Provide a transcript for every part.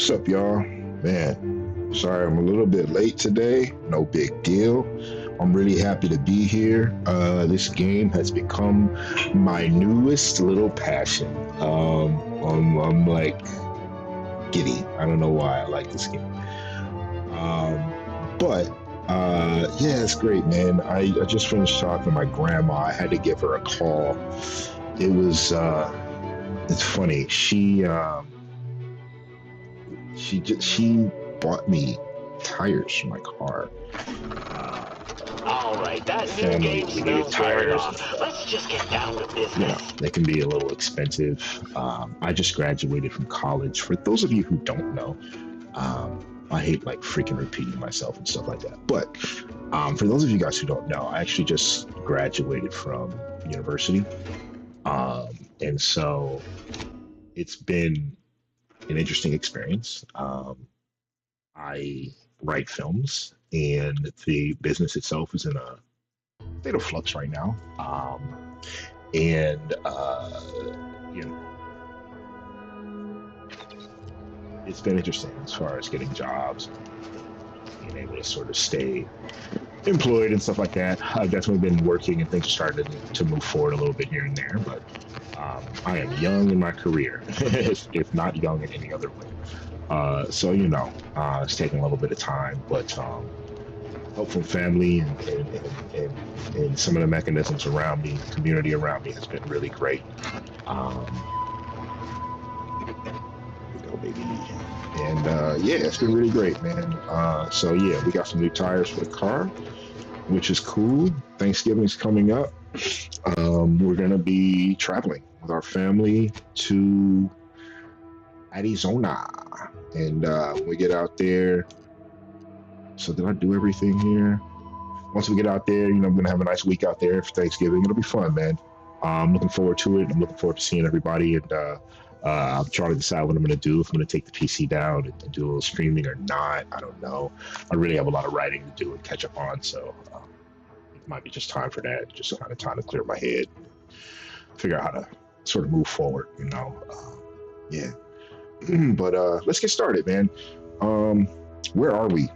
What's up, y'all? Man, sorry I'm a little bit late today. No big deal. I'm really happy to be here. This game has become my newest little passion. I'm like giddy. I don't know why I like this game. But yeah, it's great, man. I just finished talking to my grandma. I had to give her a call. It was it's funny. She bought me tires for my car. All right, that new game smells very off. Let's just get down to business. You know, they can be a little expensive. I just graduated from college. For those of you who don't know, I hate like freaking repeating myself and stuff like that. But for those of you guys who don't know, I actually just graduated from university. And so it's been an interesting experience. I write films, and the business itself is in a state of flux right now. And you know, it's been interesting as far as getting jobs, being able to sort of stay employed and stuff like that. I've definitely been working, and things are starting to move forward a little bit here and there, but I am young in my career, if not young in any other way. So, you know, it's taking a little bit of time, but help from family and some of the mechanisms around me, community around me has been really great. Baby. And yeah, it's been really great, man. So yeah, we got some new tires for the car, which is cool. Thanksgiving's coming up. We're gonna be traveling with our family to Arizona, and when we get out there. So did I do everything here? Once we get out there, you know, I'm gonna have a nice week out there for Thanksgiving. It'll be fun, man. I'm looking forward to it. I'm looking forward to seeing everybody, and I'm trying to decide what I'm going to do, if I'm going to take the PC down and do a little streaming or not. I don't know. I really have a lot of writing to do and catch up on, so it might be just time for that, just kind of time to clear my head, figure out how to sort of move forward, you know. Yeah. But let's get started, man. Where are we?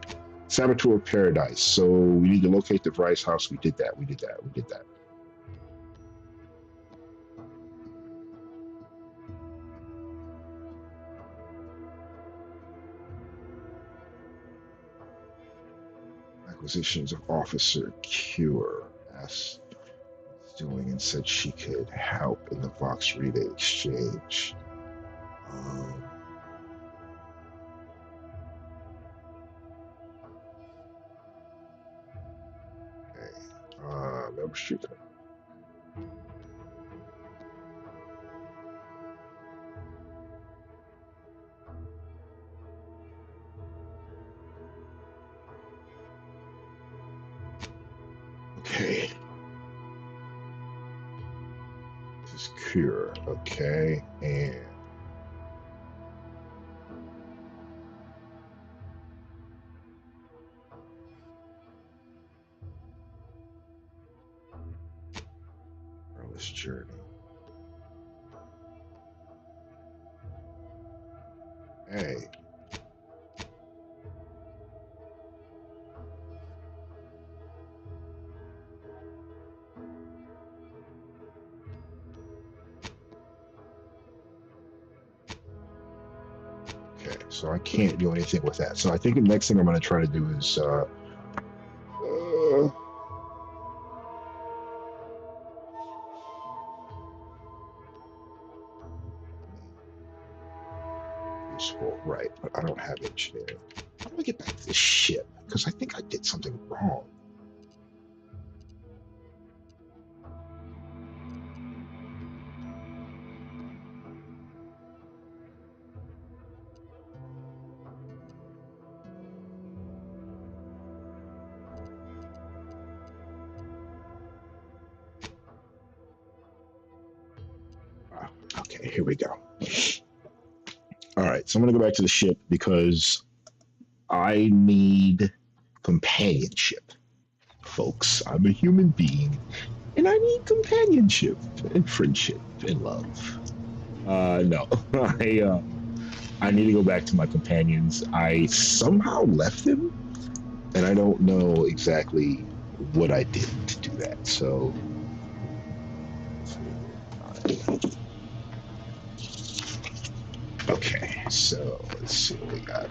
Saboteur Paradise. So we need to locate the Bryce house. We did that. Acquisitions of Officer Cure asked doing and said she could help in the Vox Relay exchange. Okay. Membership. Okay. This is Cure. Okay. And Perilous Journey. Hey. So I can't do anything with that. So I think the next thing I'm going to try to do is useful, right? But I don't have engineering. How do I get back to this ship? Because I think I did something wrong. Okay, here we go. All right, so I'm going to go back to the ship because I need companionship, folks. I'm a human being, and I need companionship and friendship and love. No, I need to go back to my companions. I somehow left them, and I don't know exactly what I did to do that. So, okay. So let's see what we got.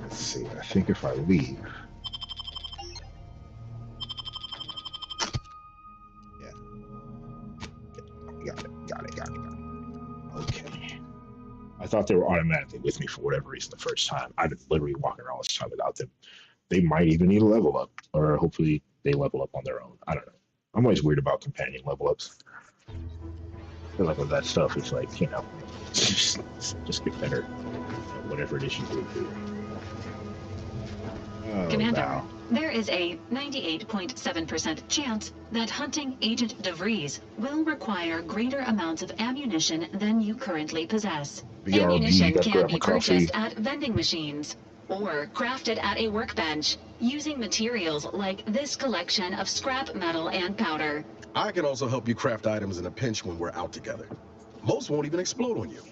Let's see. I think if I leave. Yeah. Got it. Okay. I thought they were automatically with me for whatever reason the first time. I'd literally walking around this time without them. They might even need a level up, or hopefully they level up on their own. I don't know. I'm always weird about companion level ups. I feel like with that stuff, it's like, just get better at whatever it is you do. Oh, Commander, wow. there is a 98.7% chance that hunting Agent DeVries will require greater amounts of ammunition than you currently possess. BRB, Ammunition gotta can grab be my coffee. purchased at vending machines or crafted at a workbench using materials like this collection of scrap metal and powder. I can also help you craft items in a pinch when we're out together. Most won't even explode on you.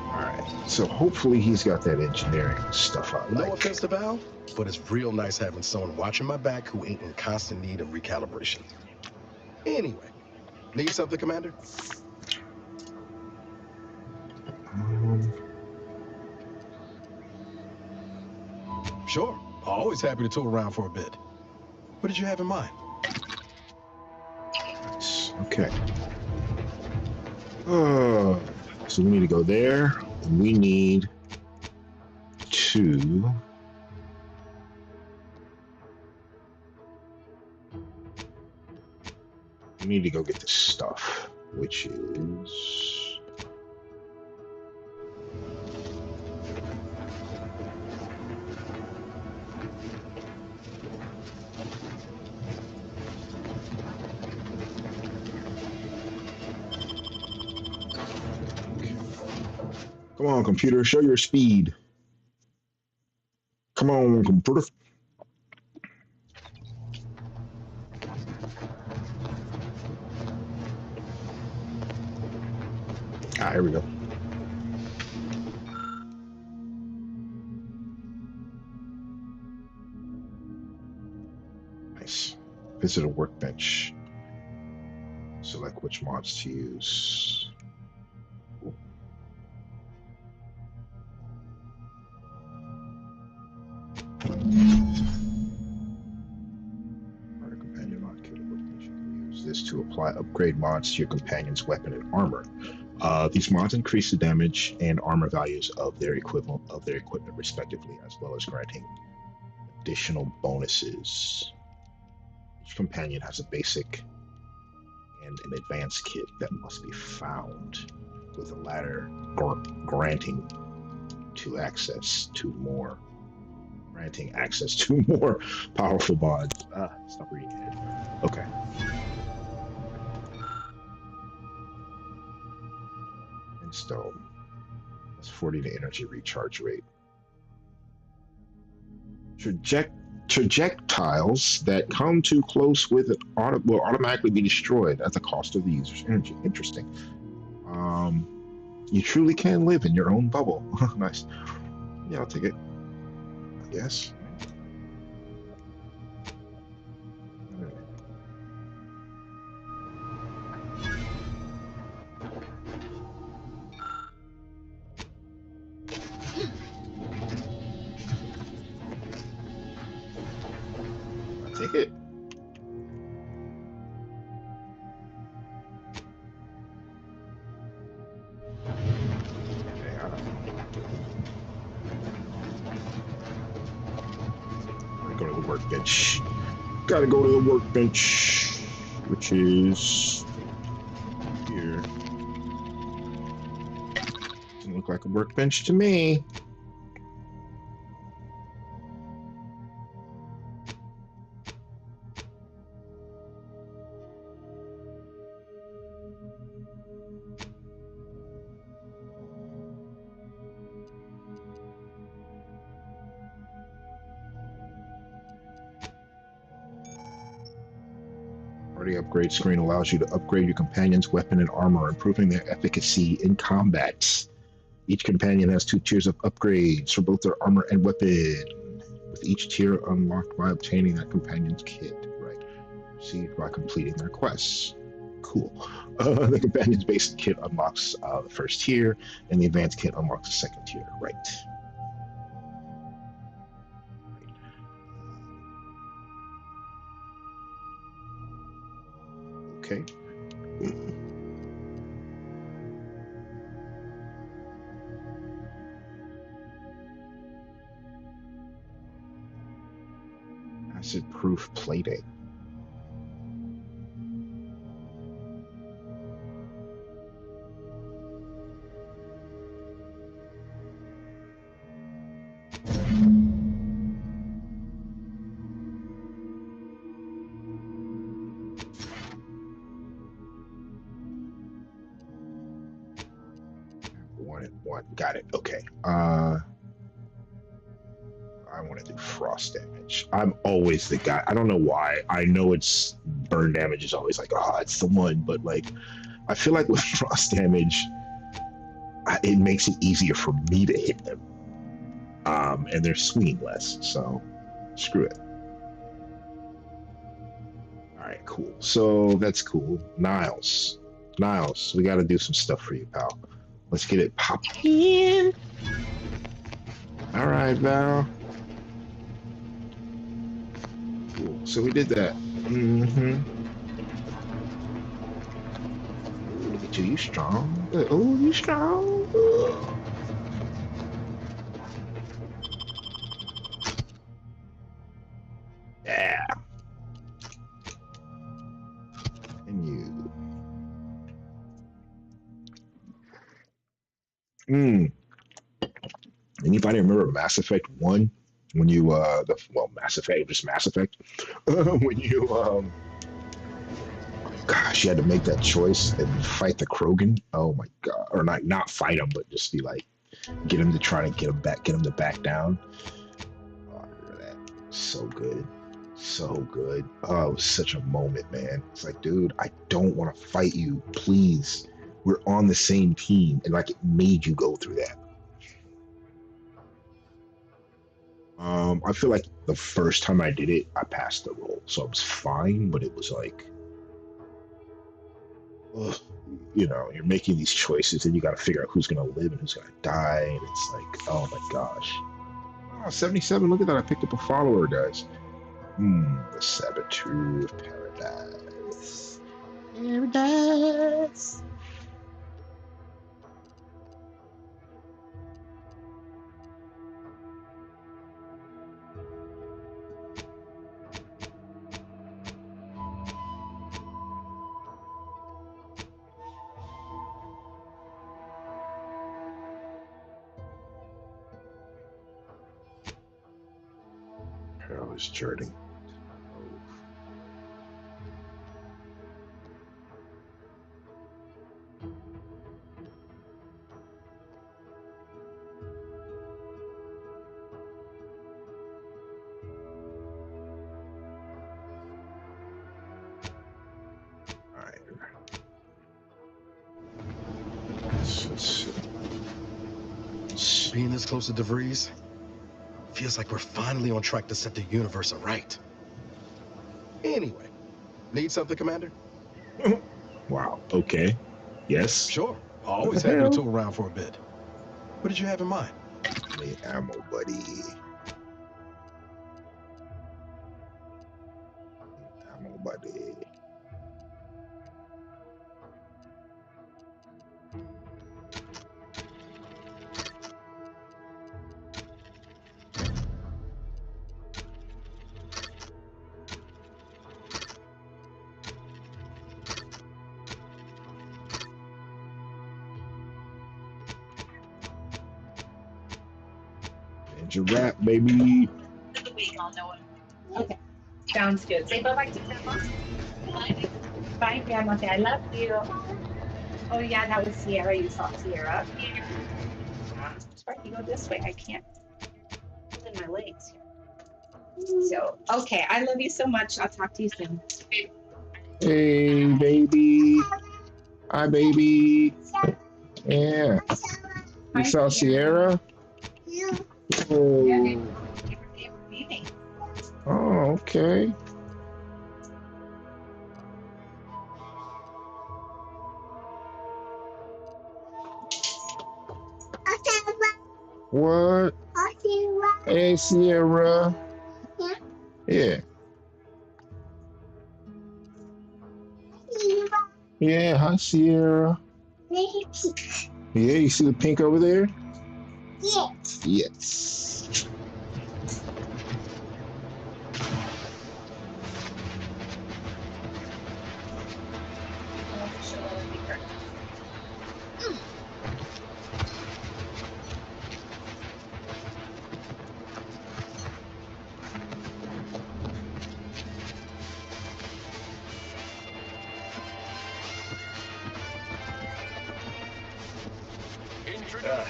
Alright, so hopefully he's got that engineering stuff I like. No offense to Val, but it's real nice having someone watching my back who ain't in constant need of recalibration. Anyway, need something, Commander? Sure, always happy to tour around for a bit. What did you have in mind? Nice. Okay. So we need to go there. And we need to... We need to go get this stuff, which is... Come on, computer, show your speed. Come on, computer. Ah, here we go. Nice. Visit a workbench. Select which mods to use. Cool. Companion mod kit. Workbench. You can use this to apply upgrade mods to your companion's weapon and armor. These mods increase the damage and armor values of their equivalent of their equipment respectively, as well as granting additional bonuses. Each companion has a basic and an advanced kit that must be found, with the latter granting access to more powerful mods. Stop reading ahead. Okay. And stone. That's 40 to energy recharge rate. Projectiles that come too close with it will automatically be destroyed at the cost of the user's energy. Interesting. You truly can live in your own bubble. Nice. Yeah, I'll take it. I guess. Take it. Okay, go to the workbench. Gotta go to the workbench, which is here. Doesn't look like a workbench to me. Party upgrade screen allows you to upgrade your companion's weapon and armor, improving their efficacy in combat. Each companion has 2 tiers of upgrades for both their armor and weapon, with each tier unlocked by obtaining that companion's kit. Right. Received by completing their quests. Cool. The companion's basic kit unlocks the first tier, and the advanced kit unlocks the second tier. Right. Okay. Acid-proof plating. One. Got it. Okay. I want to do frost damage. I'm always the guy. I don't know why. I know it's burn damage is always like, oh, it's the one. But like, I feel like with frost damage, it makes it easier for me to hit them. And they're swinging less. So screw it. All right, cool. So that's cool. Niles, we got to do some stuff for you, pal. Let's get it popped in. All right, Val. Cool. So we did that. Look at you. You strong. Oh, you strong. Yeah. And you. Anybody remember Mass Effect 1? When you Mass Effect when you gosh, you had to make that choice and fight the Krogan. Oh my god. Or not fight him, but just be like get him to try to get him to back down. Oh, I remember that. So good. Oh, it was such a moment, man. It's like, dude, I don't want to fight you, please. We're on the same team, and like it made you go through that. I feel like the first time I did it, I passed the roll, so it was fine, but it was like, ugh, you're making these choices and you got to figure out who's going to live and who's going to die, and it's like, oh my gosh. Oh, 77, look at that, I picked up a follower, guys. The Saboteur of Paradise. Paradise. Perilous journey. Being this close to DeVries feels like we're finally on track to set the universe aright. Anyway, need something, Commander? Wow, okay. Yes. Sure. Always happy to tool around for a bit. What did you have in mind? The ammo, buddy. Ammo, buddy. Rap, baby. We all know it. Okay. Sounds good. Say bye-bye to Grandma. Bye. Bye, Grandma. Say I love you. Oh, yeah, that was Sierra. You saw Sierra. Sparky, go this way. I can't put in my legs here. So, okay. I love you so much. I'll talk to you soon. Hey, baby. Hi, baby. Yeah. You saw Sierra? Oh. Oh, okay. What? Hey, Sierra. Yeah. Yeah, hi, Sierra. Yeah, you see the pink over there? Yes.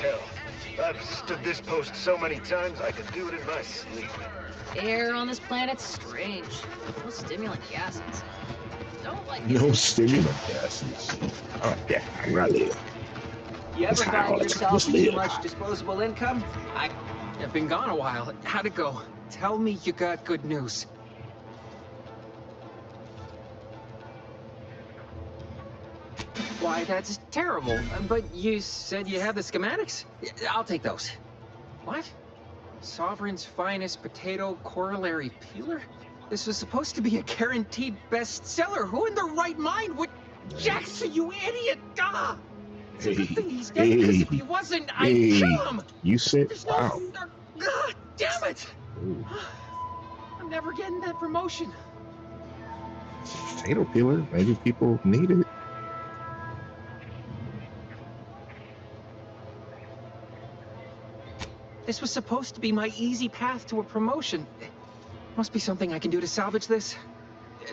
Hell. I've stood this post so many times I could do it in my sleep. Air on this planet's strange. No stimulant gases. Don't like it. No stimulant gases. Oh, yeah, really. You ever find yourself too live. much disposable income? I've been gone a while. How'd it go? Tell me you got good news. Why, that's terrible. But you said you had the schematics? I'll take those. What? Sovereign's finest potato corollary peeler? This was supposed to be a guaranteed bestseller. Who in their right mind would... Jackson, you idiot! Ah! Hey, Good thing he's dead, because if he wasn't, I'd kill him! You said, There's wow. no... damn it! Ooh. I'm never getting that promotion. Potato peeler. Maybe people need it. This was supposed to be my easy path to a promotion. Must be something I can do to salvage this.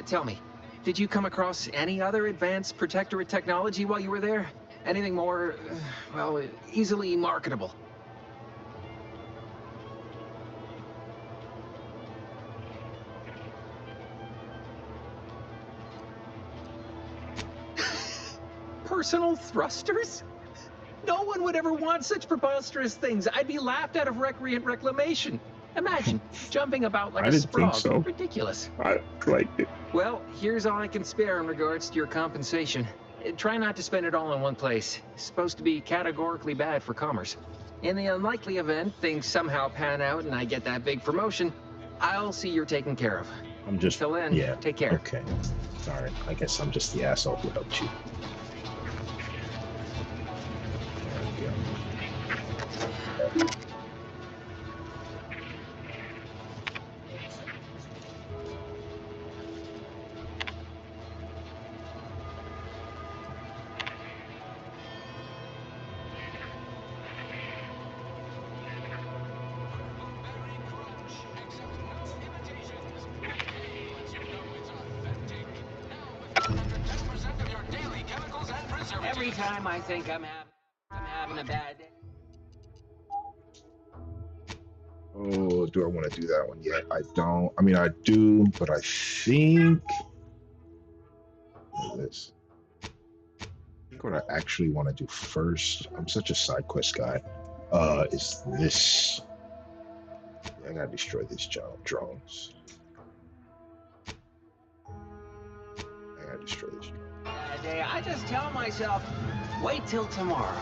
Tell me, did you come across any other advanced protectorate technology while you were there? Anything more, well, easily marketable? Personal thrusters? No one would ever want such preposterous things. I'd be laughed out of recreant reclamation. Imagine jumping about like I a didn't think sprog. so. Ridiculous. I liked it. Well, here's all I can spare in regards to your compensation. Try not to spend it all in one place. It's supposed to be categorically bad for commerce. In the unlikely event things somehow pan out and I get that big promotion, I'll see you're taken care of. I'm just, Till then, yeah. take care. Okay. Sorry. I guess I'm just the asshole who helped you. There we go. Every time I think I'm having a bad day. Oh, do I want to do that one yet? I don't. I mean, I do, but I think. What is this? I think what I actually want to do first. I'm such a side quest guy. Is this? I gotta destroy these drones. I gotta destroy these drones. Bad day. I just tell myself, wait till tomorrow.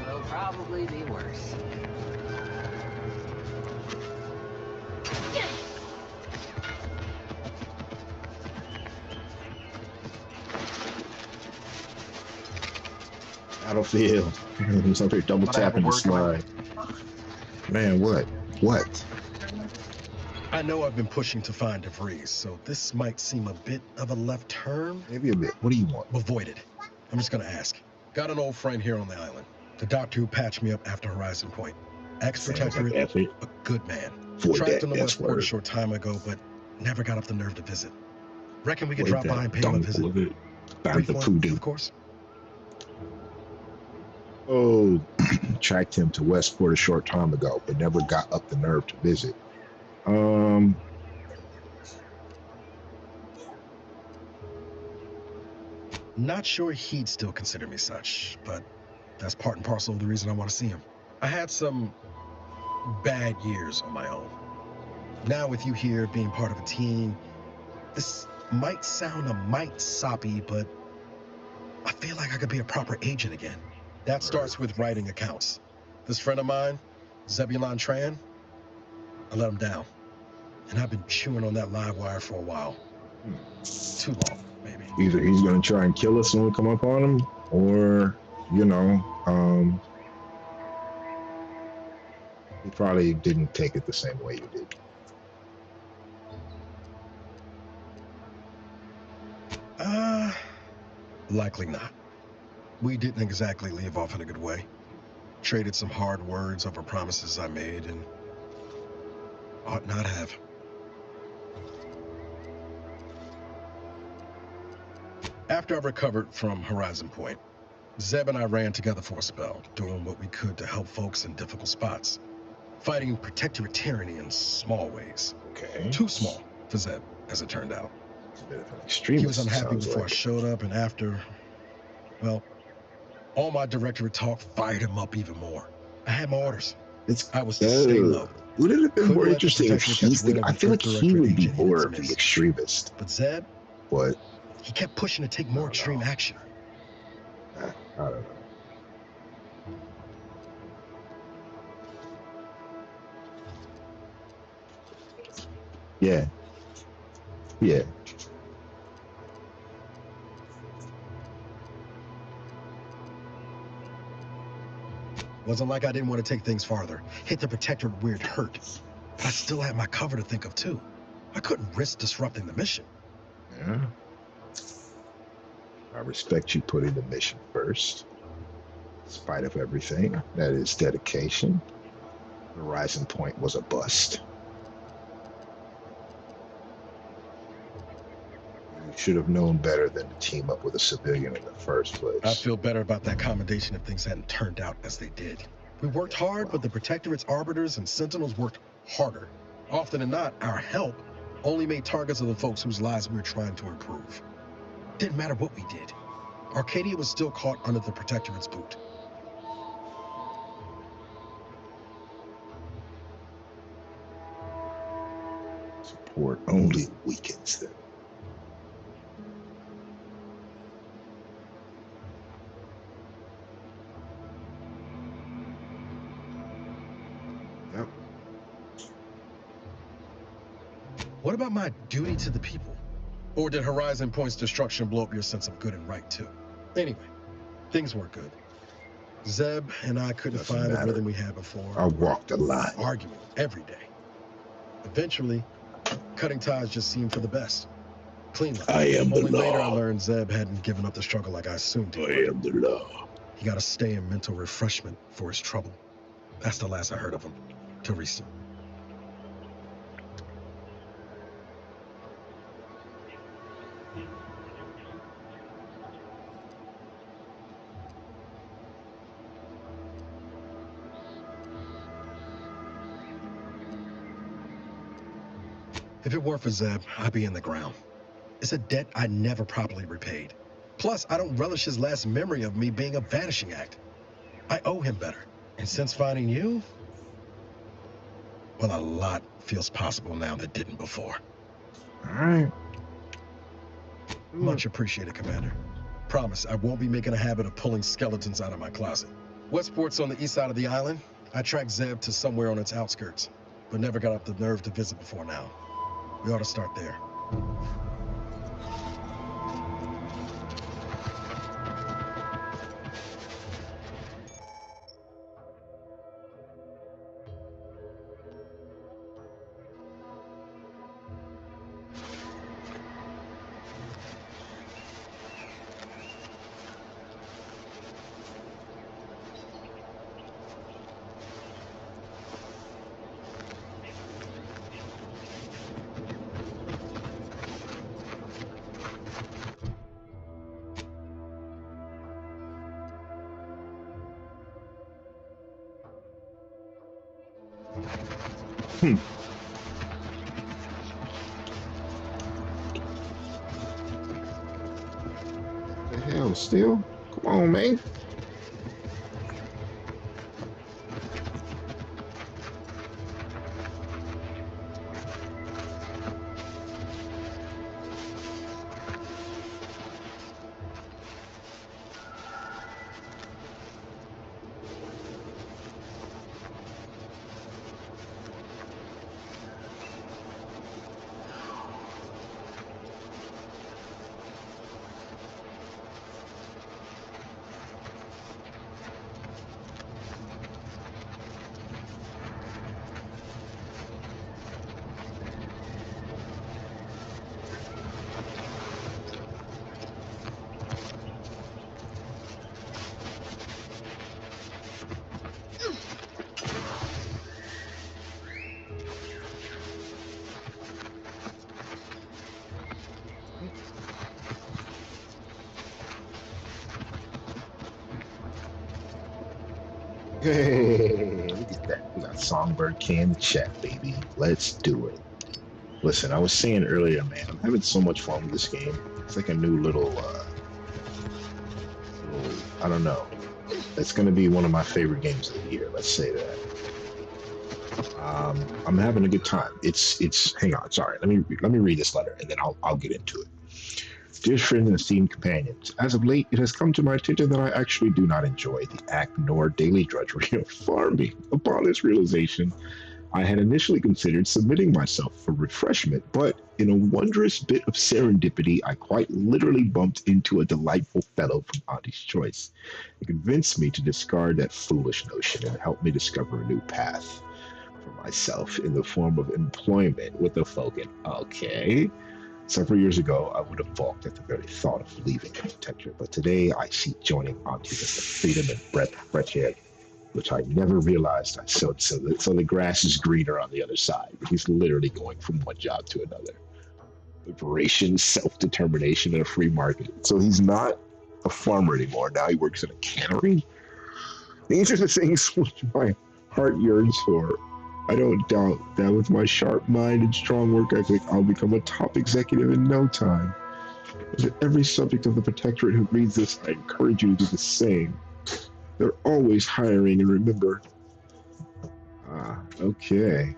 It'll probably be worse. Battlefield. He's up here double tapping the slide. Man, what? What? I know I've been pushing to find DeVries, so this might seem a bit of a left turn. Maybe a bit. What do you want? Avoid it. I'm just gonna ask. Got an old friend here on the island. The doctor who patched me up after Horizon Point. Ex-protectorate, a good man. Trapped in the Westport a short time ago, but never got up the nerve to visit. Reckon we could drop by and pay him a visit. Brief one, of course. Oh, tracked him to Westport a short time ago, but never got up the nerve to visit. Not sure he'd still consider me such, but that's part and parcel of the reason I want to see him. I had some bad years on my own. Now with you here being part of a team, this might sound a mite soppy, but I feel like I could be a proper agent again. That starts with writing accounts. This friend of mine, Zebulon Tran, I let him down. And I've been chewing on that live wire for a while. Too long, maybe. Either he's going to try and kill us when we come up on him, or, you know, he probably didn't take it the same way you did. Likely not. We didn't exactly leave off in a good way. Traded some hard words over promises I made and ought not have. After I recovered from Horizon Point, Zeb and I ran together for a spell, doing what we could to help folks in difficult spots. Fighting protectorate tyranny in small ways. Okay. Too small for Zeb, as it turned out. A bit of an extremist. He was unhappy before I showed up, and after, well, all my directorate talk fired him up even more. I had my orders. I was to stay low. Would it have been more interesting if he's the... I feel like he would be more of the extremist. But Zeb, what? He kept pushing to take more extreme action. I don't know. Yeah. Yeah. Wasn't like I didn't want to take things farther. Hit the protectorate where it hurt. But I still had my cover to think of too. I couldn't risk disrupting the mission. Yeah. I respect you putting the mission first. In spite of everything, that is dedication. Horizon Point was a bust. You should have known better than to team up with a civilian in the first place. I'd feel better about that commendation if things hadn't turned out as they did. We worked hard, but the Protectorate's arbiters and sentinels worked harder. Often than not, our help only made targets of the folks whose lives we were trying to improve. Didn't matter what we did. Arcadia was still caught under the Protectorate's boot. Support only weakens them. Yep. What about my duty to the people? Or did Horizon Point's destruction blow up your sense of good and right too? Anyway, things weren't good. Zeb and I couldn't find the rhythm we had before. I walked the line. Arguing every day. Eventually, cutting ties just seemed for the best. Cleanly. I am the law. Only later I learned Zeb hadn't given up the struggle like I assumed he would. I am the law. He got to stay in mental refreshment for his trouble. That's the last I heard of him. Till recent. If it weren't for Zeb, I'd be in the ground. It's a debt I never properly repaid. Plus, I don't relish his last memory of me being a vanishing act. I owe him better. And since finding you, well, a lot feels possible now that didn't before. All right. Much appreciated, Commander. Promise, I won't be making a habit of pulling skeletons out of my closet. Westport's on the east side of the island. I tracked Zeb to somewhere on its outskirts, but never got up the nerve to visit before now. We ought to start there. The Hold still. Come on, man. Hey, look at that. We got Songbird Can chat, baby. Let's do it. Listen, I was saying earlier, man, I'm having so much fun with this game. It's like a new little I don't know. It's going to be one of my favorite games of the year. Let's say that. I'm having a good time. It's. Hang on, sorry. Let me read this letter, and then I'll get into it. Dear friends and esteemed companions, as of late, it has come to my attention that I actually do not enjoy the act nor daily drudgery of farming. Upon this realization, I had initially considered submitting myself for refreshment, but in a wondrous bit of serendipity, I quite literally bumped into a delightful fellow from Auntie's Choice. It convinced me to discard that foolish notion and helped me discover a new path for myself in the form of employment with the folk. Okay. Several years ago, I would have balked at the very thought of leaving the Protectorate, but today I see joining Auntie with the freedom and breadth of fresh air, which I never realized I sowed. So the grass is greener on the other side. He's literally going from one job to another. Liberation, self-determination, and a free market. So he's not a farmer anymore. Now he works in a cannery. These are the things which my heart yearns for. I don't doubt that with my sharp mind and strong work ethic, I'll become a top executive in no time. With every subject of the Protectorate who reads this, I encourage you to do the same. They're always hiring, and remember... okay.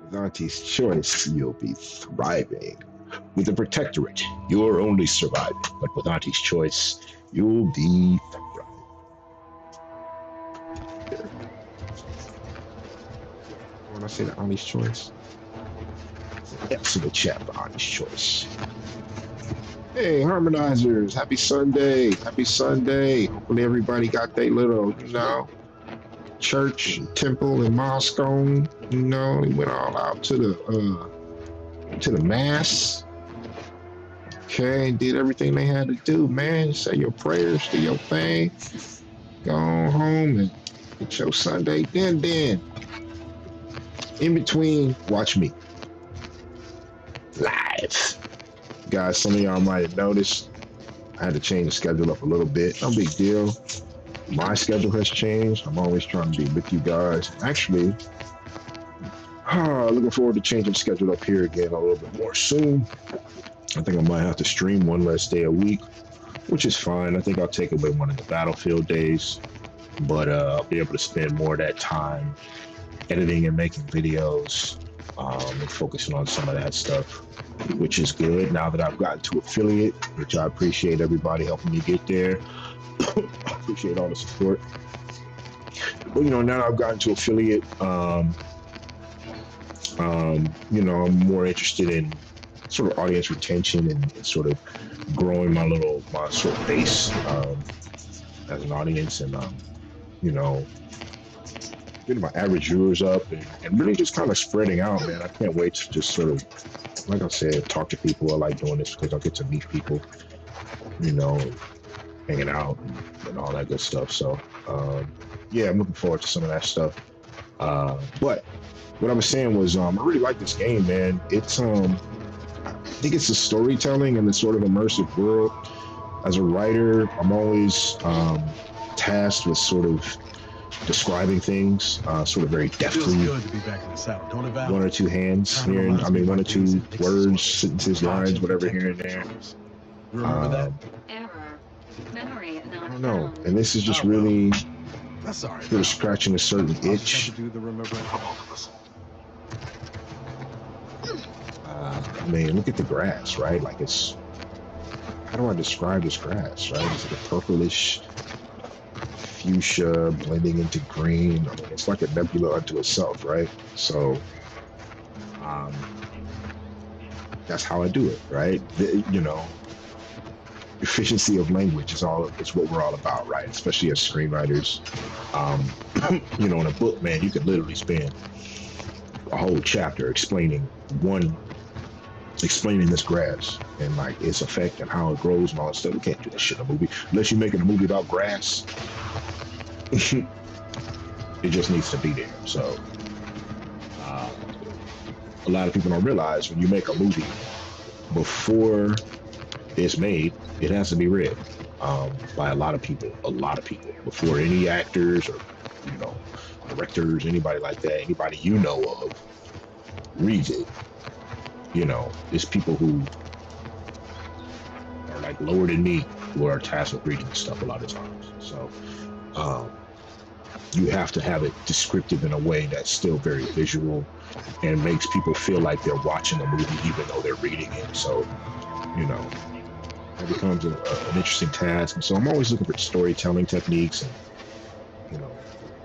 With Auntie's Choice, you'll be thriving. With the Protectorate, you're only surviving, but with Auntie's Choice, you'll be thriving. When I say the Auntie's Choice, it's an excellent chat for Auntie's Choice. Hey, Harmonizers, happy Sunday. Happy Sunday. Hopefully everybody got their little, church, temple, and mosque on. We went all out to the mass. Okay, did everything they had to do, man. Say your prayers, do your thing. Go home and get your Sunday din. In between, watch me. Live. Guys, some of y'all might have noticed I had to change the schedule up a little bit. No big deal. My schedule has changed. I'm always trying to be with you guys. Actually, looking forward to changing the schedule up here again a little bit more soon. I think I might have to stream one less day a week, which is fine. I think I'll take away one of the Battlefield days, but I'll be able to spend more of that time editing and making videos and focusing on some of that stuff, which is good now that I've gotten to affiliate, which I appreciate everybody helping me get there. I appreciate all the support. But now I've gotten to affiliate, I'm more interested in sort of audience retention and sort of growing my sort of base as an audience, and getting my average viewers up and really just kind of spreading out, man. I can't wait to just sort of, like I said, talk to people. I like doing this because I get to meet people, hanging out and all that good stuff. So, yeah, I'm looking forward to some of that stuff. But what I was saying was, I really like this game, man. It's, I think it's the storytelling and the sort of immersive world. As a writer, I'm always tasked with sort of describing things sort of very deftly. Good to be back in the South. Don't one or two hands here, one or two words, sentences, lines, whatever here and there. Error Memory not I don't know. found. And this is just Oh, well. really That's all right. sort of scratching a certain I'll just itch. have to do the remembering for both of us. I mean, look at the grass, right? Like it's, how do I describe this grass, right? It's like a purplish fuchsia blending into green. I mean, it's like a nebula unto itself, right? So, that's how I do it, right? You know, efficiency of language is what we're all about, right? Especially as screenwriters. You know, in a book, man, you can literally spend a whole chapter explaining this grass and like its effect and how it grows and all that stuff. We can't do that shit in a movie unless you're making a movie about grass. It just needs to be there. So a lot of people don't realize when you make a movie, before it's made, it has to be read by a lot of people before any actors or, you know, directors, anybody like that, anybody you know of reads it. You know, it's people who are like lower than me who are tasked with reading stuff a lot of times. So you have to have it descriptive in a way that's still very visual and makes people feel like they're watching a movie even though they're reading it. So, you know, it becomes an interesting task. And so I'm always looking for storytelling techniques and, you know,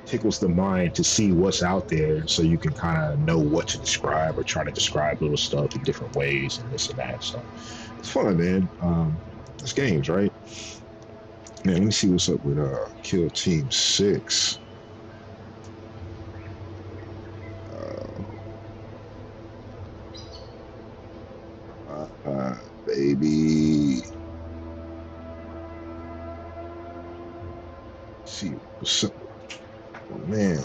tickles the mind to see what's out there so you can kind of know what to describe or try to describe little stuff in different ways and this and that. So it's fun, man. It's games, right? Man, let me see what's up with Kill Team 6. Baby. Let's see what's up. Oh, man.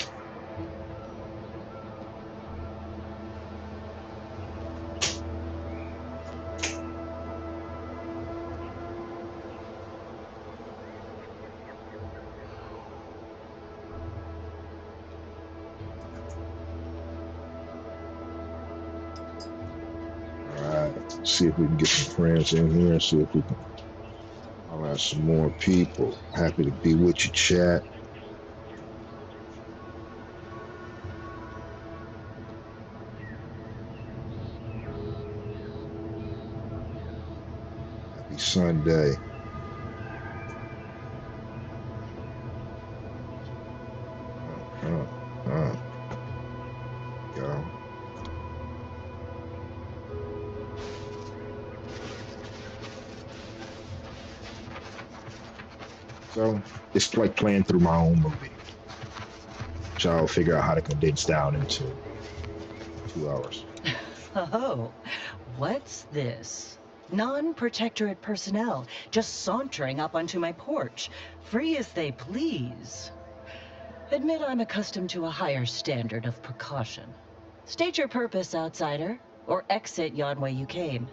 See if we can get some friends in here. See if we can. I'll have some more people. Happy to be with you, chat. Happy Sunday. Go. So it's like playing through my own movie, which I'll figure out how to condense down into 2 hours. Oh, what's this? Non-protectorate personnel just sauntering up onto my porch, free as they please. Admit I'm accustomed to a higher standard of precaution. State your purpose, outsider, or exit yon way you came.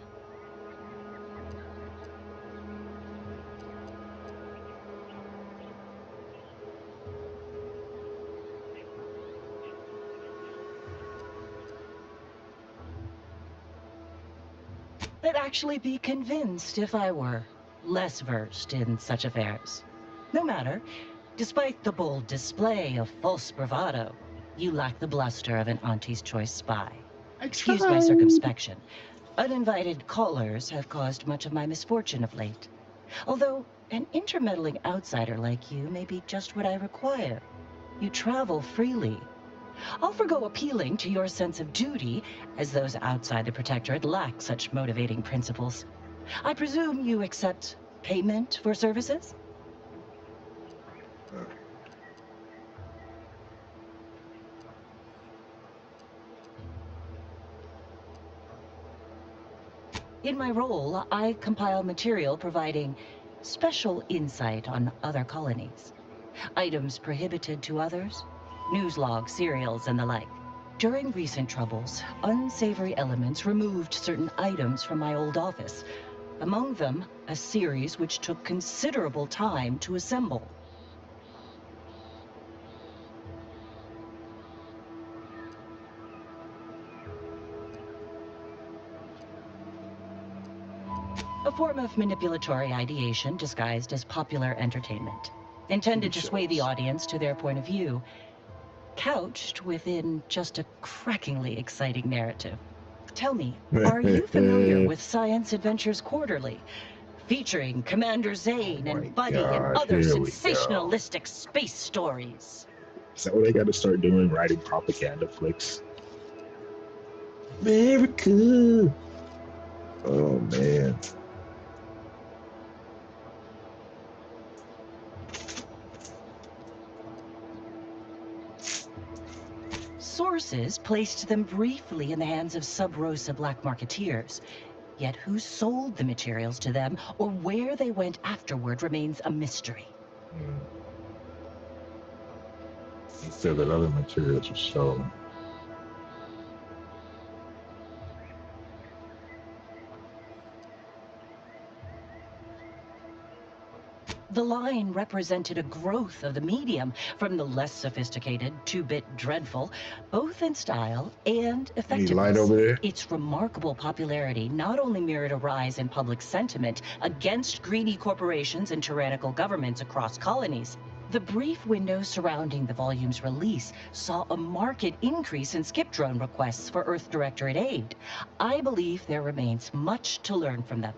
I'd actually be convinced if I were less versed in such affairs. No matter. Despite the bold display of false bravado, you lack the bluster of an Auntie's Choice spy. Excuse my circumspection. Uninvited callers have caused much of my misfortune of late. Although an intermeddling outsider like you may be just what I require. You travel freely. I'll forgo appealing to your sense of duty, as those outside the Protectorate lack such motivating principles. I presume you accept payment for services? In my role, I compile material providing special insight on other colonies. Items prohibited to others, news logs, serials, and the like. During recent troubles, unsavory elements removed certain items from my old office. Among them, a series which took considerable time to assemble. A form of manipulatory ideation disguised as popular entertainment, intended to sway the audience to their point of view, couched within just a crackingly exciting narrative. Tell me, are you familiar with Science Adventures Quarterly, featuring Commander Zane and Buddy and other sensationalistic space stories? Is that what they got to start doing, writing propaganda flicks? America! Oh, man. Sources placed them briefly in the hands of sub-Rosa black marketeers. Yet who sold the materials to them or where they went afterward remains a mystery. He said that other materials were stolen. The line represented a growth of the medium from the less sophisticated 2-bit dreadful, both in style and effectiveness. Any light over there? Its remarkable popularity not only mirrored a rise in public sentiment against greedy corporations and tyrannical governments across colonies. The brief window surrounding the volume's release saw a marked increase in skip drone requests for Earth Directorate aid. I believe there remains much to learn from them.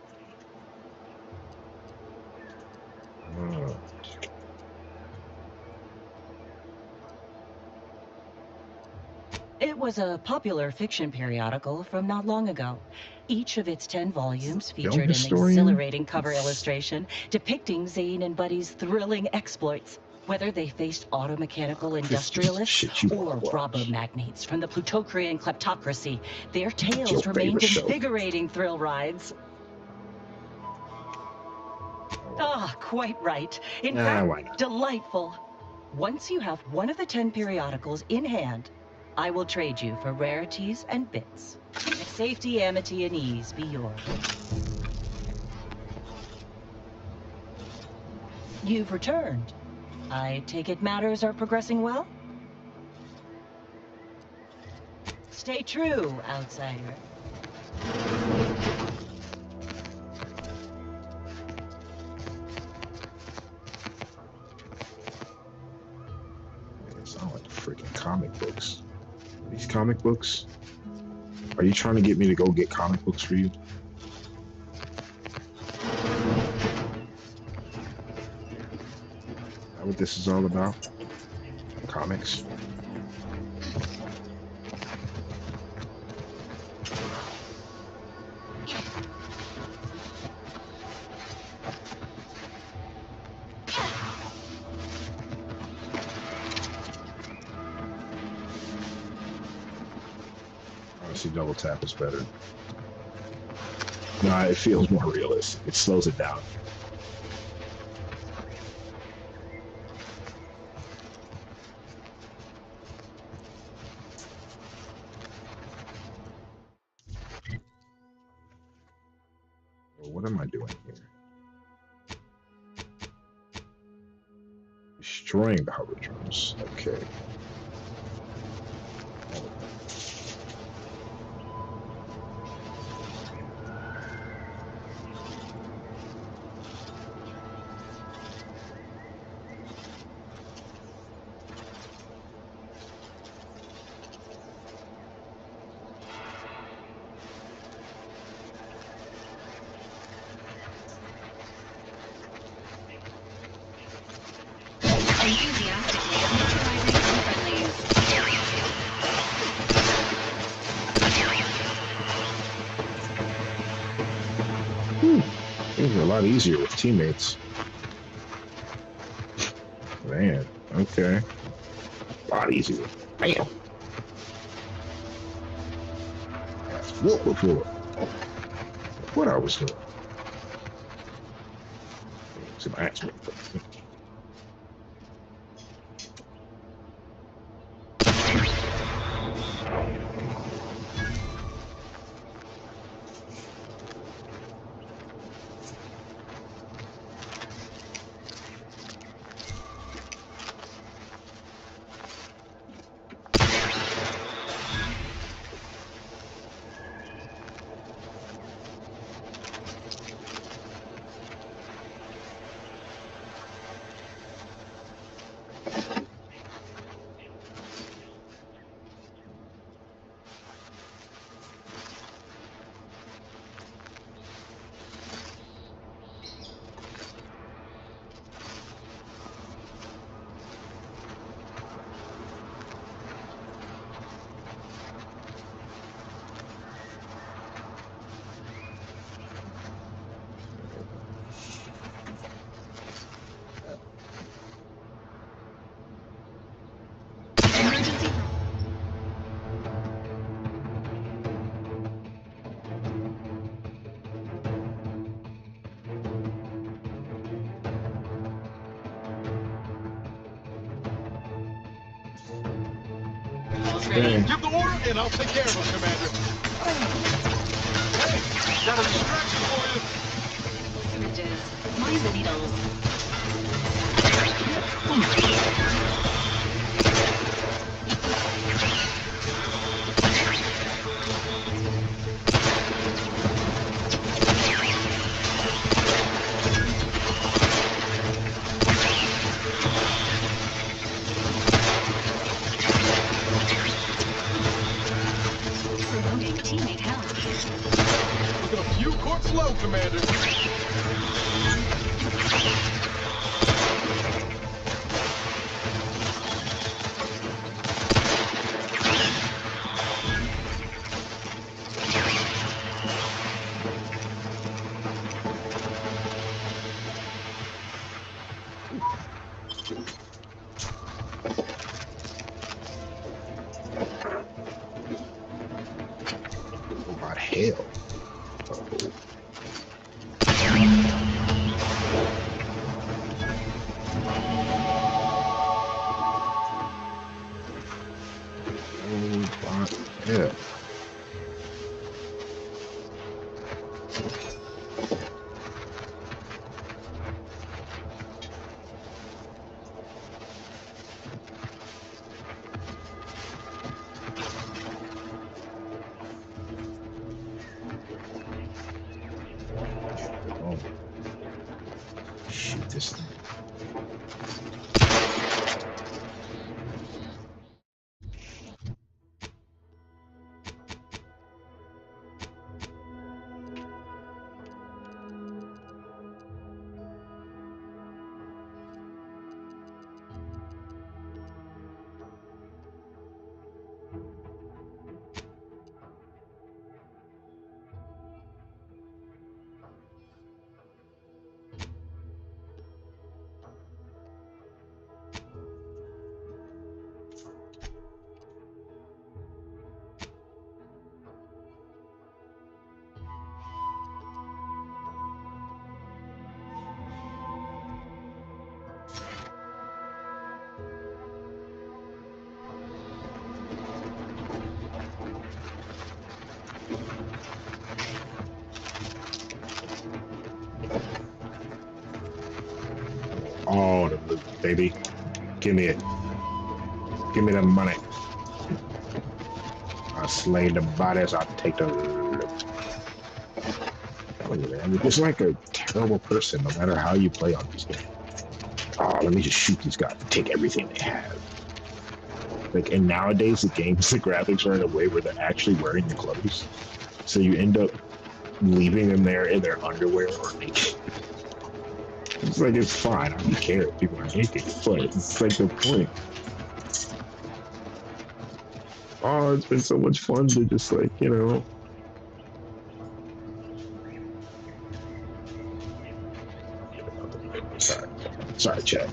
It was a popular fiction periodical from not long ago. Each of its 10 volumes featured an exhilarating cover illustration depicting Zane and Buddy's thrilling exploits, whether they faced automechanical industrialists or robber magnates from the Plutocrian kleptocracy. Their tales remained invigorating thrill rides. Ah, quite right. In fact, delightful. Once you have one of the 10 periodicals in hand, I will trade you for rarities and bits. May safety, amity, and ease be yours. You've returned. I take it matters are progressing well? Stay true, outsider. It sounds like freaking comic books. These comic books? Are you trying to get me to go get comic books for you? Is that what this is all about? Comics? Double tap is better. Nah, it feels more realistic. It slows it down. Well, what am I doing here? Destroying the hover drones. Okay. Enthusiastically neutralizing unfriendlies. Things are a lot easier with teammates. Man, okay. A lot easier. Bam. That's what before. What I was doing. See my axe. Okay. Give the order, and I'll take care of him, Commander. Hey, got a distraction for you. Images. Mind the needles. Promoting teammate health. Looking a few quarts low, Commander. Oh my hell. Uh-oh. Oh my hell. Oh. Shoot this thing. Oh, the loot, baby. Give me it. Give me the money. I'll slay the bodies. I'll take the loot. Telling you, man, you're just like a terrible person no matter how you play on this game. Oh, let me just shoot these guys. Take everything they have. Like, and nowadays the games, the graphics are in a way where they're actually wearing the clothes. So you end up leaving them there in their underwear or naked. It's like, it's fine. I don't care if people are naked, but it's like the point. Oh, it's been so much fun to just like, you know. Sorry, chat.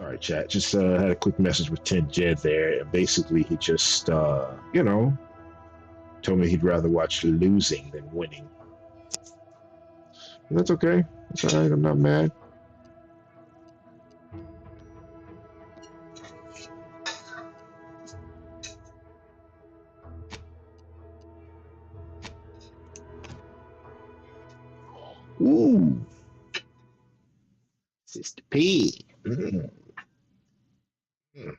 All right, chat. Just had a quick message with 10 Jed there, and basically he just, you know, told me he'd rather watch losing than winning. And that's okay. That's all right. I'm not mad. Ooh, Sister P. Mm. Mm.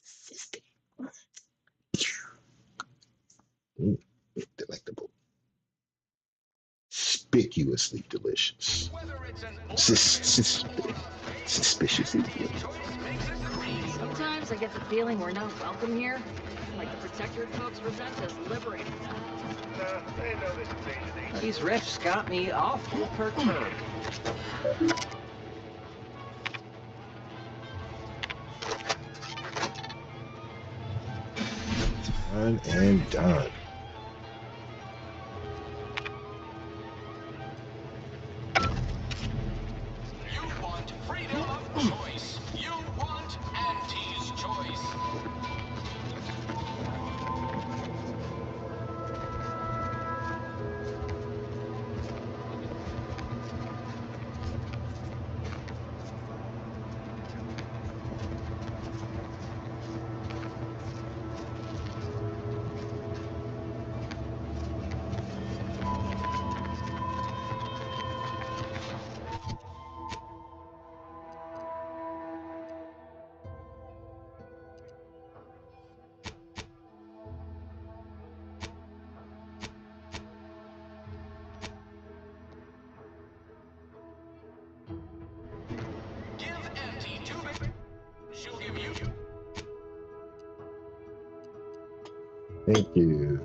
Sister. Mm. Delectable. Conspicuously delicious. Suspiciously delicious. Sometimes I get the feeling we're not welcome here. Like the protectorate folks resent us liberating them. They know this invasion. These refs got me awful perturbed. Done and done. You want freedom of choice. You want Auntie's choice. Thank you.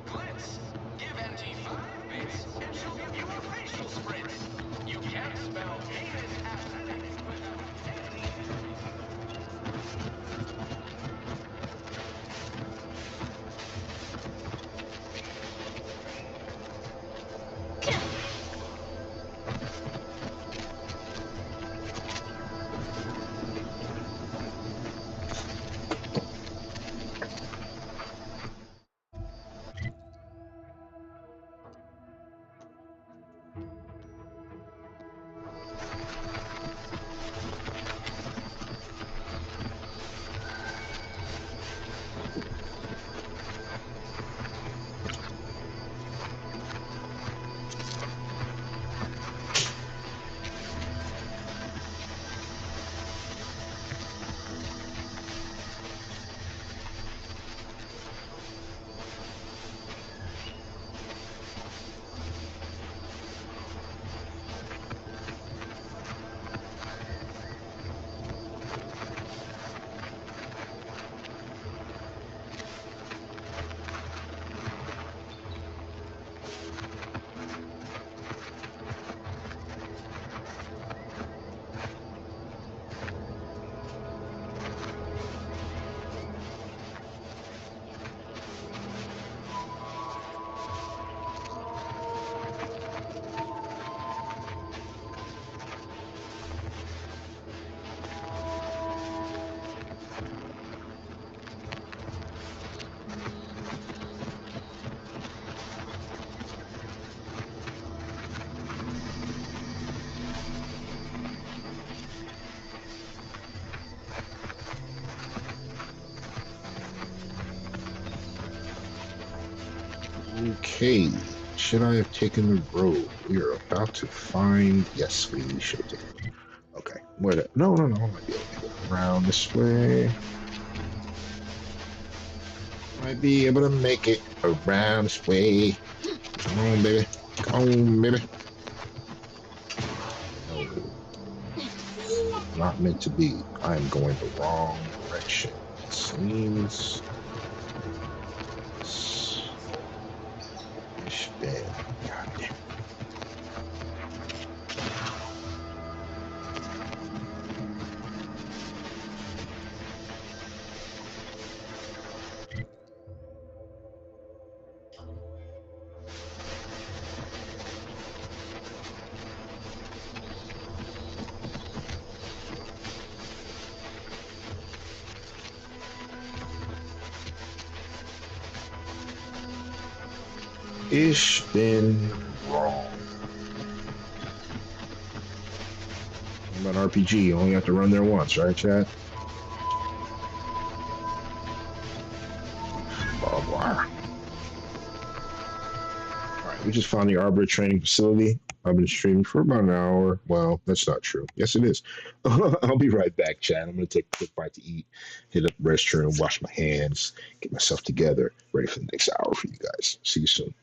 Glitz. Give NT 5 bits, and she'll give you a facial spritz. You can't spell penis athletics without NT. Okay, should I have taken the road? We are about to find. Yes, we should have taken the road. Okay, where? No, no, no. I might be able to go around this way. Might be able to make it around this way. Come on, baby. Come on, baby. No, not meant to be. I am going the wrong direction. It seems. Spin. God damn. Ish been wrong. About RPG, you only have to run there once, right, Chad? Barbed wire. Alright, we just found the Arbor training facility. I've been streaming for about an hour. Well, that's not true. Yes, it is. I'll be right back, Chad. I'm going to take a quick bite to eat, hit up the restroom, wash my hands, get myself together, ready for the next hour for you guys. See you soon.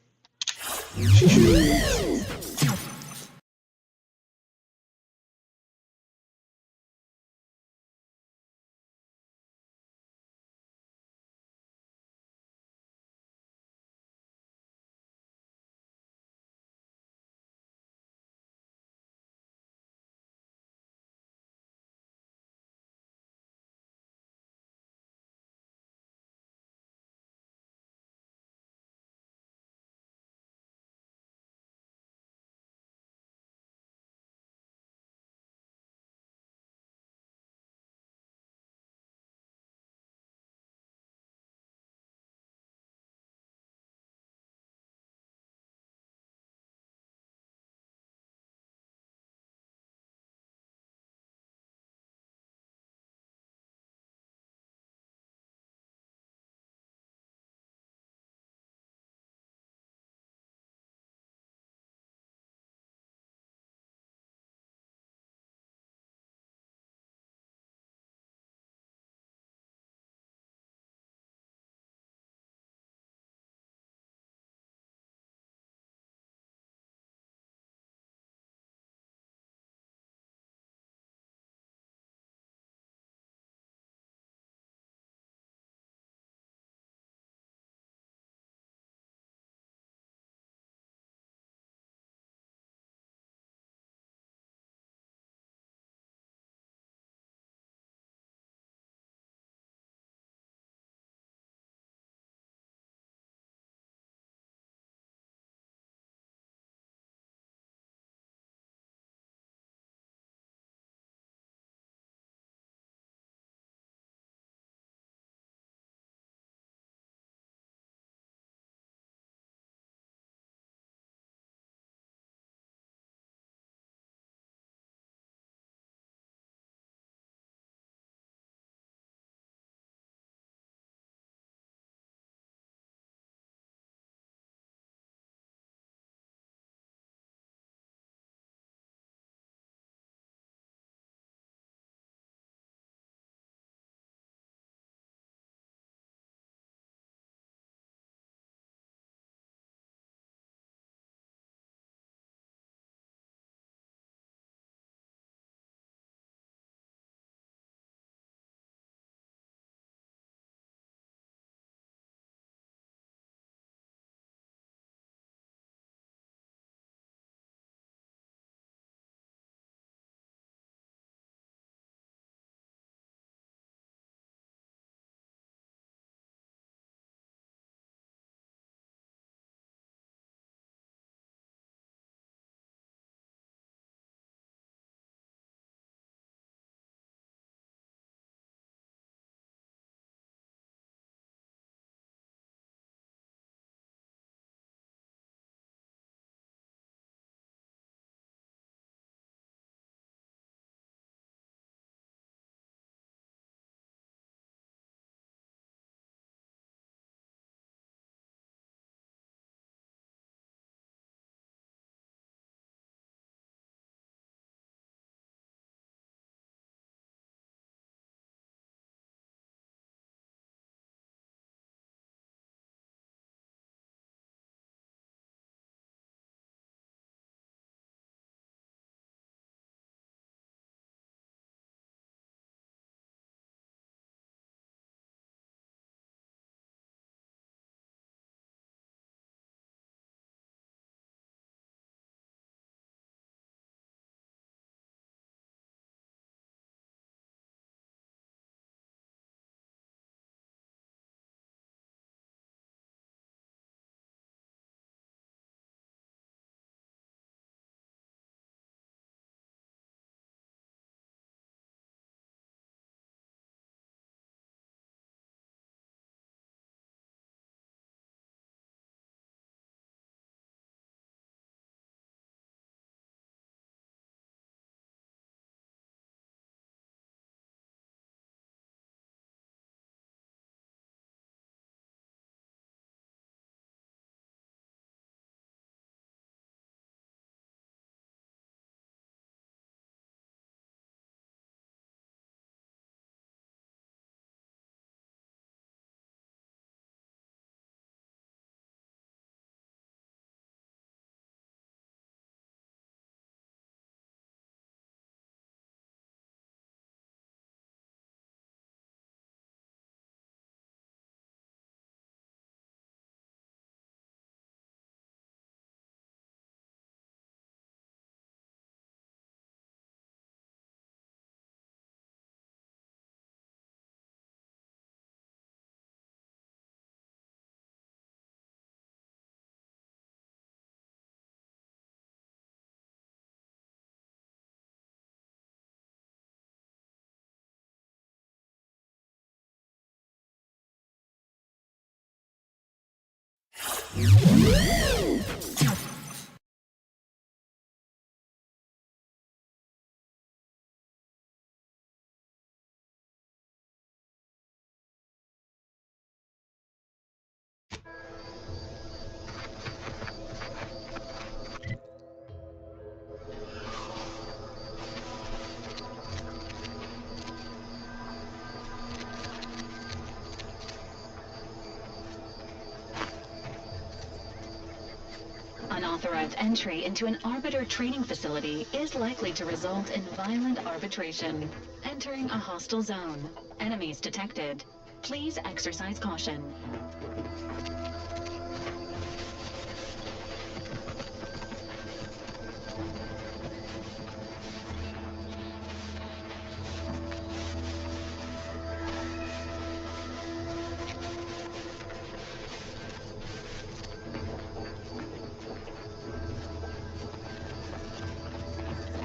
Unauthorized entry into an arbiter training facility is likely to result in violent arbitration. Entering a hostile zone. Enemies detected. Please exercise caution.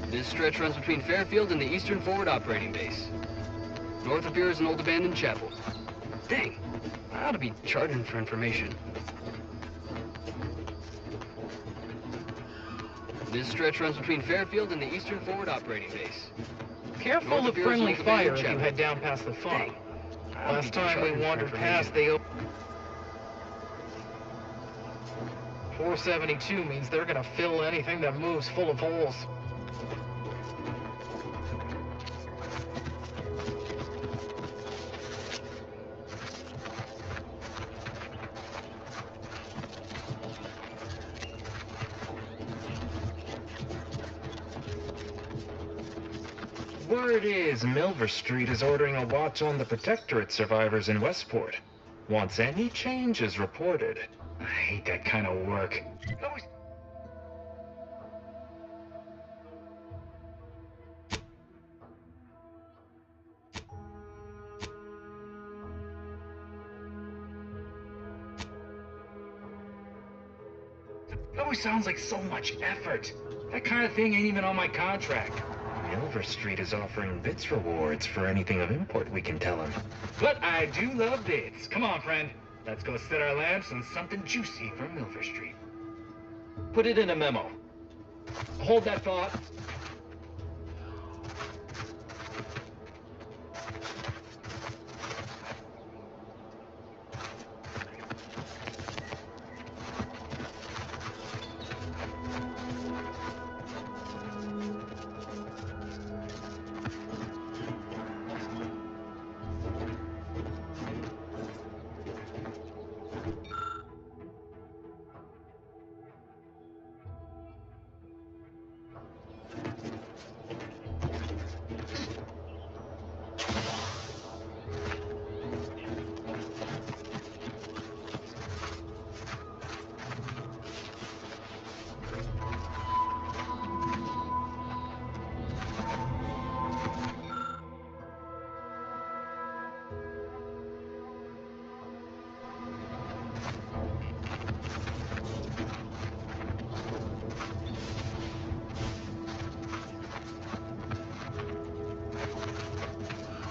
This stretch runs between Fairfield and the Eastern Forward Operating Base. North of here is an old abandoned chapel. Dang, I ought to be charging for information. This stretch runs between Fairfield and the Eastern Forward Operating Base. Careful of friendly fire as you head down past the farm. Last time we wandered past, they opened. 472 means they're gonna fill anything that moves full of holes. Word is Milver Street is ordering a watch on the Protectorate survivors in Westport. Once any change is reported. I hate that kind of work. It always sounds like so much effort. That kind of thing ain't even on my contract. Milver Street is offering bits rewards for anything of import we can tell him. But I do love bits. Come on, friend. Let's go set our lamps on something juicy from Milver Street. Put it in a memo. Hold that thought.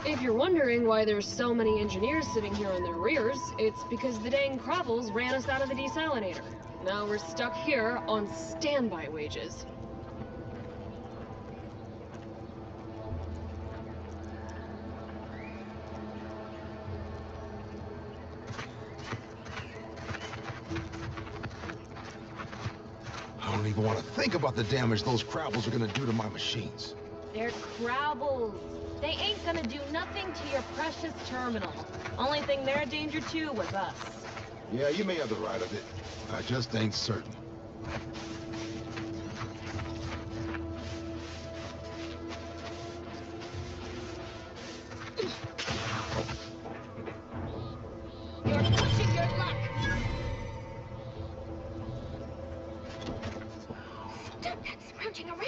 If you're wondering why there's so many engineers sitting here on their rears, it's because the dang Kravels ran us out of the desalinator. Now we're stuck here on standby wages. I don't even want to think about the damage those Kravels are gonna do to my machines. They're Kravels. They ain't gonna do nothing to your precious terminal. Only thing they're a danger to was us. Yeah, you may have the right of it. I just ain't certain. You're pushing your luck. Stop that scrounging around.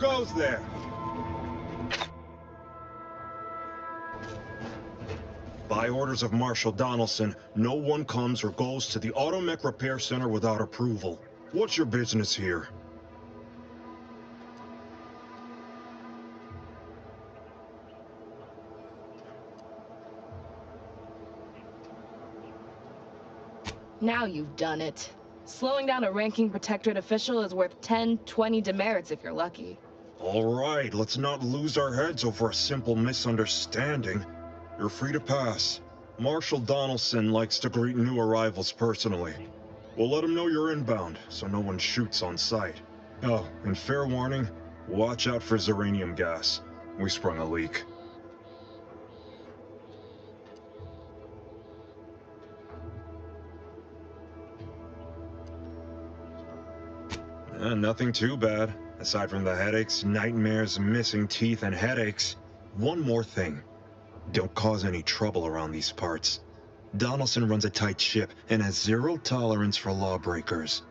goes there? By orders of Marshal Donaldson, no one comes or goes to the Automech Repair Center without approval. What's your business here? Now you've done it. Slowing down a ranking protectorate official is worth 10, 20 demerits if you're lucky. All right, let's not lose our heads over a simple misunderstanding. You're free to pass. Marshal Donaldson likes to greet new arrivals personally. We'll let him know you're inbound, so no one shoots on sight. Oh, and fair warning, watch out for xeranium gas. We sprung a leak. Nothing too bad. Aside from the headaches, nightmares, missing teeth, and headaches. One more thing. Don't cause any trouble around these parts. Donaldson runs a tight ship and has zero tolerance for lawbreakers.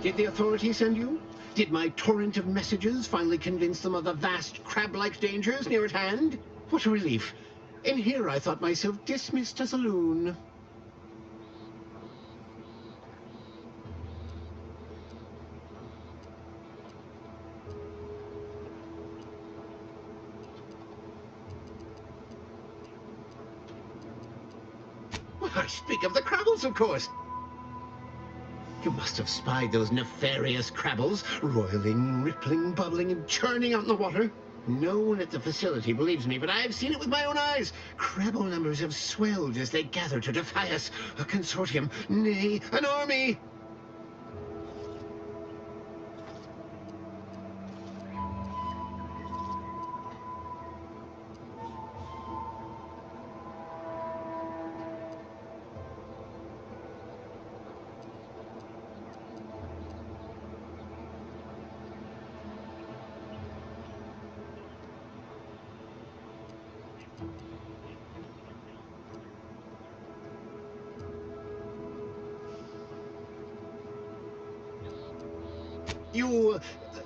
Did the authorities send you? Did my torrent of messages finally convince them of the vast crab-like dangers near at hand? What a relief. In here I thought myself dismissed as a loon. Well, I speak of the Crabbles, of course. You must have spied those nefarious Crabbles, roiling, rippling, bubbling, and churning out in the water. No one at the facility believes me, but I've seen it with my own eyes. Crabble numbers have swelled as they gather to defy us. A consortium, nay, an army!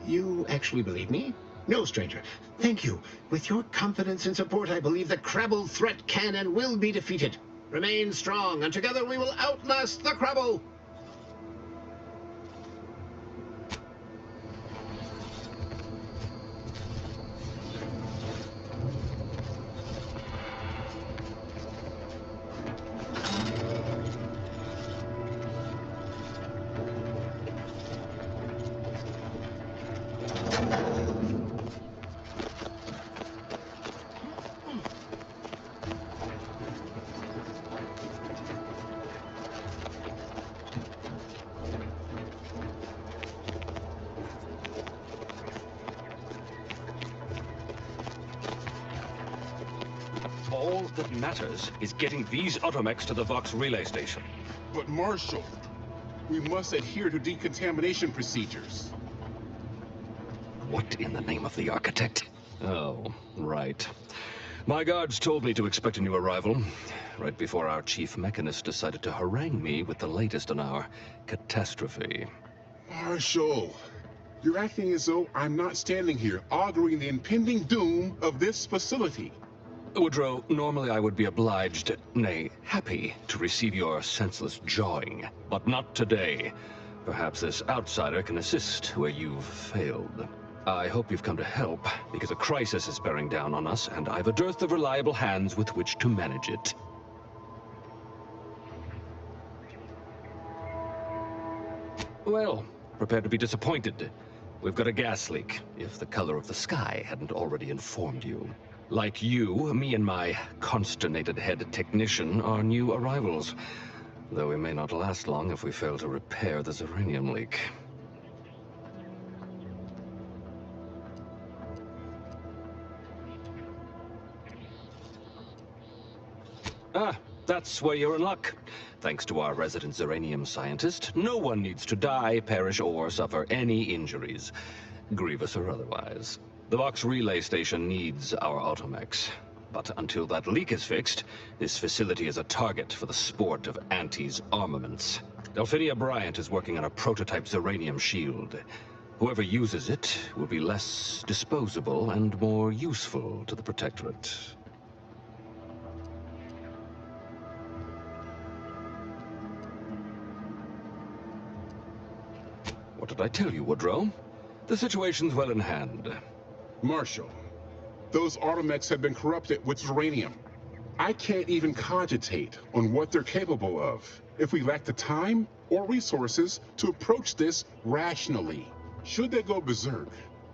You actually believe me? No, stranger. Thank you. With your confidence and support, I believe the Crabble threat can and will be defeated. Remain strong, and together we will outlast the Crabble! All that matters is getting these automechs to the Vox relay station. But Marshal, we must adhere to decontamination procedures. What in the name of the architect? Oh, right. My guards told me to expect a new arrival, right before our chief mechanist decided to harangue me with the latest on our catastrophe. Marshall, you're acting as though I'm not standing here arguing the impending doom of this facility. Woodrow, normally I would be obliged, nay, happy, to receive your senseless jawing, but not today. Perhaps this outsider can assist where you've failed. I hope you've come to help, because a crisis is bearing down on us, and I've a dearth of reliable hands with which to manage it. Well, prepare to be disappointed. We've got a gas leak, if the color of the sky hadn't already informed you. Like you, me and my consternated head technician are new arrivals, though we may not last long if we fail to repair the uranium leak. Ah, that's where you're in luck. Thanks to our resident uranium scientist, no one needs to die, perish, or suffer any injuries, grievous or otherwise. The Vox relay station needs our automechs. But until that leak is fixed, this facility is a target for the sport of Auntie's armaments. Delphinia Bryant is working on a prototype uranium shield. Whoever uses it will be less disposable and more useful to the Protectorate. What did I tell you, Woodrow? The situation's well in hand. Marshall, those automechs have been corrupted with uranium. I can't even cogitate on what they're capable of if we lack the time or resources to approach this rationally. Should they go berserk,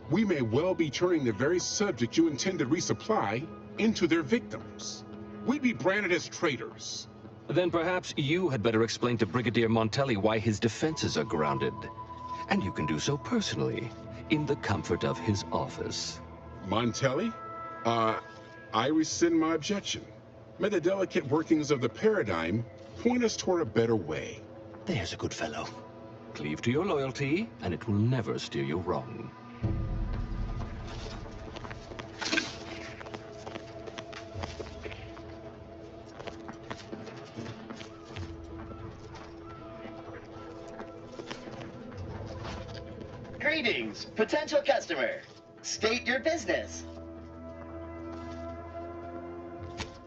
we may well be turning the very subject you intend to resupply into their victims. We'd be branded as traitors. Then perhaps you had better explain to Brigadier Montelli why his defenses are grounded. And you can do so personally, in the comfort of his office. Montelli? I rescind my objection. May the delicate workings of the paradigm point us toward a better way. There's a good fellow. Cleave to your loyalty, and it will never steer you wrong. Greetings, potential customer. State your business.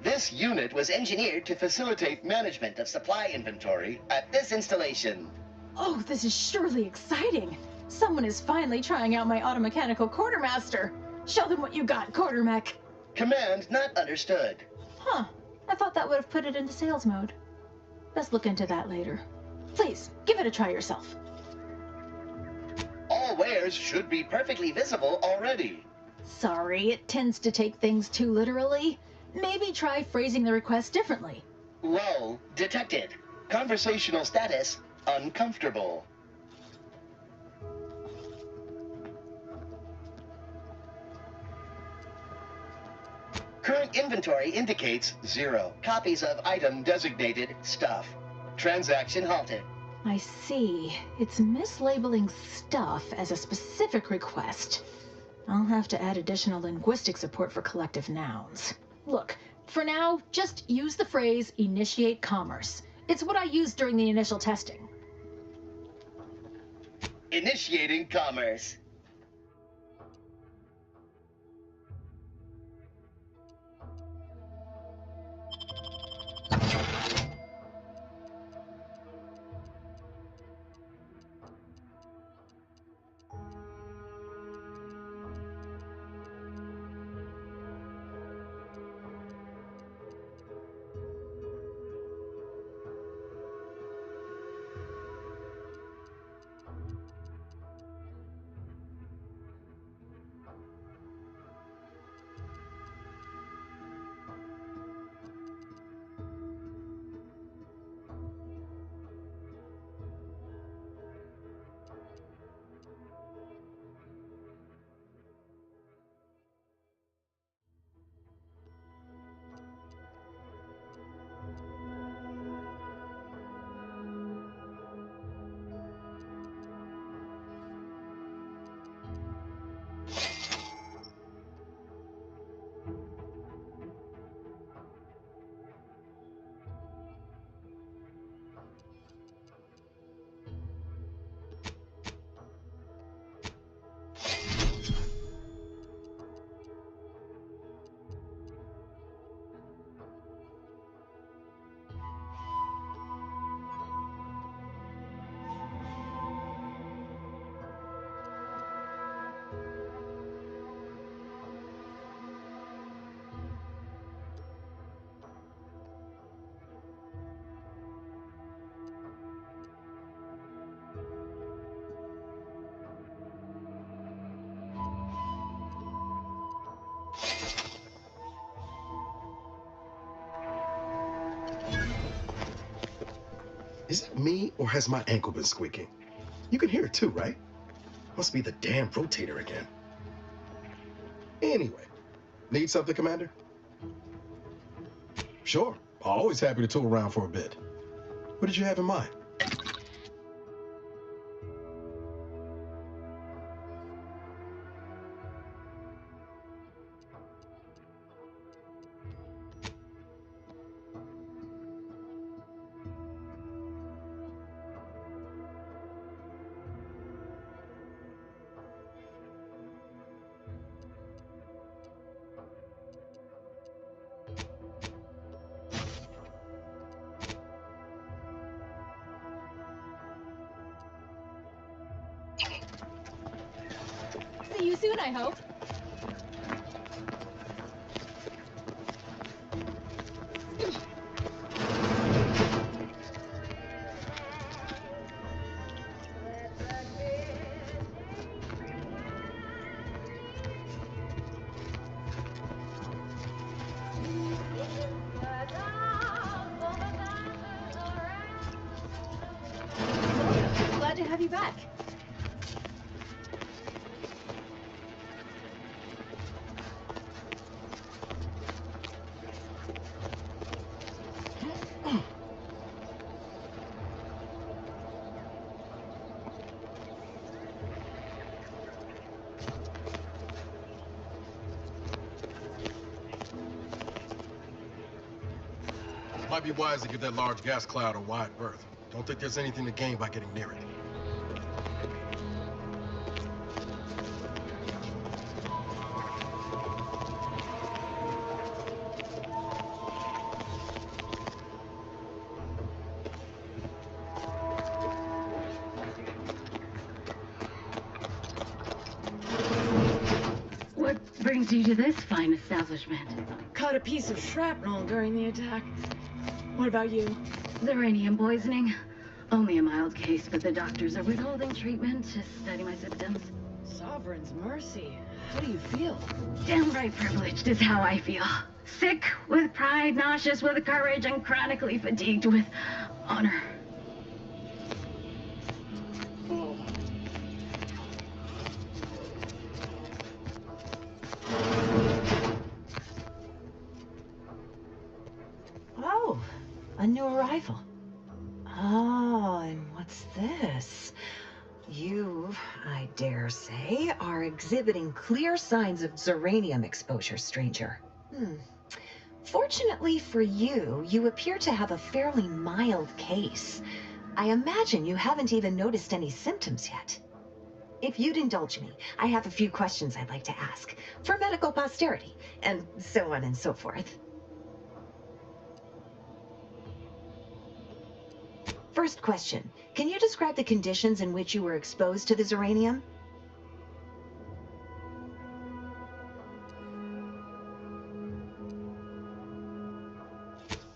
This unit was engineered to facilitate management of supply inventory at this installation. Oh, this is surely exciting. Someone is finally trying out my automechanical quartermaster. Show them what you got, quartermech. Command not understood. Huh. I thought that would have put it into sales mode. Best look into that later. Please, give it a try yourself. All wares should be perfectly visible already. Sorry, it tends to take things too literally. Maybe try phrasing the request differently. Lull detected. Conversational status uncomfortable. Current inventory indicates 0 copies of item designated stuff. Transaction halted. I see. It's mislabeling stuff as a specific request. I'll have to add additional linguistic support for collective nouns. Look, for now, just use the phrase initiate commerce. It's what I used during the initial testing. Initiating commerce. Is it me, or has my ankle been squeaking? You can hear it too, right? Must be the damn rotator again. Anyway, need something, Commander? Sure, always happy to tool around for a bit. What did you have in mind? See you soon, I hope. Glad to have you back. Might be wise to give that large gas cloud a wide berth. Don't think there's anything to gain by getting near it. What brings you to this fine establishment? Caught a piece of shrapnel during the attack. What about you? Uranium poisoning. Only a mild case, but the doctors are withholding treatment to study my symptoms. Sovereign's mercy. How do you feel? Downright privileged is how I feel. Sick with pride, nauseous with courage, and chronically fatigued with honor. Oh, a new arrival. Oh, and what's this? You, I dare say, are exhibiting clear signs of Zeranium exposure, stranger. Fortunately for you, you appear to have a fairly mild case. I imagine you haven't even noticed any symptoms yet. If you'd indulge me, I have a few questions I'd like to ask, for medical posterity, and so on and so forth. First question, can you describe the conditions in which you were exposed to the Zeranium?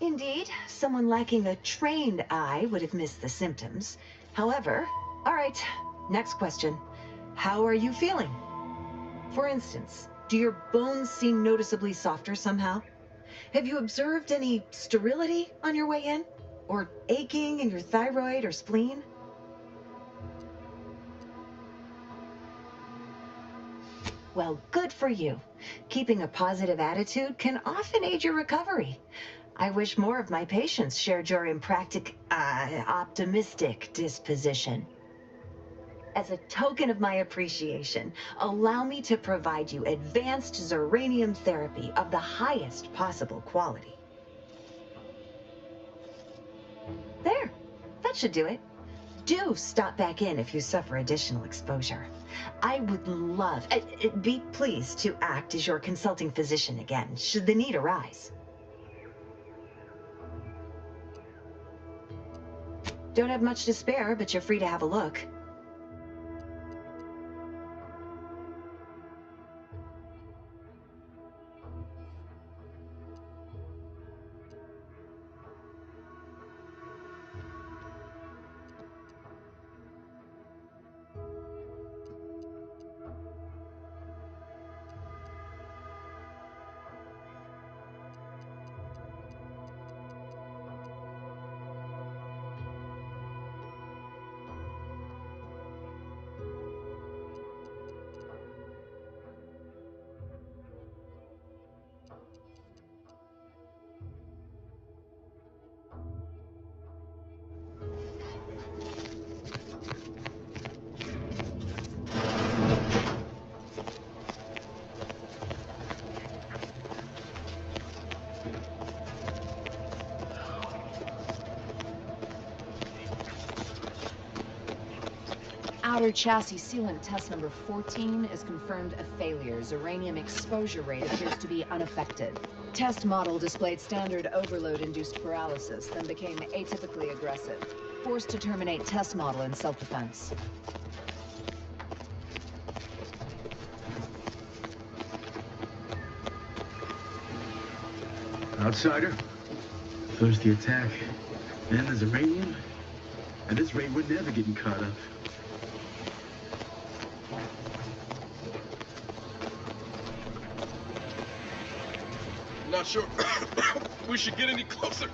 Indeed, someone lacking a trained eye would have missed the symptoms. However, all right, next question. How are you feeling? For instance, do your bones seem noticeably softer somehow? Have you observed any sterility on your way in? Or aching in your thyroid or spleen? Well, good for you. Keeping a positive attitude can often aid your recovery. I wish more of my patients shared your optimistic disposition. As a token of my appreciation, allow me to provide you advanced Zeranium therapy of the highest possible quality. There, that should do it. Do stop back in if you suffer additional exposure. I would love, be pleased to act as your consulting physician again, should the need arise. Don't have much to spare, but you're free to have a look. Outer chassis sealant test number 14 is confirmed a failure. Uranium exposure rate appears to be unaffected. Test model displayed standard overload-induced paralysis, then became atypically aggressive. Forced to terminate test model in self-defense. Outsider. First the attack, then there's uranium. At this rate, we're never getting caught up. Not sure we should get any closer.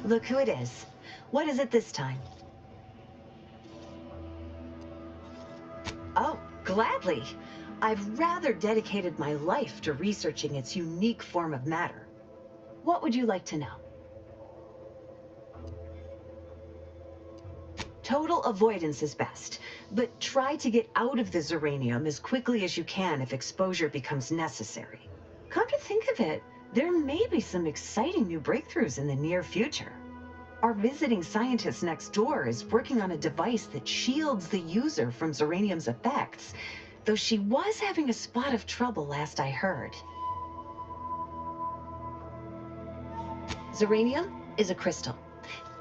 Look who it is. What is it this time? Oh, gladly. I've rather dedicated my life to researching its unique form of matter. What would you like to know? Total avoidance is best, but try to get out of the Zeranium as quickly as you can if exposure becomes necessary. Come to think of it, there may be some exciting new breakthroughs in the near future. Our visiting scientist next door is working on a device that shields the user from Zeranium's effects, though she was having a spot of trouble last I heard. Zeranium is a crystal.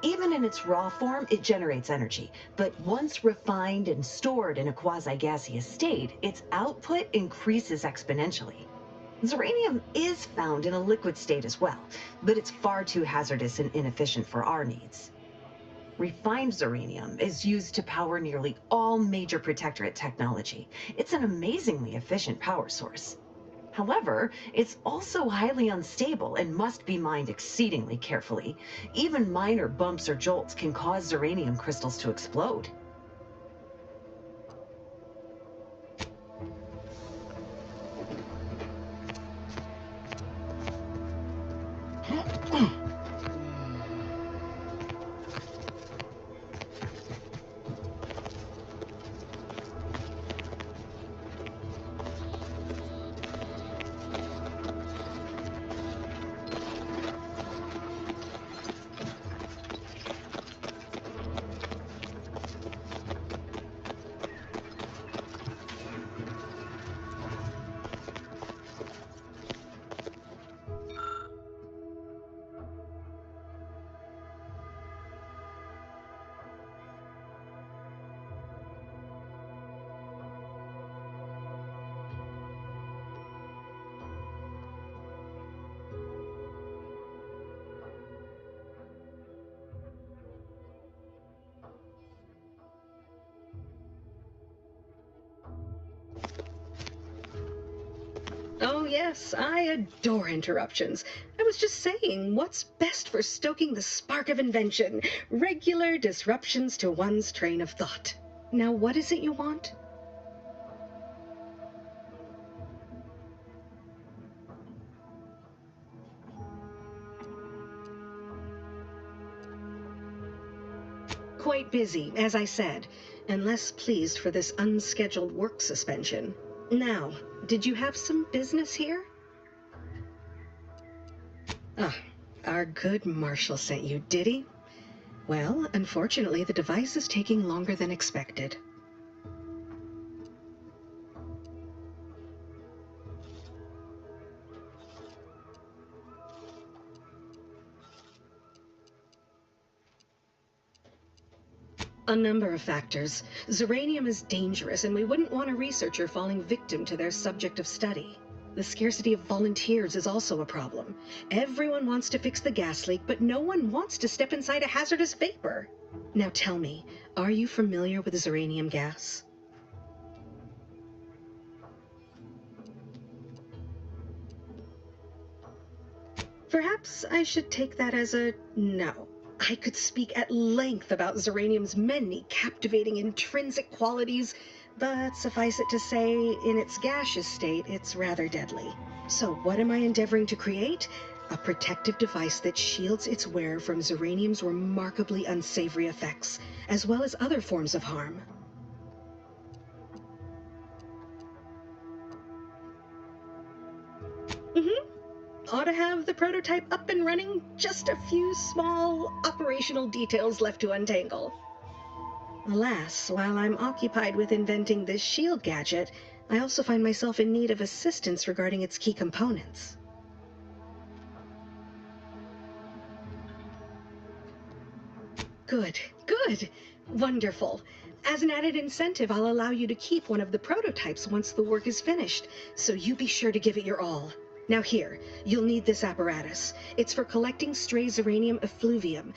Even in its raw form, it generates energy, but once refined and stored in a quasi-gaseous state, its output increases exponentially. Zeranium is found in a liquid state as well, but it's far too hazardous and inefficient for our needs. Refined Zeranium is used to power nearly all major Protectorate technology. It's an amazingly efficient power source. However, it's also highly unstable and must be mined exceedingly carefully. Even minor bumps or jolts can cause Zeranium crystals to explode. Oh yes, I adore interruptions. I was just saying, what's best for stoking the spark of invention? Regular disruptions to one's train of thought. Now what is it you want? Quite busy, as I said, and less pleased for this unscheduled work suspension. Now, did you have some business here? Ah, our good Marshal sent you, did he? Well, unfortunately, the device is taking longer than expected. A number of factors. Zeranium is dangerous, and we wouldn't want a researcher falling victim to their subject of study. The scarcity of volunteers is also a problem. Everyone wants to fix the gas leak, but no one wants to step inside a hazardous vapor. Now tell me, are you familiar with Zeranium gas? Perhaps I should take that as a no. I could speak at length about Zeranium's many captivating intrinsic qualities, but suffice it to say, in its gaseous state, it's rather deadly. So what am I endeavoring to create? A protective device that shields its wearer from Zeranium's remarkably unsavory effects, as well as other forms of harm. Ought to have the prototype up and running, just a few small operational details left to untangle. Alas, while I'm occupied with inventing this shield gadget, I also find myself in need of assistance regarding its key components. Good, good, wonderful. As an added incentive, I'll allow you to keep one of the prototypes once the work is finished, so you be sure to give it your all. Now here, you'll need this apparatus. It's for collecting stray Zeranium effluvium.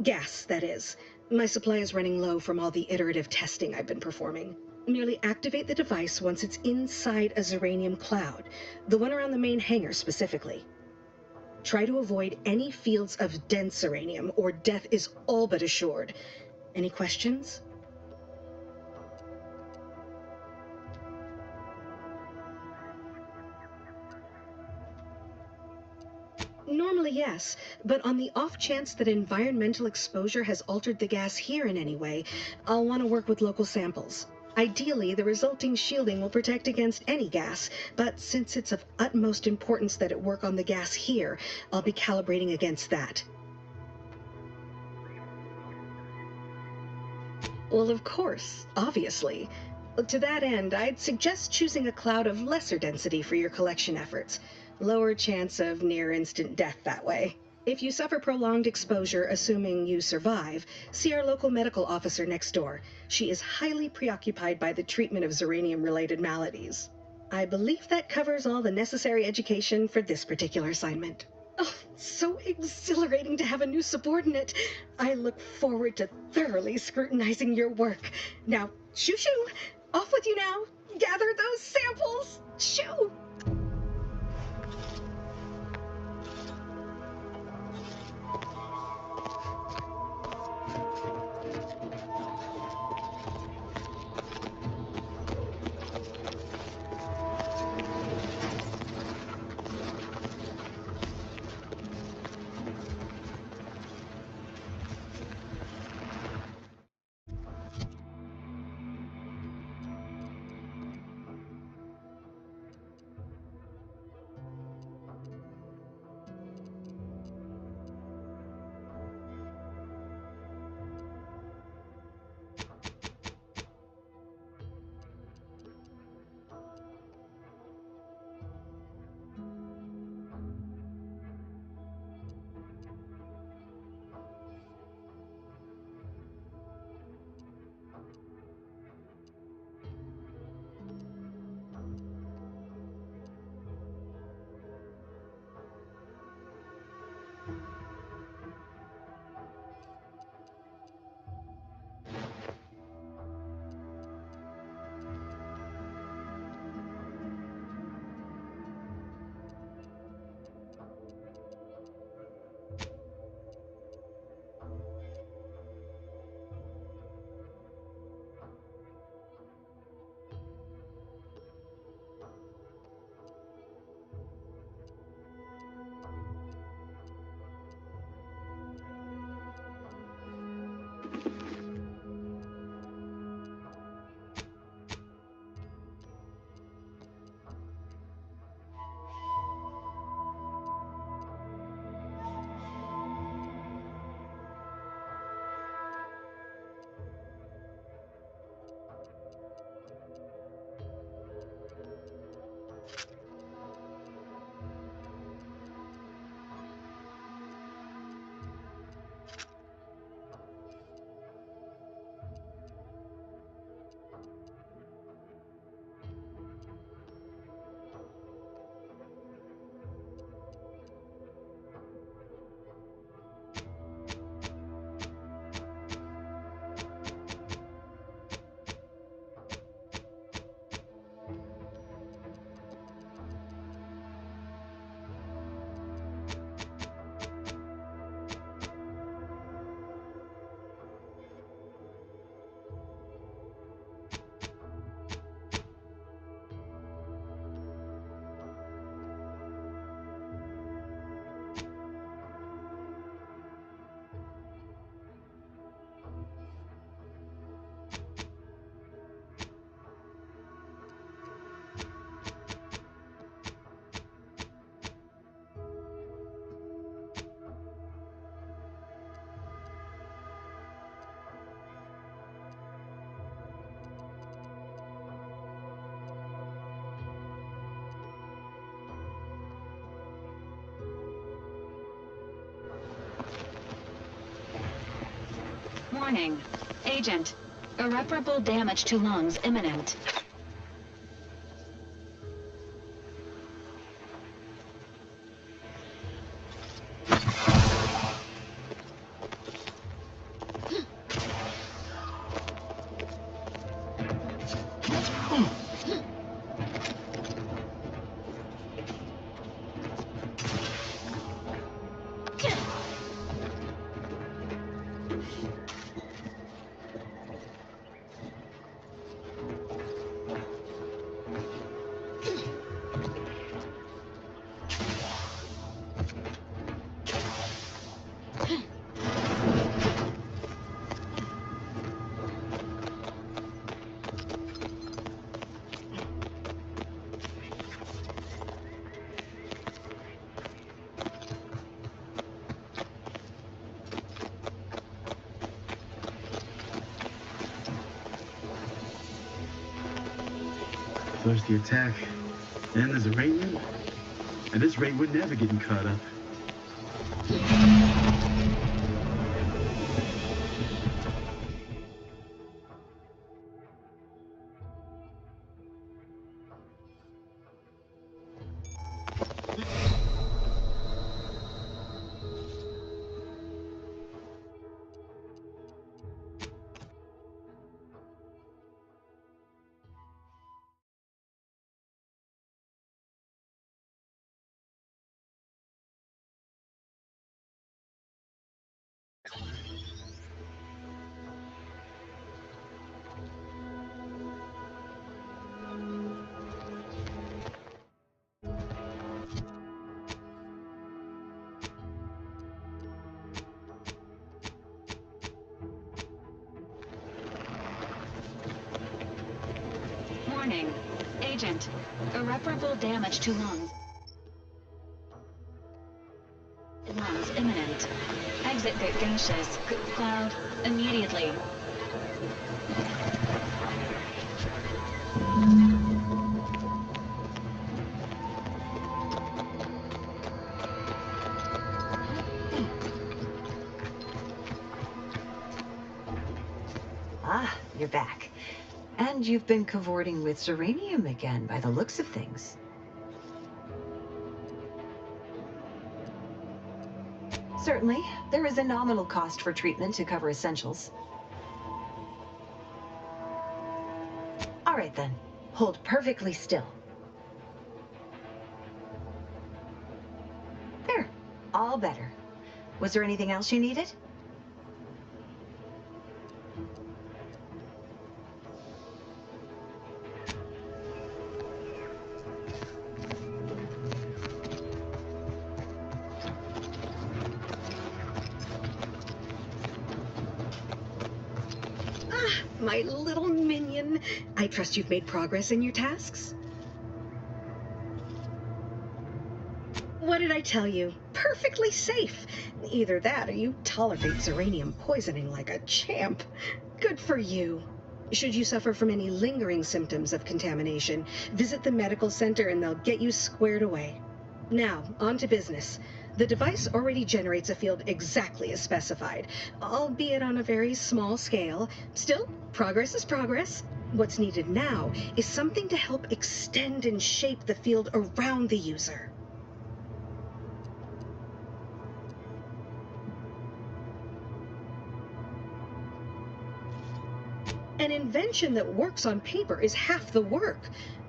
Gas, that is. My supply is running low from all the iterative testing I've been performing. Merely activate the device once it's inside a Zeranium cloud, the one around the main hangar specifically. Try to avoid any fields of dense Zeranium, or death is all but assured. Any questions? Normally, yes, but on the off chance that environmental exposure has altered the gas here in any way, I'll want to work with local samples. Ideally, the resulting shielding will protect against any gas, but since it's of utmost importance that it work on the gas here, I'll be calibrating against that. Well, of course, obviously. To that end, I'd suggest choosing a cloud of lesser density for your collection efforts. Lower chance of near-instant death that way. If you suffer prolonged exposure, assuming you survive, see our local medical officer next door. She is highly preoccupied by the treatment of Zeranium-related maladies. I believe that covers all the necessary education for this particular assignment. Oh, so exhilarating to have a new subordinate. I look forward to thoroughly scrutinizing your work. Now, shoo-shoo! Off with you now! Gather those samples! Shoo! Warning. Agent. Irreparable damage to lungs imminent. First the attack, then there's uranium. At this rate, we're never getting caught up. Warning. Agent. Irreparable damage to lungs. Lungs imminent. Exit the gaseous cloud immediately. Ah, you're back. And you've been cavorting with Zeranium again, by the looks of things. Certainly, there is a nominal cost for treatment to cover essentials. All right then, hold perfectly still. There, all better. Was there anything else you needed? My little minion. I trust you've made progress in your tasks? What did I tell you? Perfectly safe. Either that or you tolerate Zeranium poisoning like a champ. Good for you. Should you suffer from any lingering symptoms of contamination, visit the medical center and they'll get you squared away. Now, on to business. The device already generates a field exactly as specified, albeit on a very small scale. Still, progress is progress. What's needed now is something to help extend and shape the field around the user. An invention that works on paper is half the work.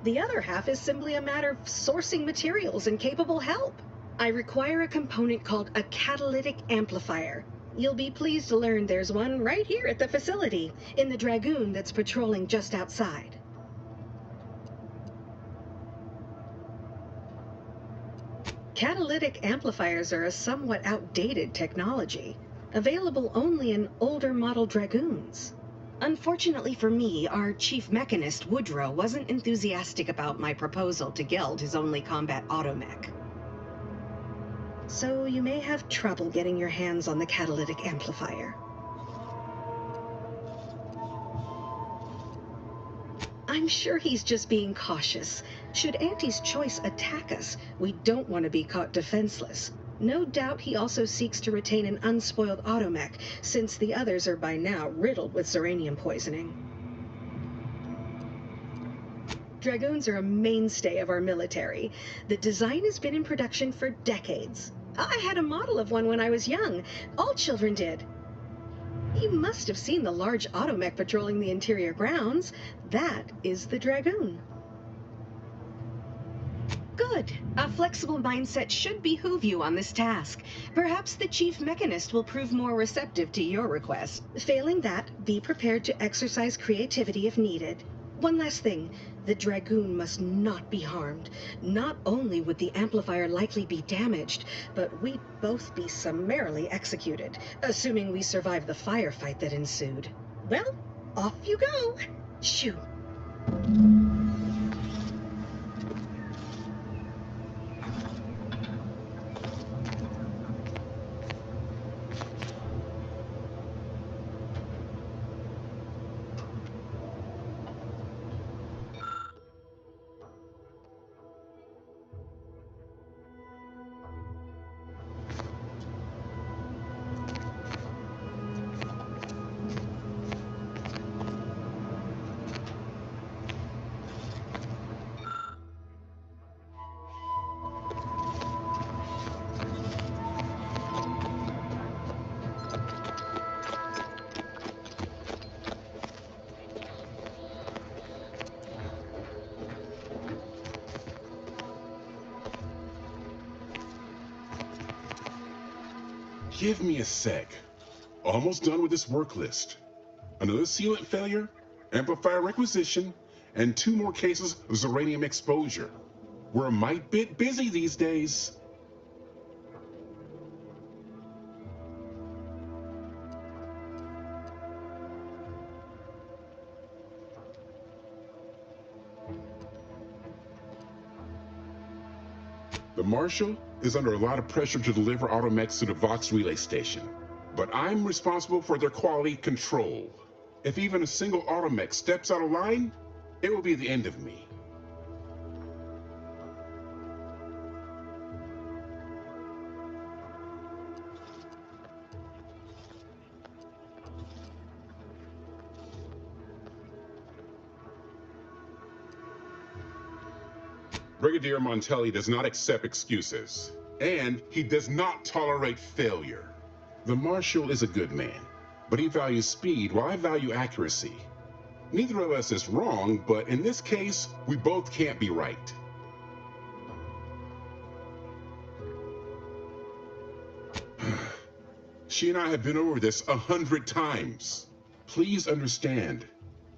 The other half is simply a matter of sourcing materials and capable help. I require a component called a catalytic amplifier. You'll be pleased to learn there's one right here at the facility, in the Dragoon that's patrolling just outside. Catalytic amplifiers are a somewhat outdated technology, available only in older model Dragoons. Unfortunately for me, our chief mechanist, Woodrow, wasn't enthusiastic about my proposal to geld his only combat automech. So you may have trouble getting your hands on the catalytic amplifier. I'm sure he's just being cautious. Should Auntie's choice attack us, we don't want to be caught defenseless. No doubt he also seeks to retain an unspoiled automech, since the others are by now riddled with Zeranium poisoning. Dragoons are a mainstay of our military. The design has been in production for decades. I had a model of one when I was young. All children did. You must have seen the large automech patrolling the interior grounds. That is the Dragoon. Good. A flexible mindset should behoove you on this task. Perhaps the chief mechanist will prove more receptive to your request. Failing that, be prepared to exercise creativity if needed. One last thing. The Dragoon must not be harmed. Not only would the amplifier likely be damaged, but we'd both be summarily executed, assuming we survive the firefight that ensued. Well, off you go. Shoo. Give me a sec. Almost done with this work list. Another sealant failure, amplifier requisition, and 2 more cases of uranium exposure. We're a mite bit busy these days. The Marshal is under a lot of pressure to deliver automechs to the Vox relay station, but I'm responsible for their quality control. If even a single automech steps out of line, it will be the end of me. Brigadier Montelli does not accept excuses, and he does not tolerate failure. The Marshal is a good man, but he values speed while I value accuracy. Neither of us is wrong, but in this case, we both can't be right. She and I have been over this 100 times. Please understand.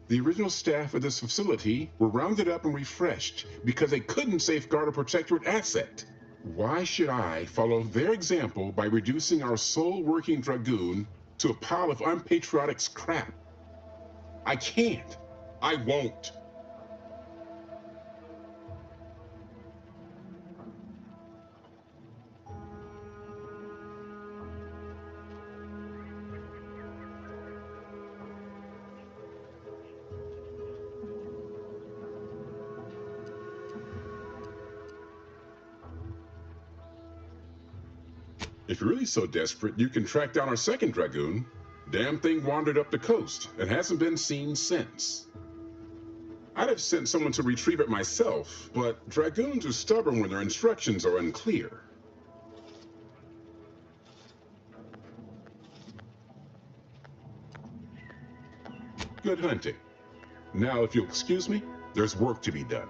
The original staff of this facility were rounded up and refreshed because they couldn't safeguard a protectorate asset. Why should I follow their example by reducing our sole working Dragoon to a pile of unpatriotic scrap? I can't. I won't. If you're really so desperate, you can track down our second Dragoon. Damn thing wandered up the coast and hasn't been seen since. I'd have sent someone to retrieve it myself, but Dragoons are stubborn when their instructions are unclear. Good hunting. Now, if you'll excuse me, there's work to be done.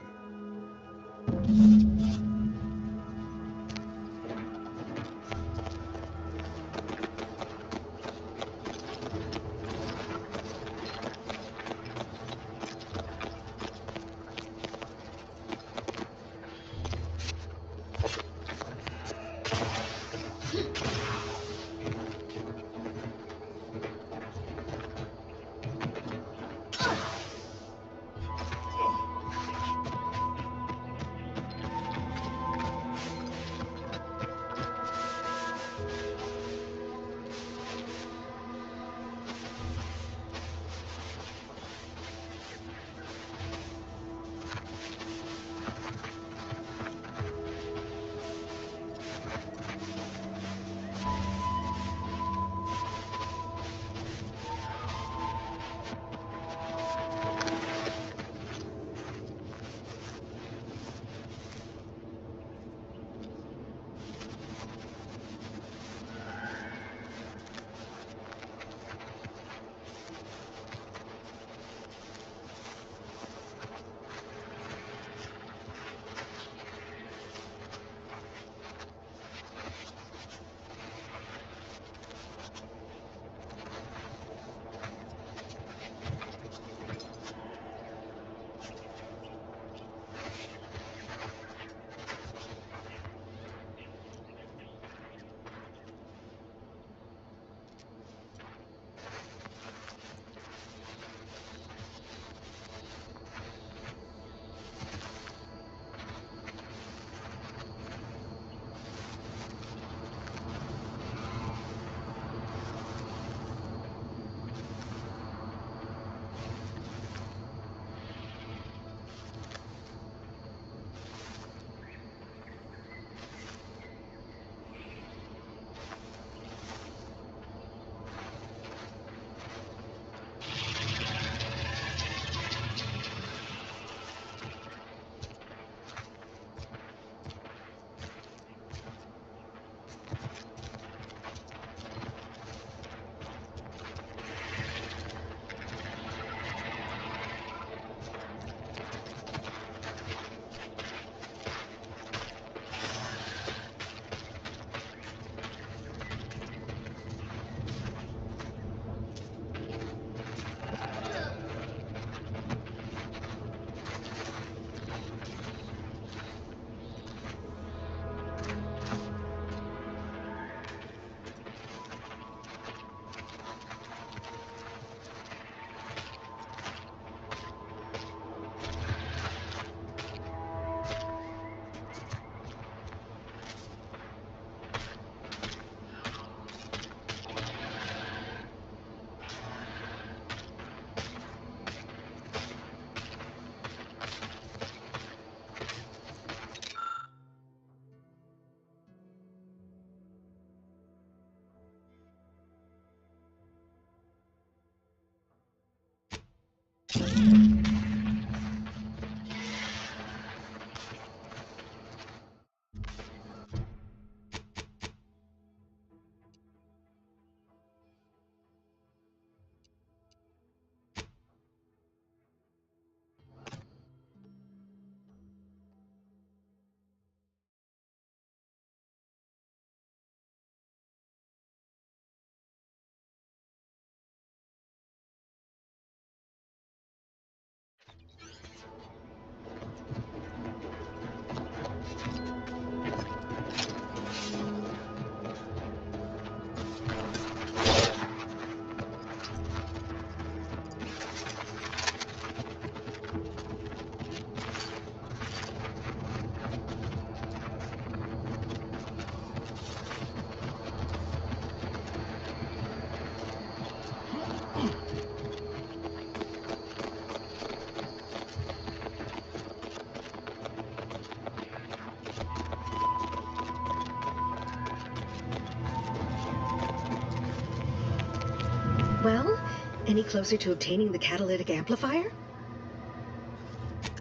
Any closer to obtaining the catalytic amplifier?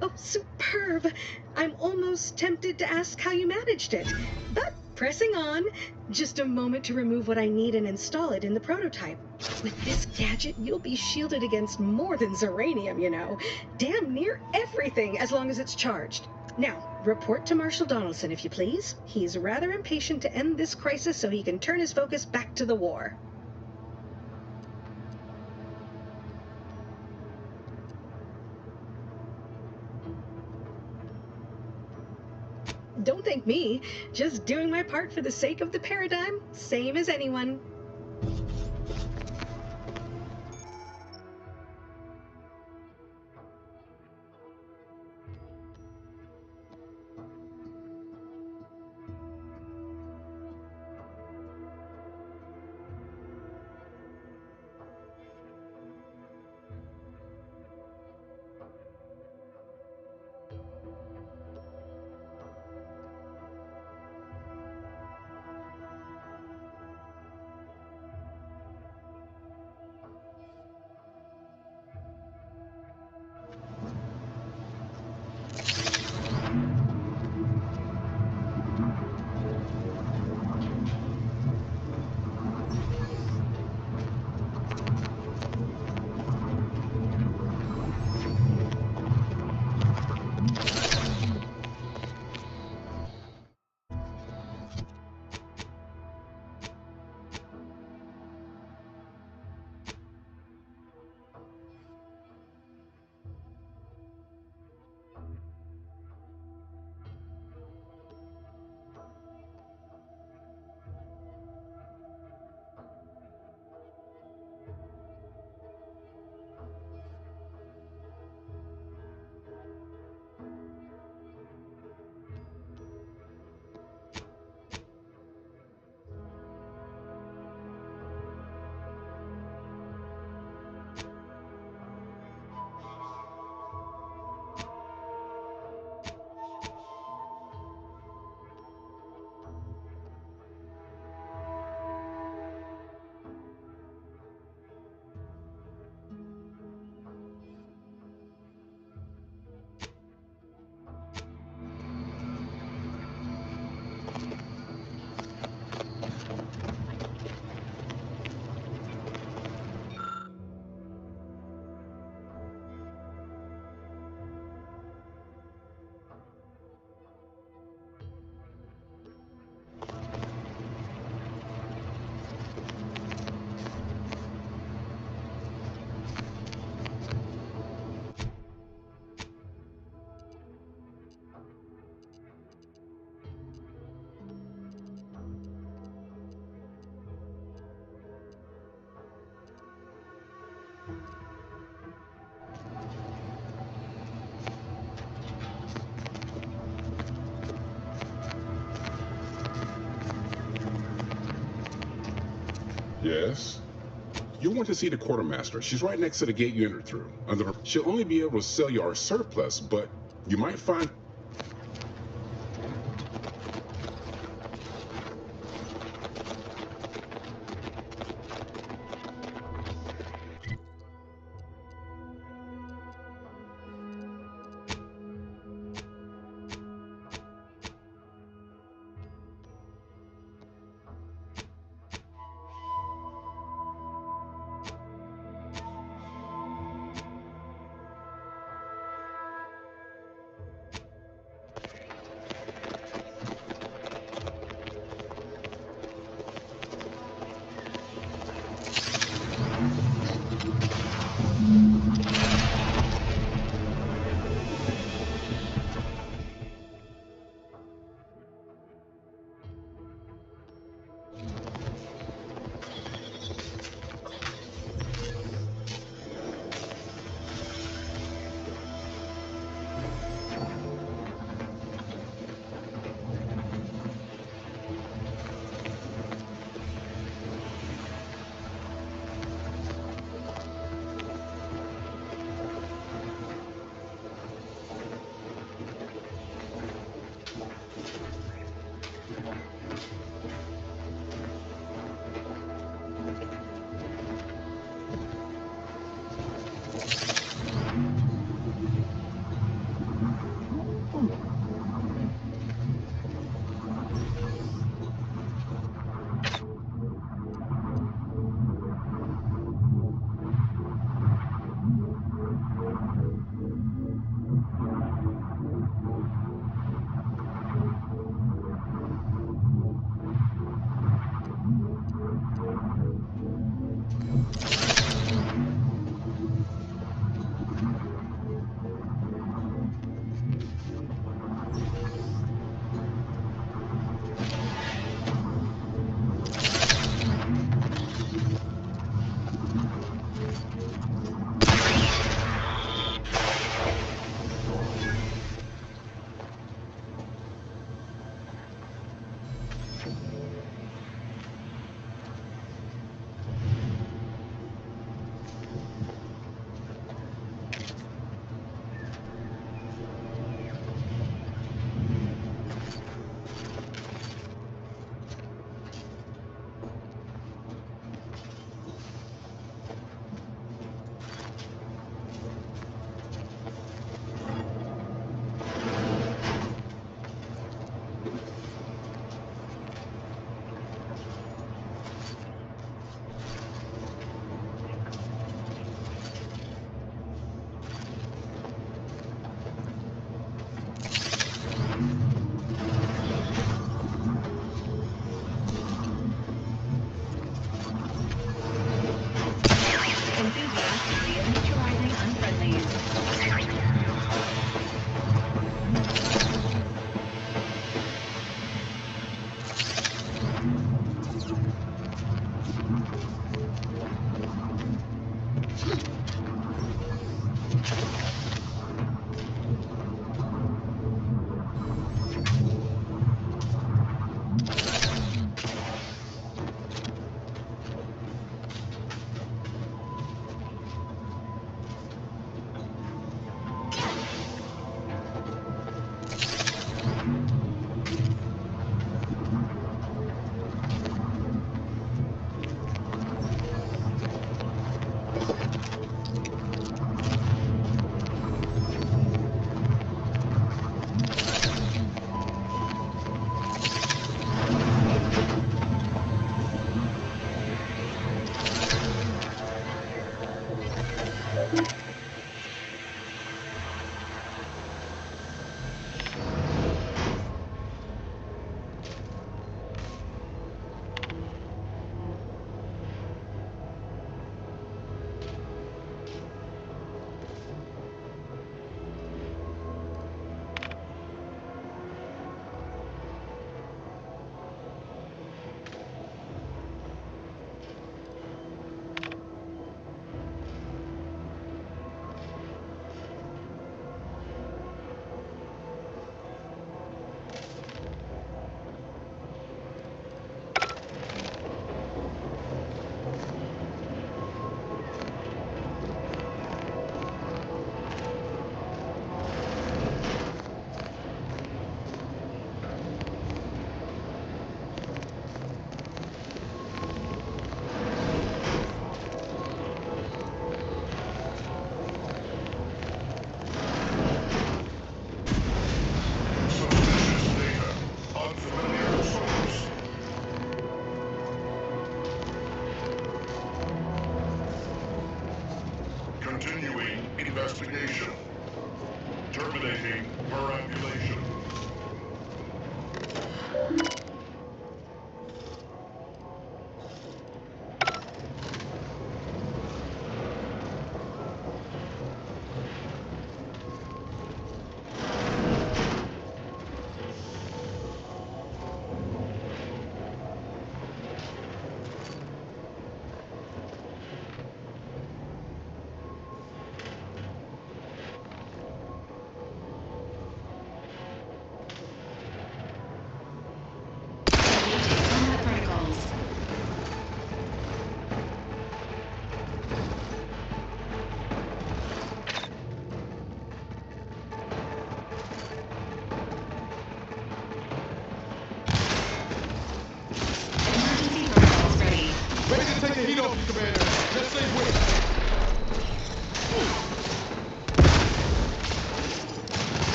Oh, superb! I'm almost tempted to ask how you managed it, but pressing on. Just a moment to remove what I need and install it in the prototype. With this gadget, you'll be shielded against more than Zeranium, you know. Damn near everything, as long as it's charged. Now, report to Marshal Donaldson, if you please. He's rather impatient to end this crisis so he can turn his focus back to the war. Don't thank me. Just doing my part for the sake of the paradigm, same as anyone. Yes? You want to see the quartermaster. She's right next to the gate you entered through. She'll only be able to sell you our surplus, but you might find... Investigation. Terminating perambulation. Take the heat off you, Commander. Just stay with it.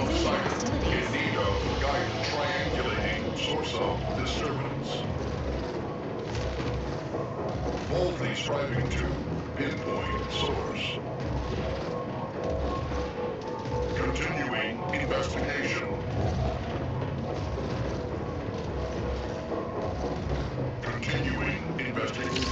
Resume hostilities. In need of guide triangulating source of disturbance. Boldly striving to pinpoint source. Continuing investigation. Continuing investigation.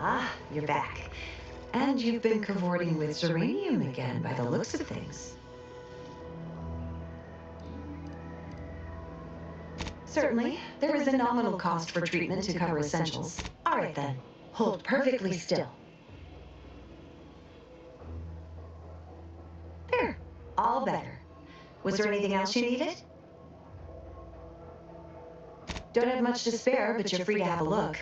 Ah, you're back. And you've been cavorting with Zeranium again, by the looks of things. Certainly. There is a nominal cost for treatment to cover essentials. All right then. Hold perfectly still. There. All better. Was there anything else you needed? Don't have much to spare, but you're free to have a look.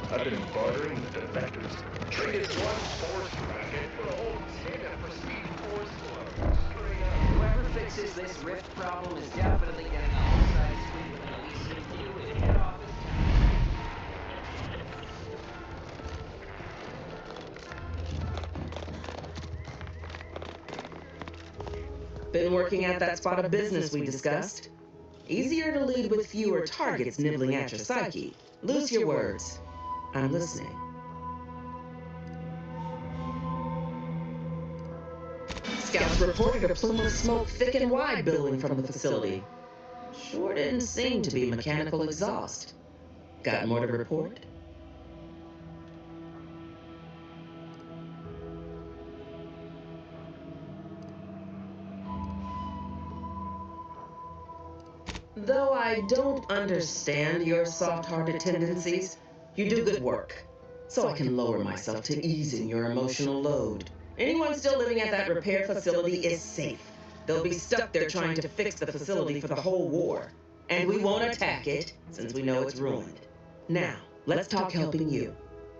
I've been bartering with defectors. Traded one force racket for a whole ticket for speed force flows. Whoever fixes this rift problem is definitely getting a full-size screen with an Elysium view in head office town. Been working at that spot of business we discussed. Easier to lead with fewer targets nibbling at your psyche. Loose your words. I'm listening. Scouts reported a plume of smoke thick and wide billowing from the facility. Sure didn't seem to be mechanical exhaust. Got more to report? Though I don't understand your soft-hearted tendencies, you do good work, so I can lower myself to easing your emotional load. Anyone still living at that repair facility is safe. They'll be stuck there trying to fix the facility for the whole war. And we won't attack it, since we know it's ruined. Now, let's talk helping you.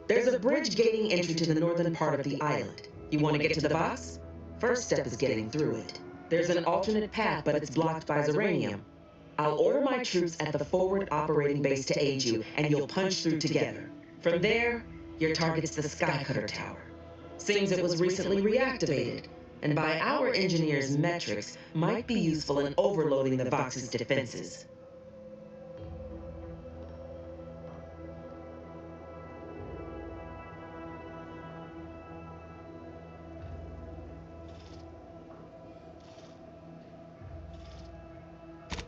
There's a bridge gating entry to the northern part of the island. You want to get to the box? First step is getting through it. There's an alternate path, but it's blocked by Xeranium. I'll order my troops at the forward operating base to aid you, and you'll punch through together. From there, your target's the Skycutter Tower. Seems it was recently reactivated, and by our engineers' metrics, might be useful in overloading the Vox's defenses.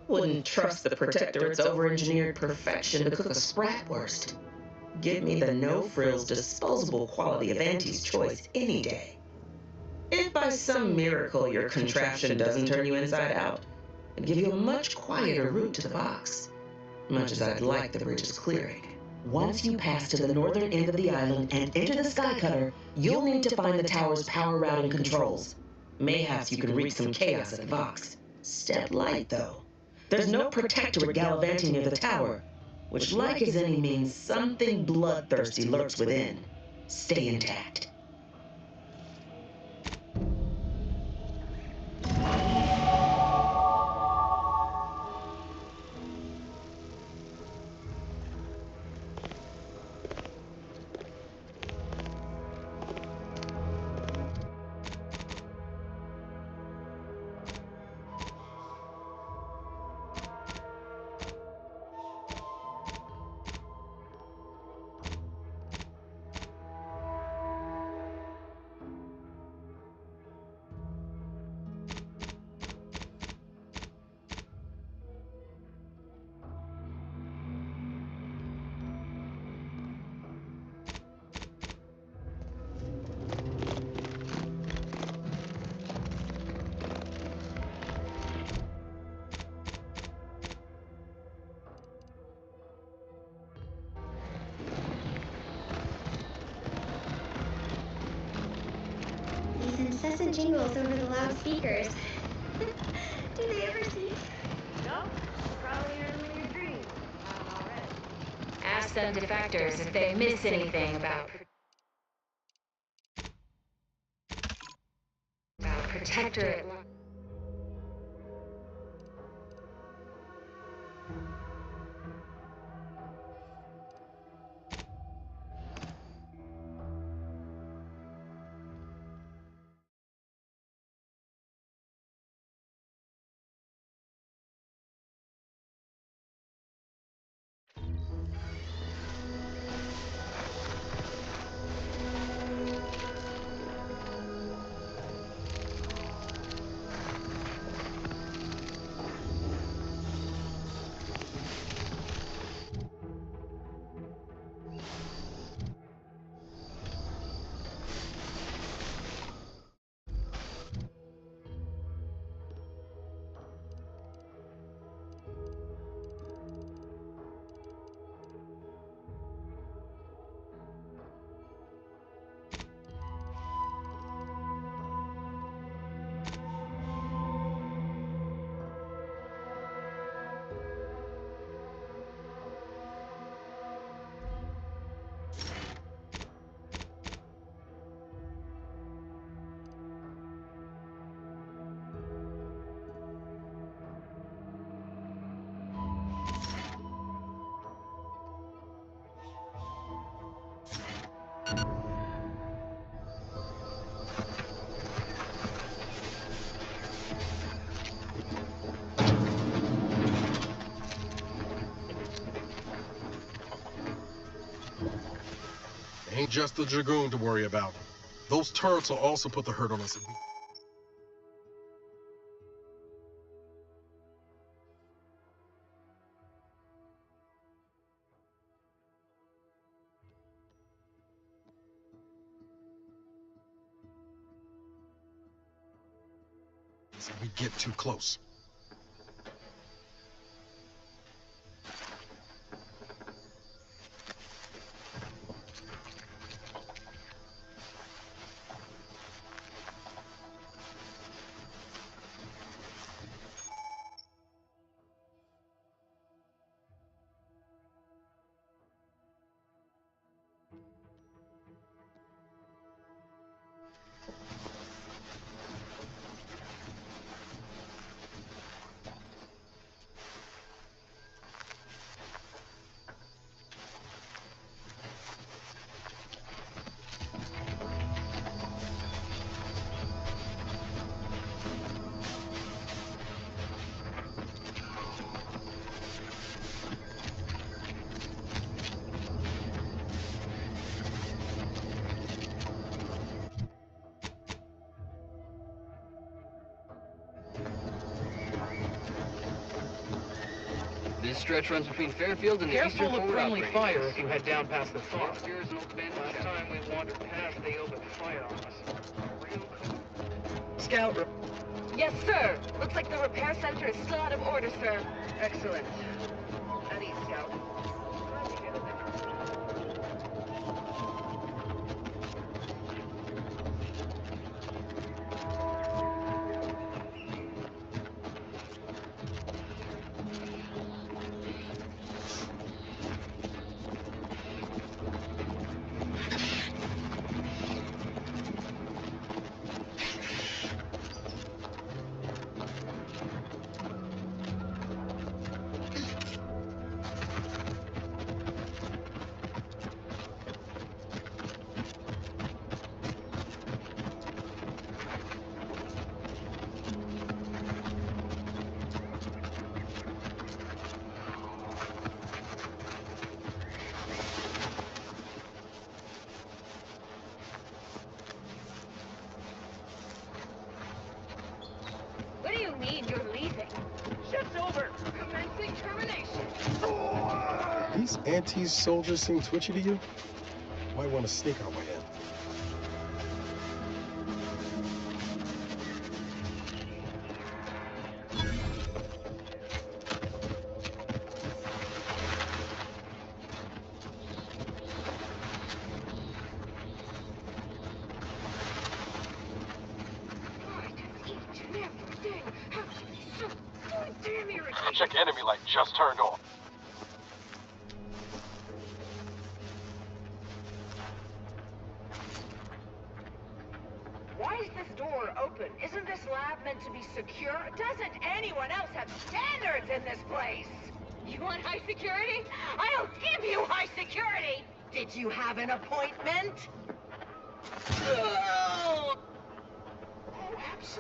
Wouldn't trust the Protectorate's over-engineered perfection to cook a spratwurst. Give me the no-frills, disposable quality of Auntie's choice any day. If by some miracle your contraption doesn't turn you inside out, it'd give you a much quieter route to the box. Much as I'd like the bridge's clearing. Once you pass to the northern end of the island and enter the Skycutter, you'll need to find the tower's power routing controls. Mayhaps you can wreak some chaos at the box. Step light, though. There's no Protectorate gallivanting near the tower, which, like as any, means something bloodthirsty lurks within. Stay intact. incessant jingles over the loudspeakers. Do they ever cease? No, probably hear them in your dreams. Ask them defectors if they miss anything about Protectorate. Ain't just the Dragoon to worry about. Those turrets will also put the hurt on us. If we get too close. This stretch runs between Fairfield and the Careful eastern of forward friendly operating fire base. if you head down past the farm. Upstairs, an old abandoned Last shack. time we wandered past, they opened fire on us. Scout. Yes, sir. Looks like the repair center is still out of order, sir. Excellent. At ease, Scout. What do you mean you're leaving? Shift's over. Commencing termination. These anti-soldiers seem twitchy to you? Might want to sneak our way in. Check enemy light just turned on. Why is this door open? Isn't this lab meant to be secure? Doesn't anyone else have standards in this place? You want high security? I'll give you high security! Did you have an appointment? Oh,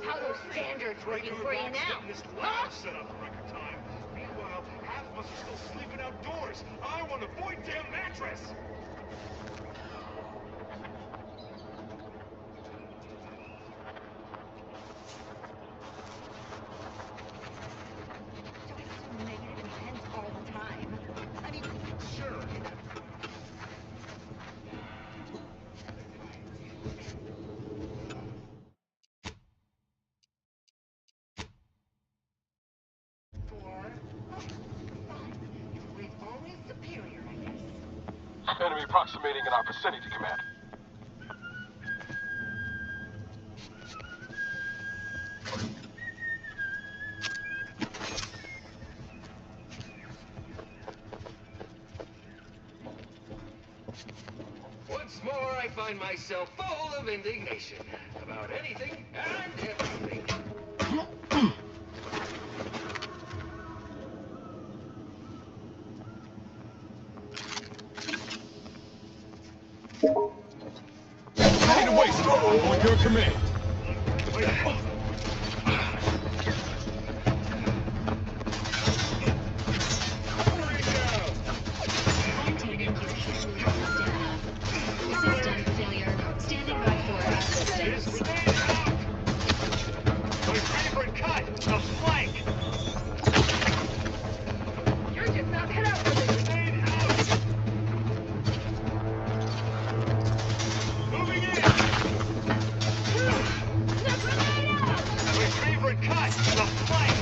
how those standards working for you now? This lab set up in record time. Meanwhile, half of us are still sleeping outdoors. I want a void damn mattress! Negative intense all the time. I mean, sure. Always superior, I guess. Enemy approximating in our vicinity, Command. Once more, I find myself full of indignation about anything and everything. Ready to waste. On your command. System failure. Standing by for assistance. My favorite cut, the flank! You're just not cut out for this. Moving in! My favorite cut, the flank!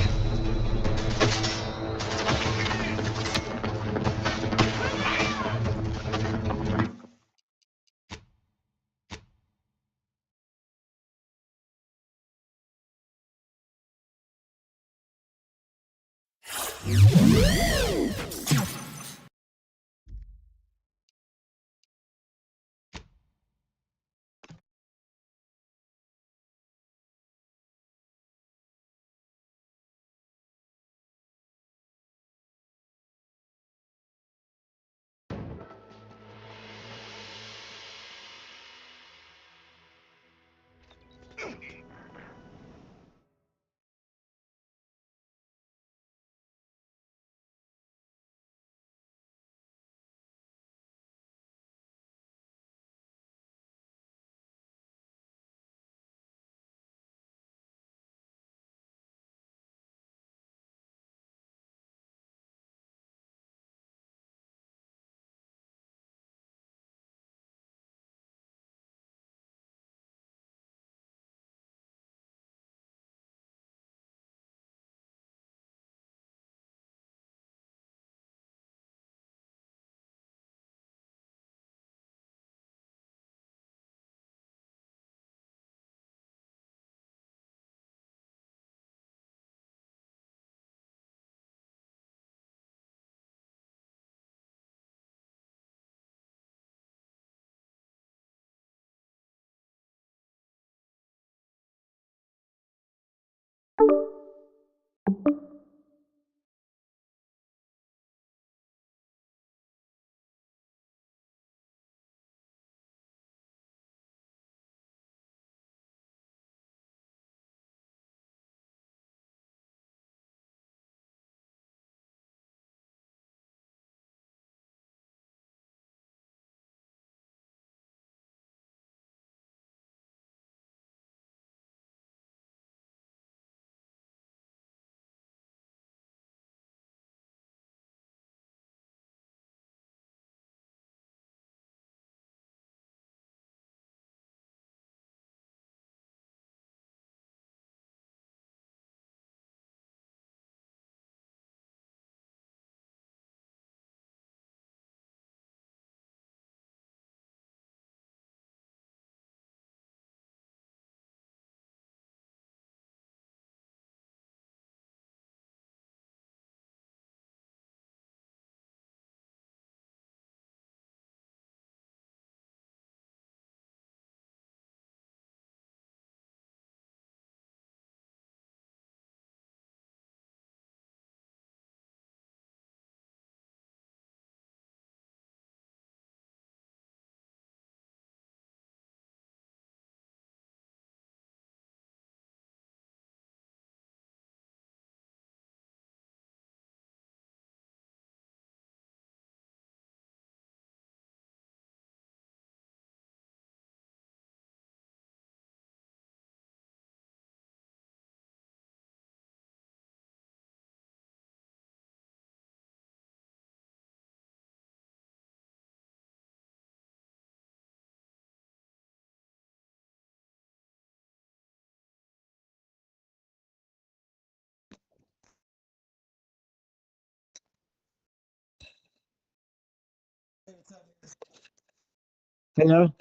Hello?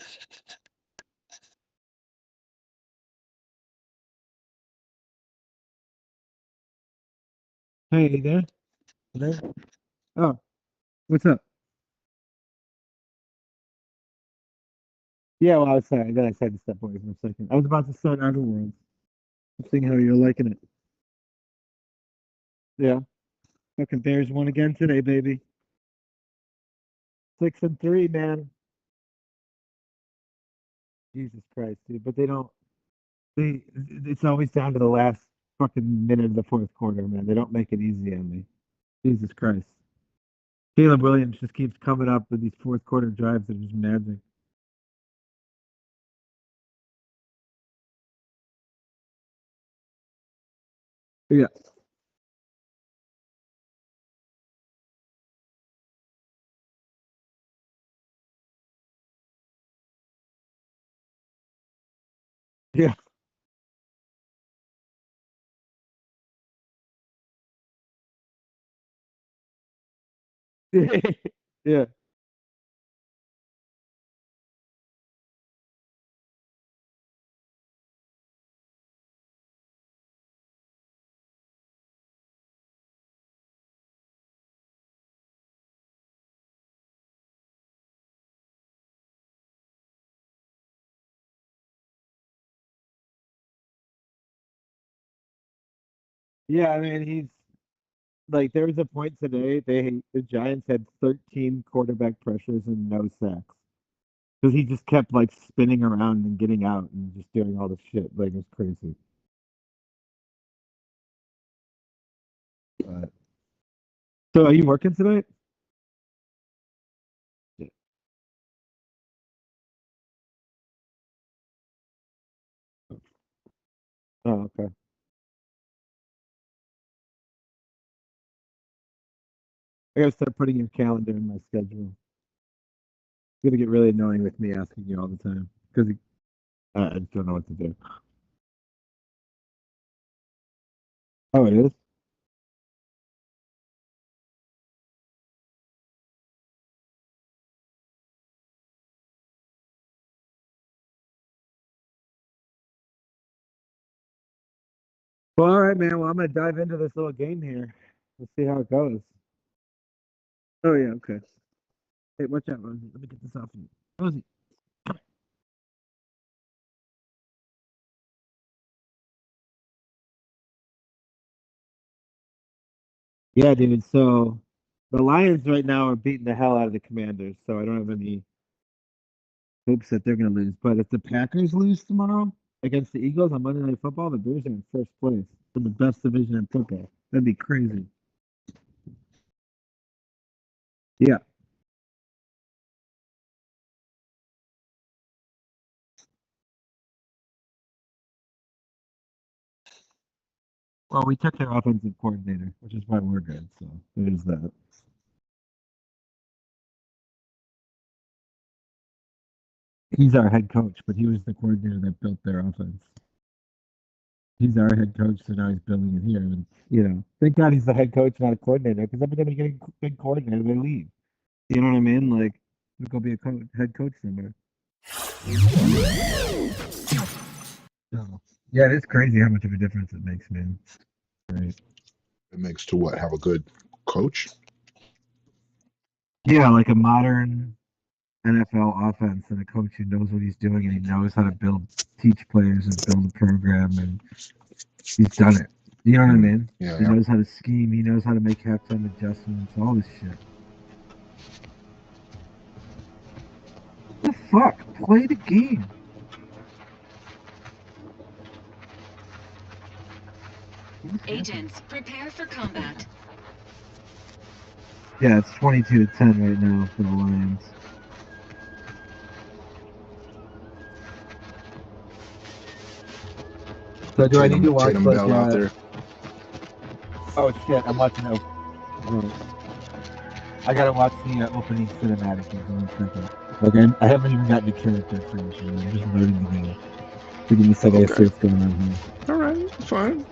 Hey, you there? Hello? Oh, what's up? Yeah, well, I was sorry. Then I had to step away for a second. I was about to start Outer Worlds. I'm seeing how you're liking it. Yeah. Fucking Bears won again today, baby. 6-3, man. Jesus Christ, dude. But they don't. It's always down to the last fucking minute of the fourth quarter, man. They don't make it easy on me. Jesus Christ. Caleb Williams just keeps coming up with these fourth quarter drives that are just magic. Yeah. Yeah. Yeah. Yeah, I mean, he's like, there was a point today, the Giants had 13 quarterback pressures and no sacks. Because he just kept like spinning around and getting out and just doing all this shit. Like, it was crazy. But, so are you working tonight? Yeah. Oh, okay. I gotta start putting your calendar in my schedule. It's gonna get really annoying with me asking you all the time. Because I just don't know what to do. Oh, it is? Well, all right, man. Well, I'm gonna dive into this little game here. Let's see how it goes. Oh yeah, okay. Hey, watch out, Rosie. Let me get this off you. Rosie. Yeah, dude. So the Lions right now are beating the hell out of the Commanders, so I don't have any hopes that they're gonna lose. But if the Packers lose tomorrow against the Eagles on Monday Night Football, the Bears are in first place in the best division in football. That'd be crazy. Yeah. Well, we took their offensive coordinator, which is why we're good. So there's that. He's our head coach, but he was the coordinator that built their offense. He's our head coach, so now he's building it here. And, thank God he's the head coach, not a coordinator, because every time you get a big coordinator, they leave. You know what I mean? Like, you go be a head coach somewhere. So, yeah, it's crazy how much of a difference it makes, man. Right. It makes to what? Have a good coach? Yeah, like a modern NFL offense and a coach who knows what he's doing and he knows how to teach players and build a program, and he's done it. You know what I mean? Yeah. He knows how to scheme. He knows how to make halftime adjustments. All this shit. What the fuck? Play the game. Agents, prepare for combat. Yeah, it's 22-10 right now for the Lions. So do I need to watch Tatum Bell out there? Oh shit! I'm watching. I gotta watch the opening cinematic in 1 second. Okay, I haven't even gotten to character creation. I'm just learning the game. Give me a second. I see what's going on here. All right, fine.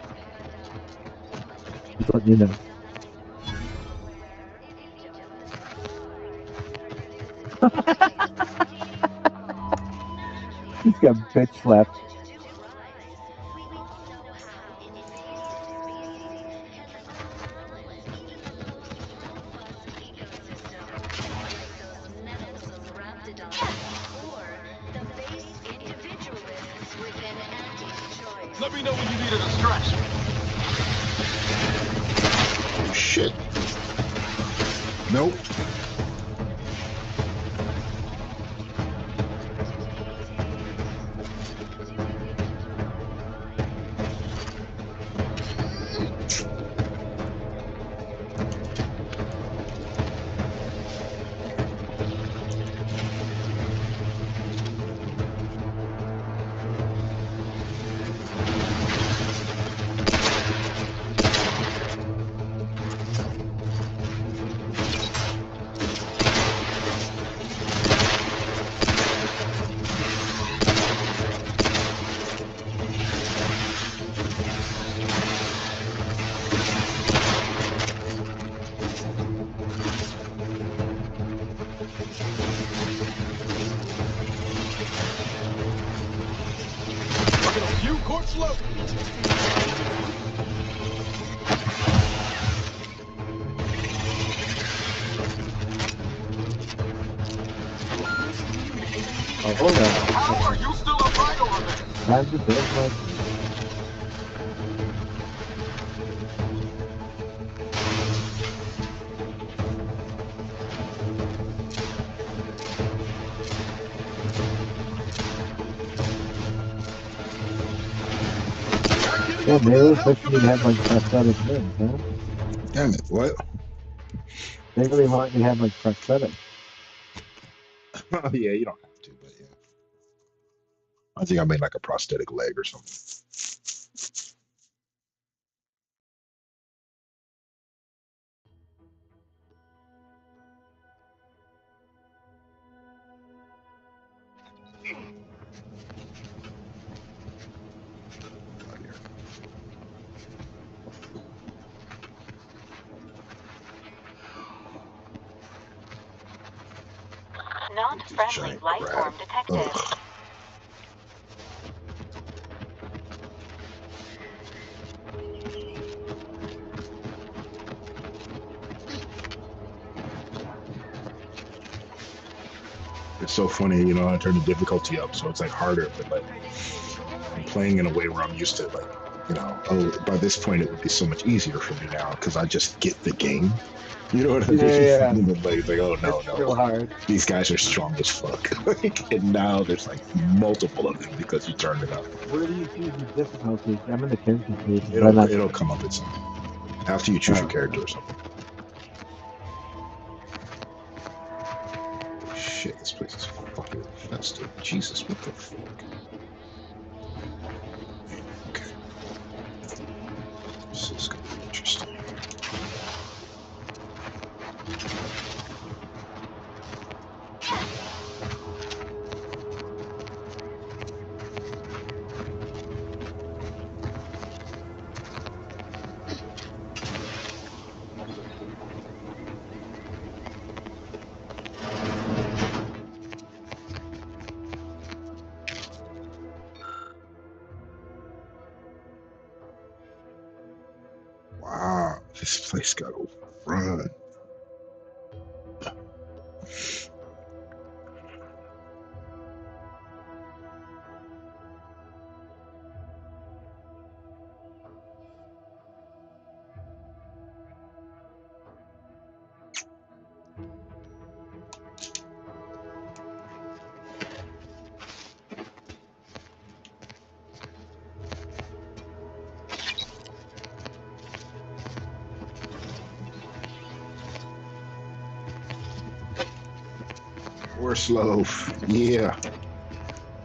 Just let you know. He's got bitch slapped. Let me know when you need a distraction. Oh, shit. Nope. You court slow. Oh, hold on. How are you still a vital on this? Time to build my... Yeah, maybe they're pushing you to have like prosthetic limbs, huh? Damn it, what? They really want you to have like prosthetic. Oh, yeah, you don't have to, but yeah. I think I made like a prosthetic leg or something. Not friendly life form detected. Ugh. It's so funny, you know, I turn the difficulty up, so it's like harder, but like I'm playing in a way where I'm used to, like, you know, oh, by this point it would be so much easier for me now because I just get the game. You know what I mean? Yeah. It's like, oh no, it's real hard. these guys are strong as fuck. Like, and now there's like multiple of them because you turned it up. Where do you choose the difficulty? I'm in the character page. It'll come up at some after you choose your character or something. Shit, this place is fucking infested. Jesus, what the fuck? Okay. This is gonna be interesting. Wow, this place got overrun. Horse loaf, yeah,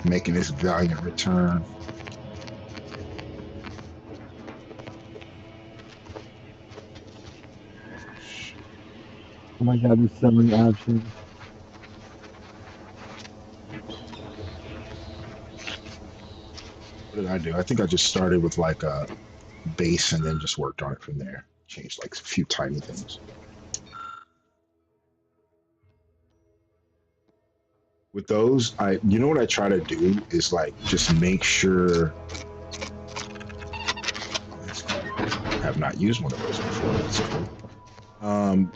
making his valiant return. Oh my god, there's so many options. What did I do? I think I just started with like a base and then just worked on it from there. Changed like a few tiny things. With those, you know what I try to do is like just make sure. I have not used one of those before. That's cool.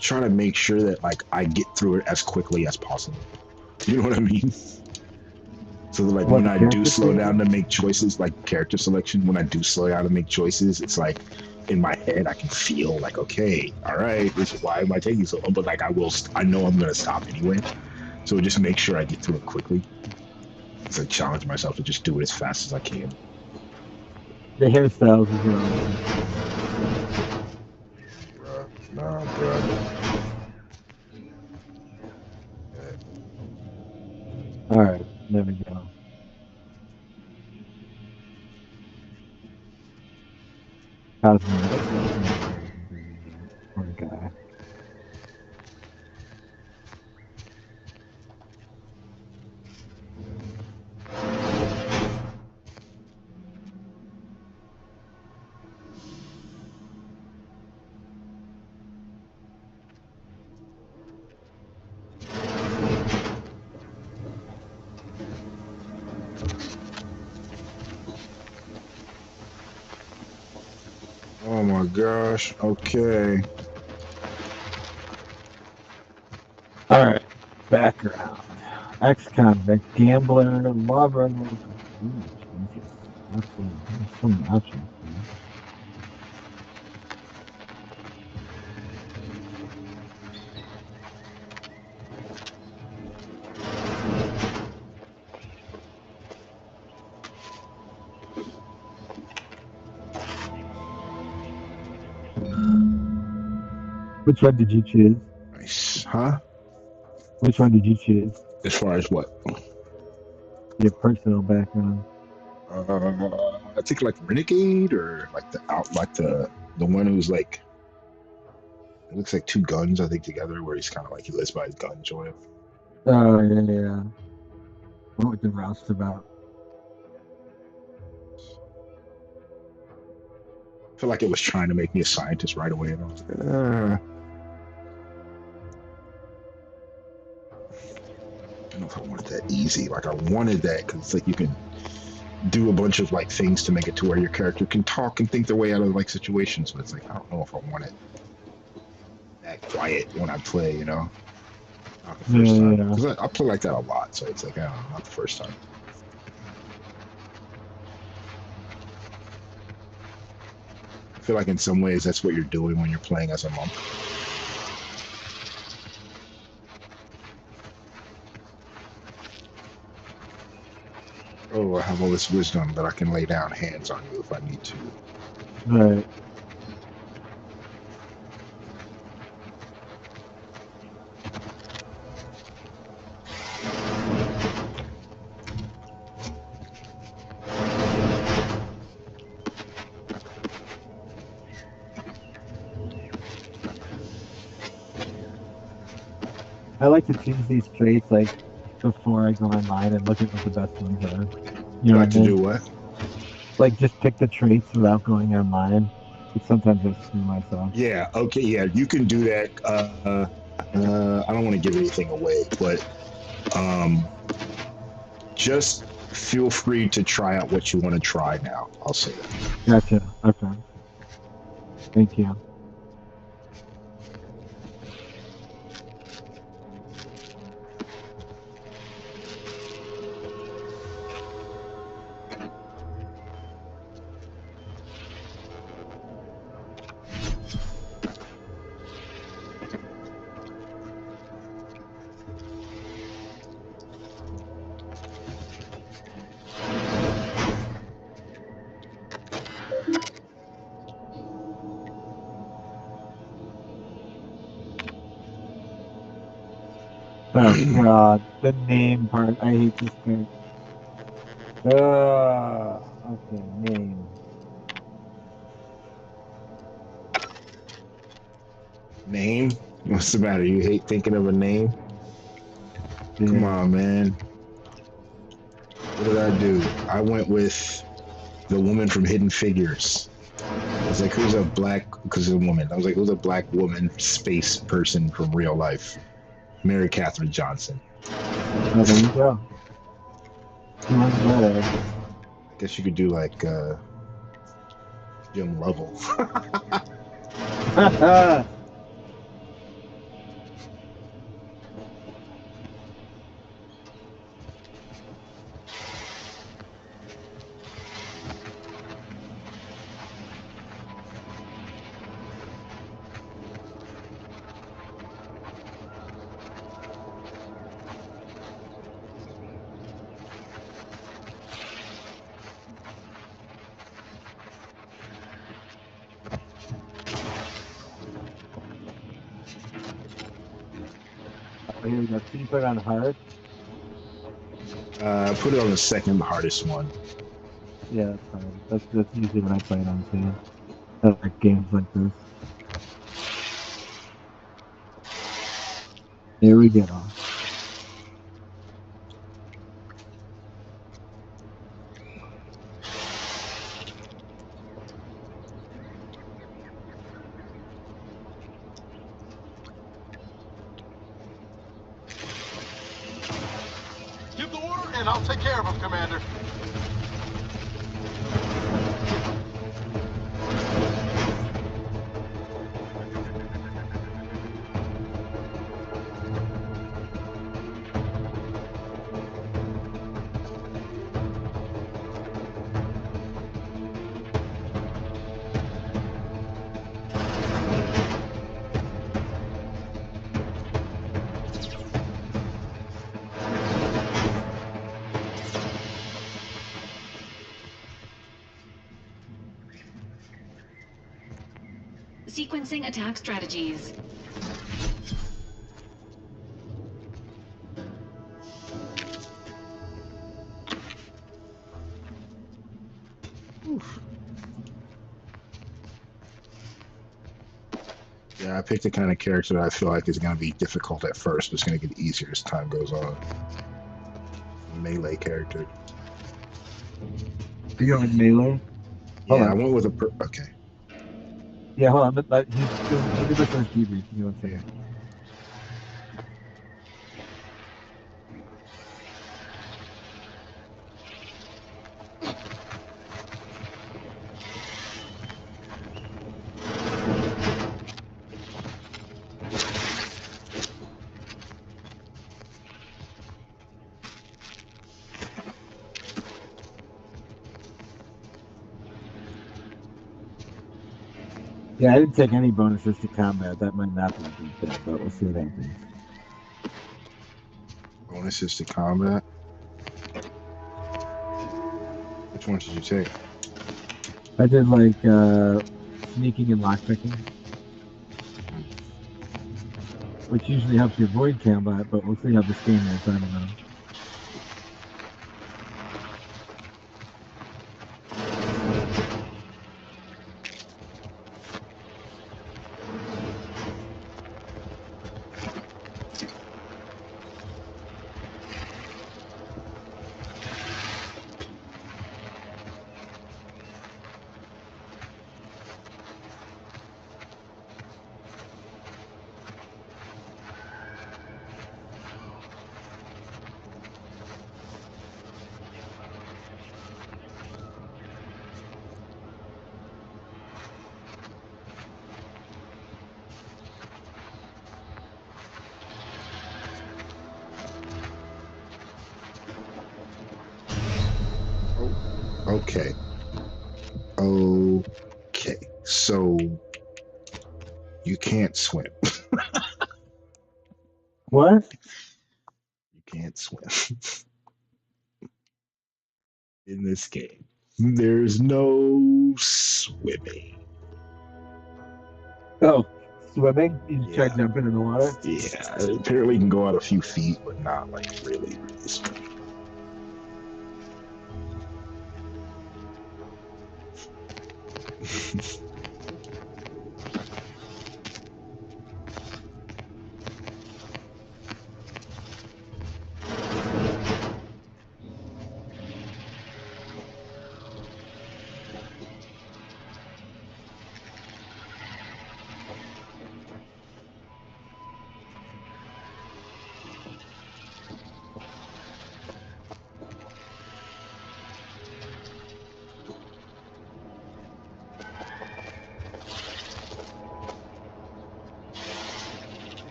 Trying to make sure that like I get through it as quickly as possible. You know what I mean? So that, like when I do slow down to make choices, like character selection, when I do slow down to make choices, it's like in my head I can feel like, okay, all right, why am I taking so long? But like I know I'm gonna stop anyway. So just make sure I get through it quickly. It's like challenge myself to just do it as fast as I can. The hairstyles as well. Bruh, nah, bruh. Alright, there we go. Poor guy. Oh my gosh, okay. Alright, background. Ex-convict, gambler, lover. Ooh, Jesus. That's so many options. Man. Which one did you choose? Nice. Huh? Which one did you choose? As far as what? Your personal background. I think like Renegade or like the one who's like it looks like two guns I think together where he's kind of like he lives by his guns or whatever. Oh yeah. What was the roustabout? I feel like it was trying to make me a scientist right away, and I was like, I don't know if I wanted that easy. Like I wanted that because it's like you can do a bunch of like things to make it to where your character can talk and think their way out of like situations, but it's like I don't know if I want it that quiet when I play, you know. Not the first time. Because I play like that a lot, so it's like I don't know, not the first time. I feel like in some ways that's what you're doing when you're playing as a monk. Oh, I have all this wisdom that I can lay down hands on you if I need to. Right. I like to choose these traits like before I go online and look at what the best ones are. You like to do what? Like just pick the traits without going online. But sometimes I screw myself. Yeah. Okay. Yeah, you can do that. I don't want to give anything away, but just feel free to try out what you want to try now. I'll say that. Gotcha. Okay. Thank you. Oh god, the name part. I hate this part. Okay, name. Name? What's the matter? You hate thinking of a name? Yeah. Come on, man. What did I do? I went with the woman from Hidden Figures. I was like, who's a black, because it's a woman. I was like, who's a black woman space person from real life? Mary Catherine Johnson. Oh, there you go. 200 gold. I guess you could do like gym level. Oh, here we go. Can you put it on hard? Put it on the second hardest one. Yeah, that's fine. That's usually what I play it on too. I like games like this. Here we go. Give the order, and I'll take care of him, Commander. Sequencing attack strategies. Oof. Yeah, I picked the kind of character that I feel like is going to be difficult at first, but it's going to get easier as time goes on. Melee character. Are you going melee? Yeah, I went with a... Okay. Yeah, hold on. He's doing... Let me listen to his debrief. Give me 1 second. Yeah, I didn't take any bonuses to combat. That might not be a good thing, but we'll see what happens. Bonuses to combat? Which ones did you take? I did like sneaking and lockpicking, which usually helps you avoid combat, but we'll see how this game is. I don't know. Okay. Okay. So you can't swim. What? You can't swim. In this game, there's no swimming. Oh, swimming? You just try jumping in the water? Yeah, apparently you can go out a few feet, but not like really swim.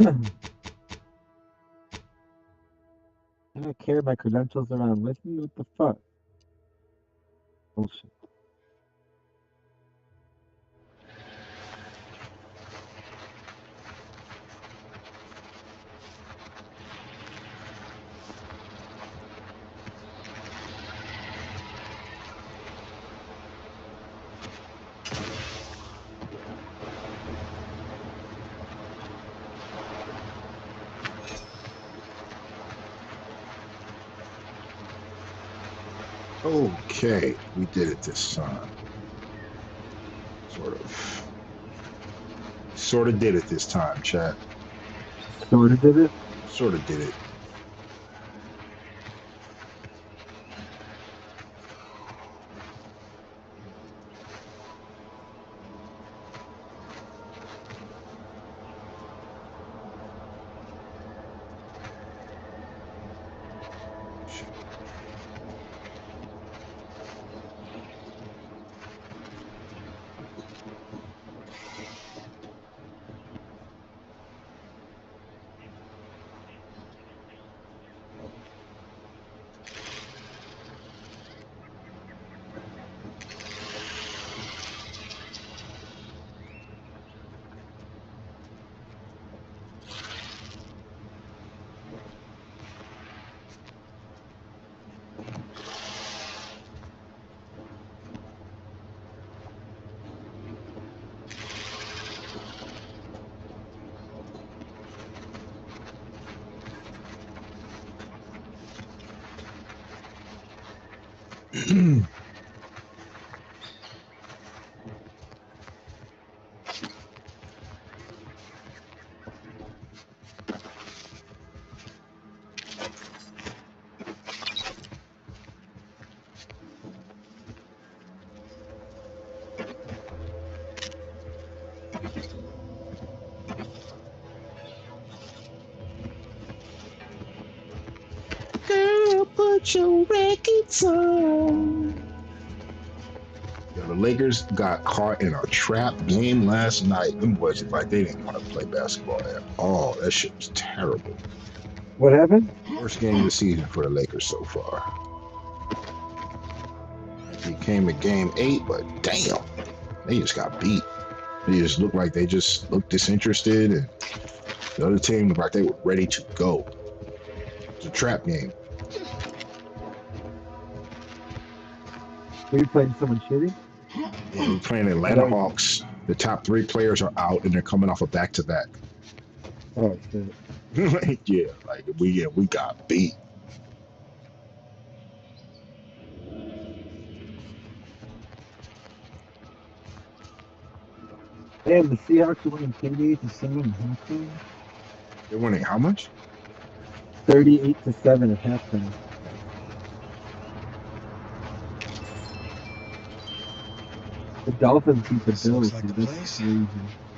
I don't carry my credentials around with me. What the fuck? Bullshit. Okay, we did it this time. Sort of did it this time, chat. Sort of did it? Sort of did it. Girl, put your records on. Yo, the Lakers got caught in a trap game last night. Them boys looked like they didn't want to play basketball at all. That shit was terrible. What happened? Worst game of the season for the Lakers so far. It came to game 8, but damn, they just got beat. They just looked like they just looked disinterested, and the other team looked like they were ready to go. It's a trap game. Were you playing someone shitty? Yeah, we're playing Atlanta Hawks. The top 3 players are out, and they're coming off a back-to-back. Oh shit. Yeah, like we got beat. Damn, the Seahawks are winning 38-7 at halftime. They're winning how much? 38-7 at halftime. The Dolphins beat the Bills. Like Dude. the That's place. crazy.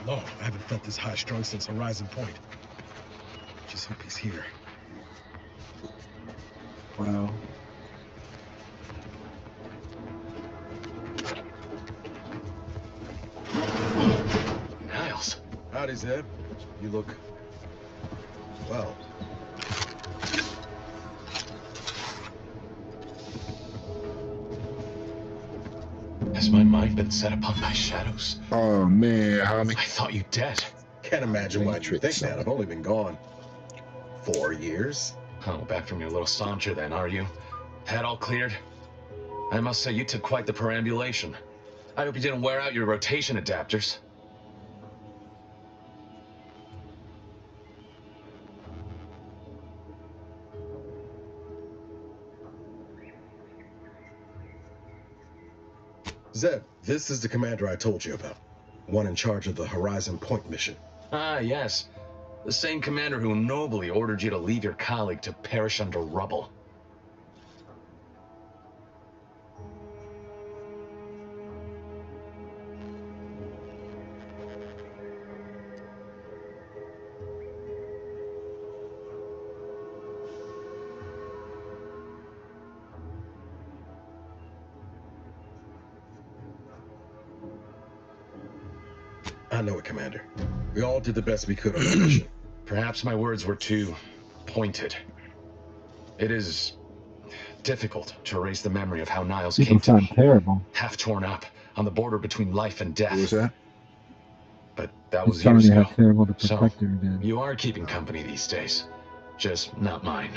Lord, I haven't felt this high strung since Horizon Point. Just hope he's here. Wow. Niles. Howdy, Zeb. You look... well. Has my mind been set upon by shadows? Oh man, homie. I thought you dead. Can't imagine why you think that. I've only been gone 4 years. Oh, back from your little saunter then, are you? Head all cleared? I must say you took quite the perambulation. I hope you didn't wear out your rotation adapters. Zeb, this is the commander I told you about. One in charge of the Horizon Point mission. Ah, yes. The same commander who nobly ordered you to leave your colleague to perish under rubble. I know it, Commander. We all did the best we could on that mission. Perhaps my words were too pointed. It is difficult to erase the memory of how Niles People came to sound me. terrible. Half torn up, on the border between life and death. What was that? But that He's was telling years you ago. how terrible the So, protector did. you are keeping company these days. Just not mine.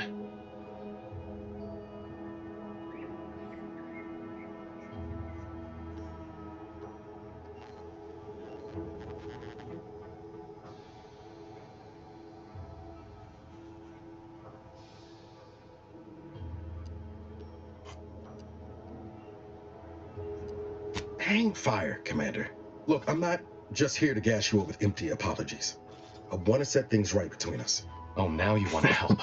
Hang fire, Commander. Look, I'm not just here to gas you up with empty apologies. I want to set things right between us. Oh, now you want to help.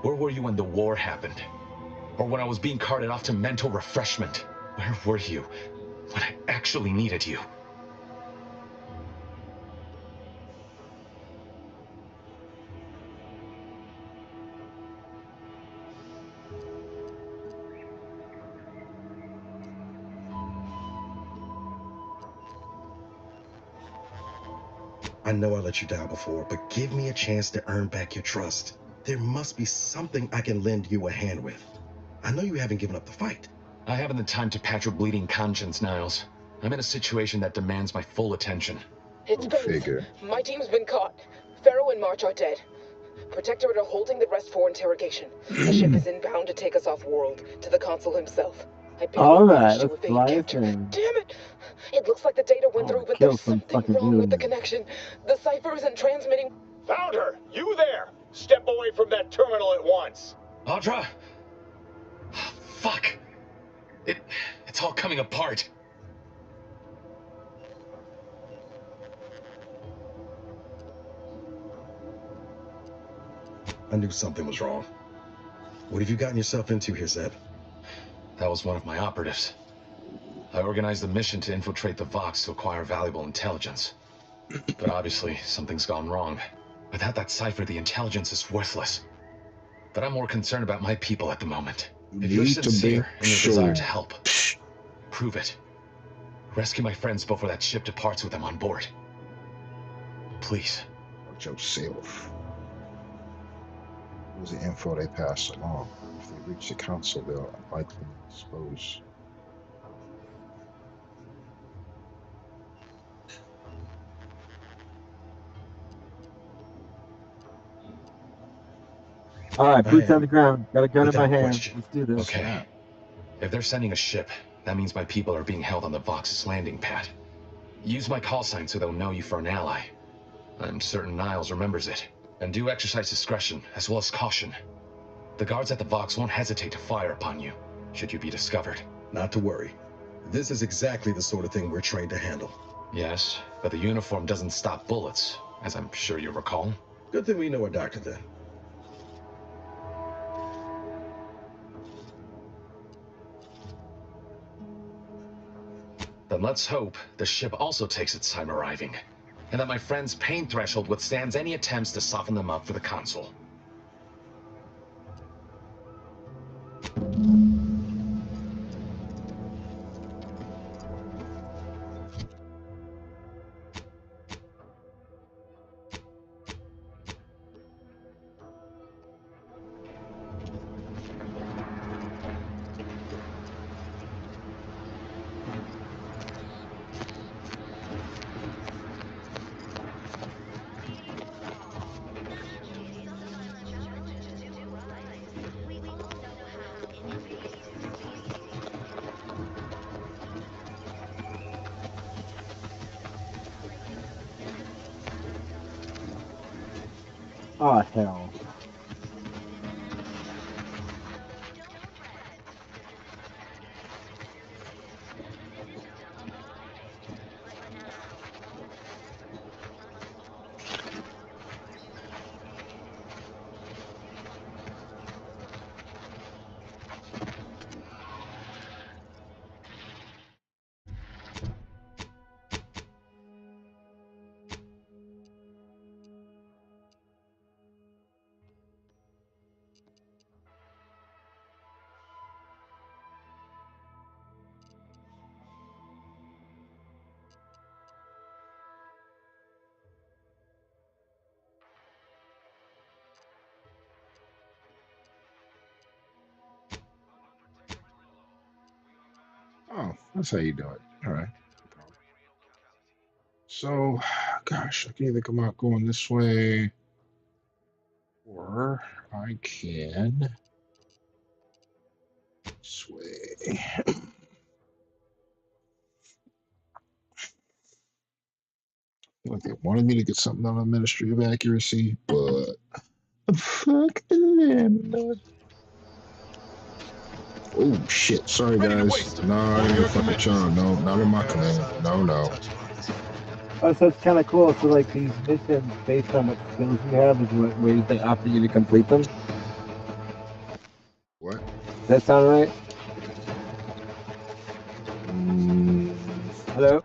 Where were you when the war happened? Or when I was being carted off to mental refreshment? Where were you when I actually needed you? I know I let you down before, but give me a chance to earn back your trust. There must be something I can lend you a hand with. I know you haven't given up the fight. I haven't the time to patch your bleeding conscience, Niles. I'm in a situation that demands my full attention. It's both. Figure. My team's been caught. Pharaoh and March are dead. Protectorate are holding the rest for interrogation. A ship is inbound to take us off-world, to the consul himself. Alright, let's fly it in. Damn it! It looks like the data went through, but kill there's some something fucking wrong with the aliens. connection. The cipher isn't transmitting. Found her! You there! Step away from that terminal at once! Audra! Fuck! It's all coming apart. I knew something was wrong. What have you gotten yourself into here, Zeb? That was one of my operatives. I organized a mission to infiltrate the Vox to acquire valuable intelligence. But obviously, something's gone wrong. Without that cipher, the intelligence is worthless. But I'm more concerned about my people at the moment. If you're sincere in your desire to help, prove it. Rescue my friends before that ship departs with them on board. Please. Watch yourself. Here's the info they pass along. If they reach the council, they'll likely expose. Alright, boots on the ground. Got a gun in my hand. Question. Let's do this. Okay. If they're sending a ship, that means my people are being held on the Vox's landing pad. Use my call sign so they'll know you for an ally. I'm certain Niles remembers it. And do exercise discretion, as well as caution. The guards at the Vox won't hesitate to fire upon you, should you be discovered. Not to worry. This is exactly the sort of thing we're trained to handle. Yes, but the uniform doesn't stop bullets, as I'm sure you recall. Good thing we know a doctor then. Then let's hope the ship also takes its time arriving, and that my friend's pain threshold withstands any attempts to soften them up for the consul. Oh, hell. Oh, that's how you do it. All right. So, gosh, I can either come out going this way, or I can this way. Like they wanted me to get something out of Ministry of Accuracy, but fuck them. Oh shit! Sorry guys. No, I didn't fuck with y'all. No, not in my command. No, no. Oh, so it's kind of cool. So, like, these missions, based on what skills you have, is what ways they offer you to complete them? What? Does that sound right? Hello?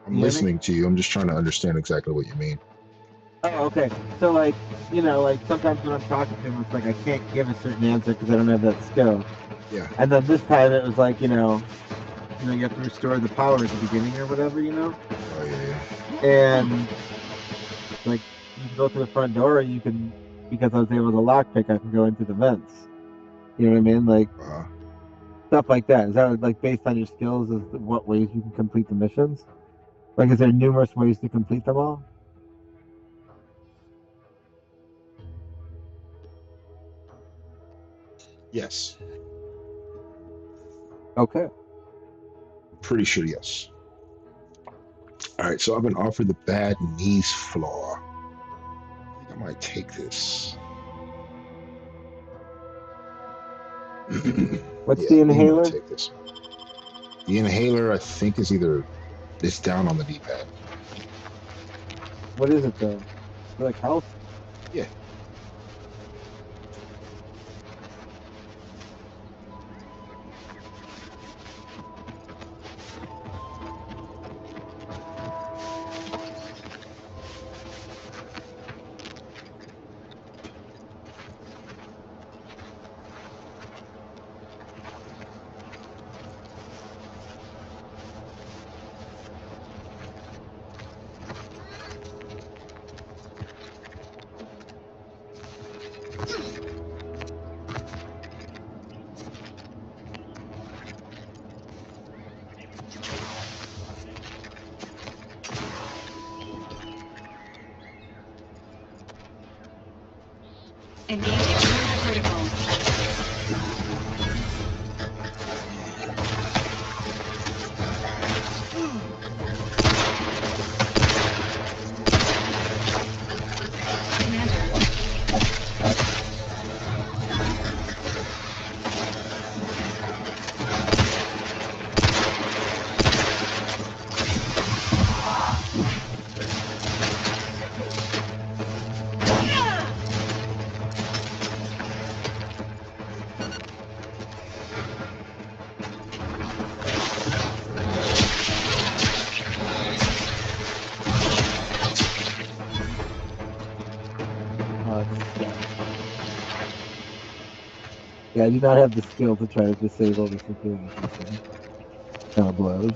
I'm listening to you. I'm just trying to understand exactly what you mean. Oh, okay. So, like, you know, like, sometimes when I'm talking to him, it's like I can't give a certain answer because I don't have that skill. Yeah. And then this time it was like, you have to restore the power at the beginning or whatever, Oh, yeah. And, like, you can go through the front door, or you can, because I was able to lockpick, I can go into the vents. You know what I mean? Like, stuff like that. Is that, like, based on your skills, is what ways you can complete the missions? Like, is there numerous ways to complete them all? Yes. Okay. Pretty sure yes. All right, so I've been offered the bad knees flaw. I think I might take this. What's the inhaler? Take this. The inhaler, I think, is it's down on the D-pad. What is it though? Like health? Yeah. Engaging critical. Yeah, I do not have the skill to try to disable the security system. Kind of blows.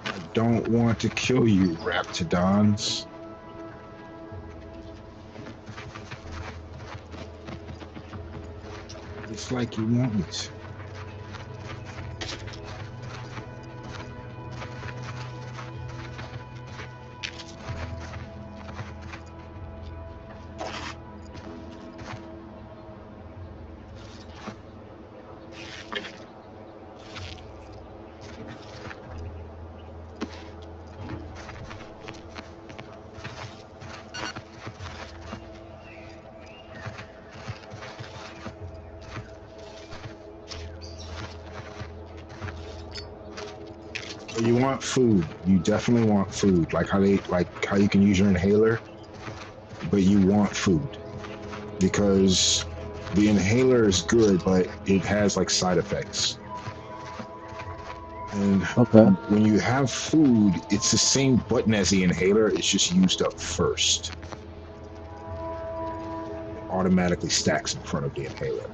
I don't want to kill you, Raptidons. It's like you want me to. You want food. You definitely want food. Like how you can use your inhaler, but you want food because the inhaler is good, but it has like side effects. And when you have food, it's the same button as the inhaler. It's just used up first. It automatically stacks in front of the inhaler.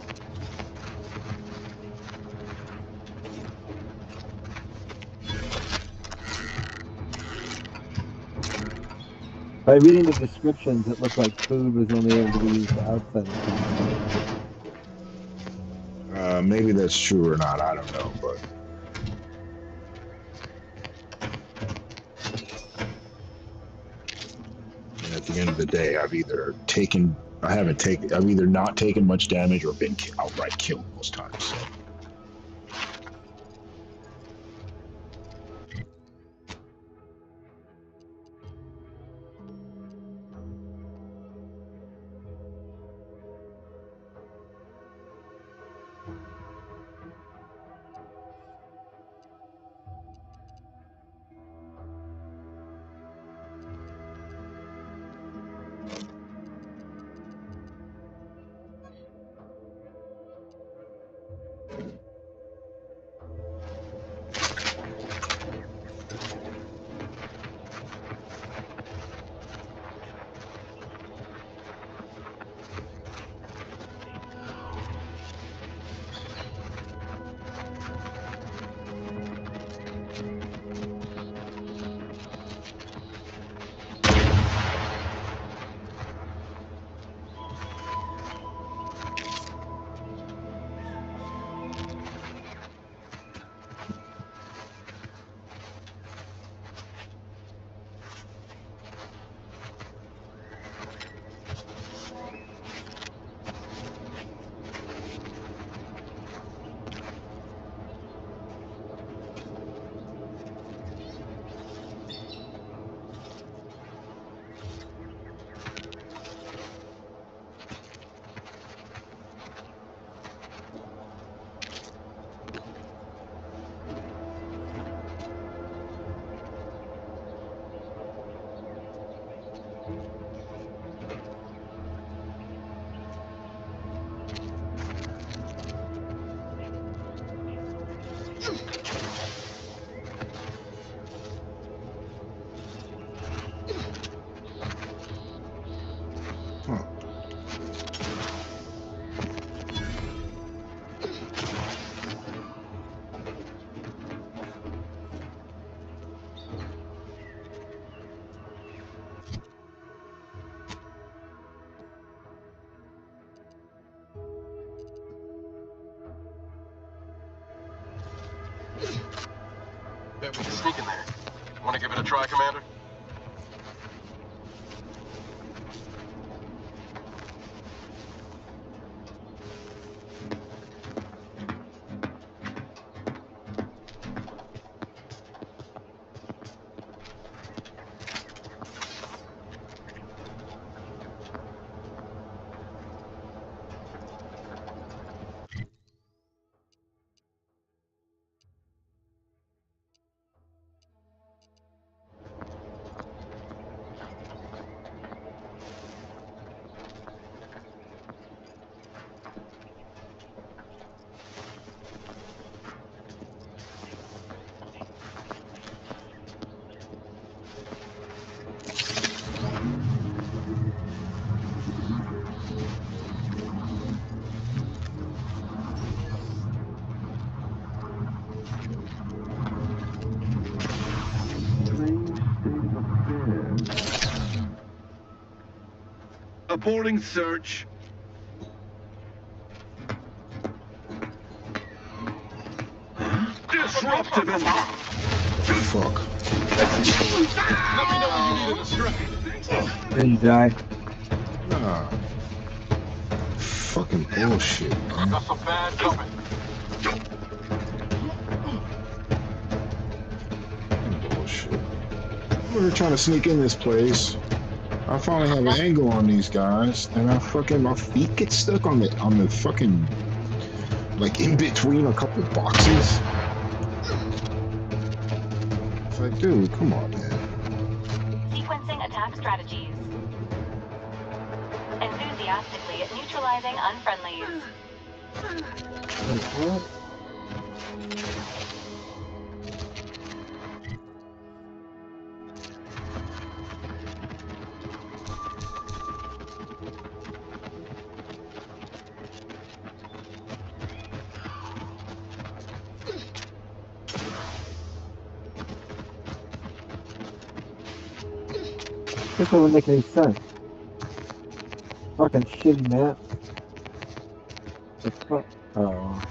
By reading the descriptions, it looked like food was only able to be used outside of the Maybe that's true or not. I don't know, but. And at the end of the day, I've either not taken much damage or been outright killed most times. So. Bet we can sneak in there. Want to give it a try, Commander? Aborting search. Disruptive and... Fuck. Let me know when you need an distraction. Then you die. Ah. Fucking bullshit, man. Got some bad company. Bullshit. We're trying to sneak in this place. I finally have an angle on these guys, and my feet get stuck on the fucking, like in between a couple boxes. Like, dude, come on, man. Sequencing attack strategies. Enthusiastically neutralizing unfriendlies. What? This doesn't make any sense. Fucking shitty map. The fuck? Oh.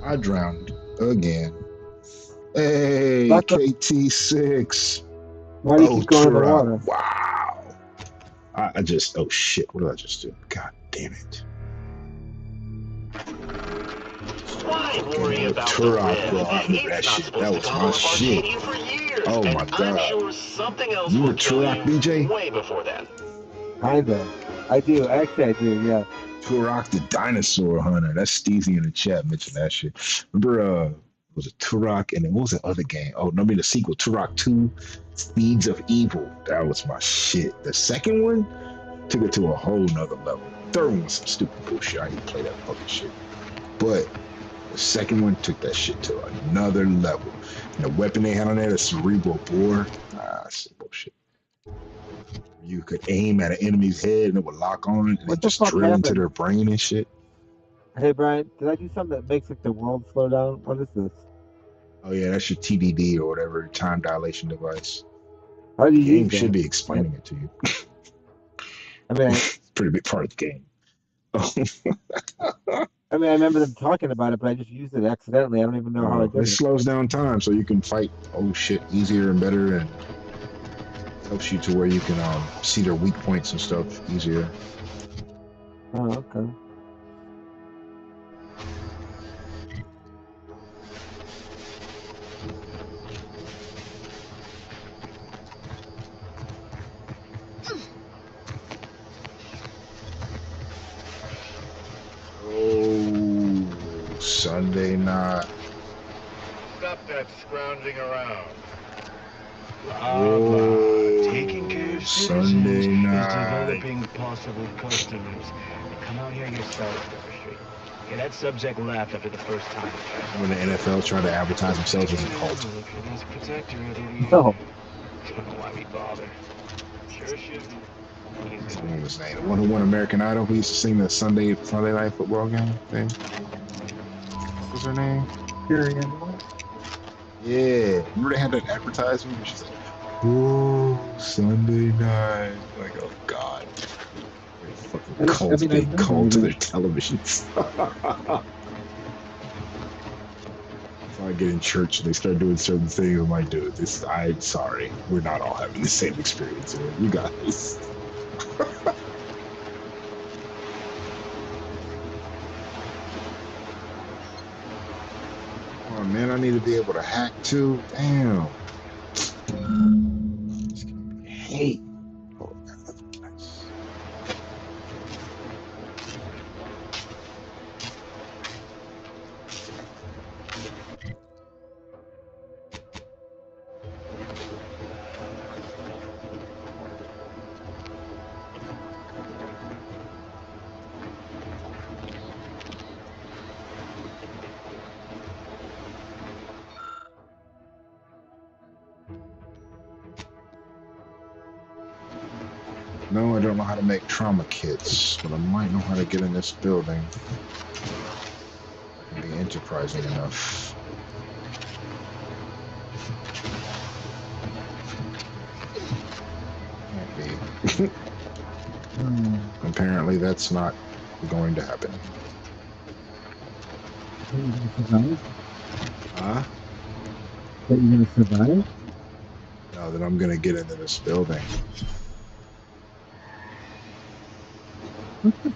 I drowned again. Hey, KT6. Why do you keep going in the water? Wow. I just, oh shit, what did I just do? God damn it. Why worry about Turok brought me that shit. That was my shit. Oh my god. I'm sure something else You were will kill Turok, you BJ? way before that. Kinda. I do. Actually, I do, yeah. Turok the dinosaur hunter. That's Steezy in the chat mentioned that shit. Remember, was it Turok and then what was the other game? Oh, no, I mean the sequel, Turok 2, Seeds of Evil. That was my shit. The second one took it to a whole nother level. The third one was some stupid bullshit. I didn't play that fucking shit. But the second one took that shit to another level. And the weapon they had on there, the cerebral bore, that's some bullshit. You could aim at an enemy's head and it would lock on and it just drill into their brain and shit. Hey, Brian, did I do something that makes like the world slow down? What is this? Oh yeah, that's your TDD or whatever, time dilation device. How do you The game use should that? be explaining it to you. I mean, it's a pretty big part of the game. I remember them talking about it, but I just used it accidentally. I don't even know how I did It it. slows down time so you can fight, oh shit, easier and better, and helps you to where you can see their weak points and stuff easier. Oh, okay. Oh, Sunday night. Stop that scrounging around. Oh, Taking care of Sunday citizens night. is developing possible customers. Come out here yourself, Demonstrate. Yeah, that subject laughed after the first time. When the NFL tried to advertise themselves as a cult. No. Don't know why we bother. Sure should. What was his name? The one who won American Idol, who used to sing the Sunday night football game thing. What's her name? Yeah. Remember they had that advertisement where she's like, oh, Sunday night. Like, oh god. Fucking cult, big cult to their televisions. If I get in church and they start doing certain things, I'm like, dude, I'm sorry. We're not all having the same experience here. You guys. Oh man, I need to be able to hack too. Damn. It's gonna be hate. Oh, that's nice. No, I don't know how to make trauma kits, but I might know how to get in this building. I can be enterprising enough. Apparently, that's not going to happen. Are you gonna survive? Huh? That you're gonna survive? No, that I'm gonna get into this building. What the?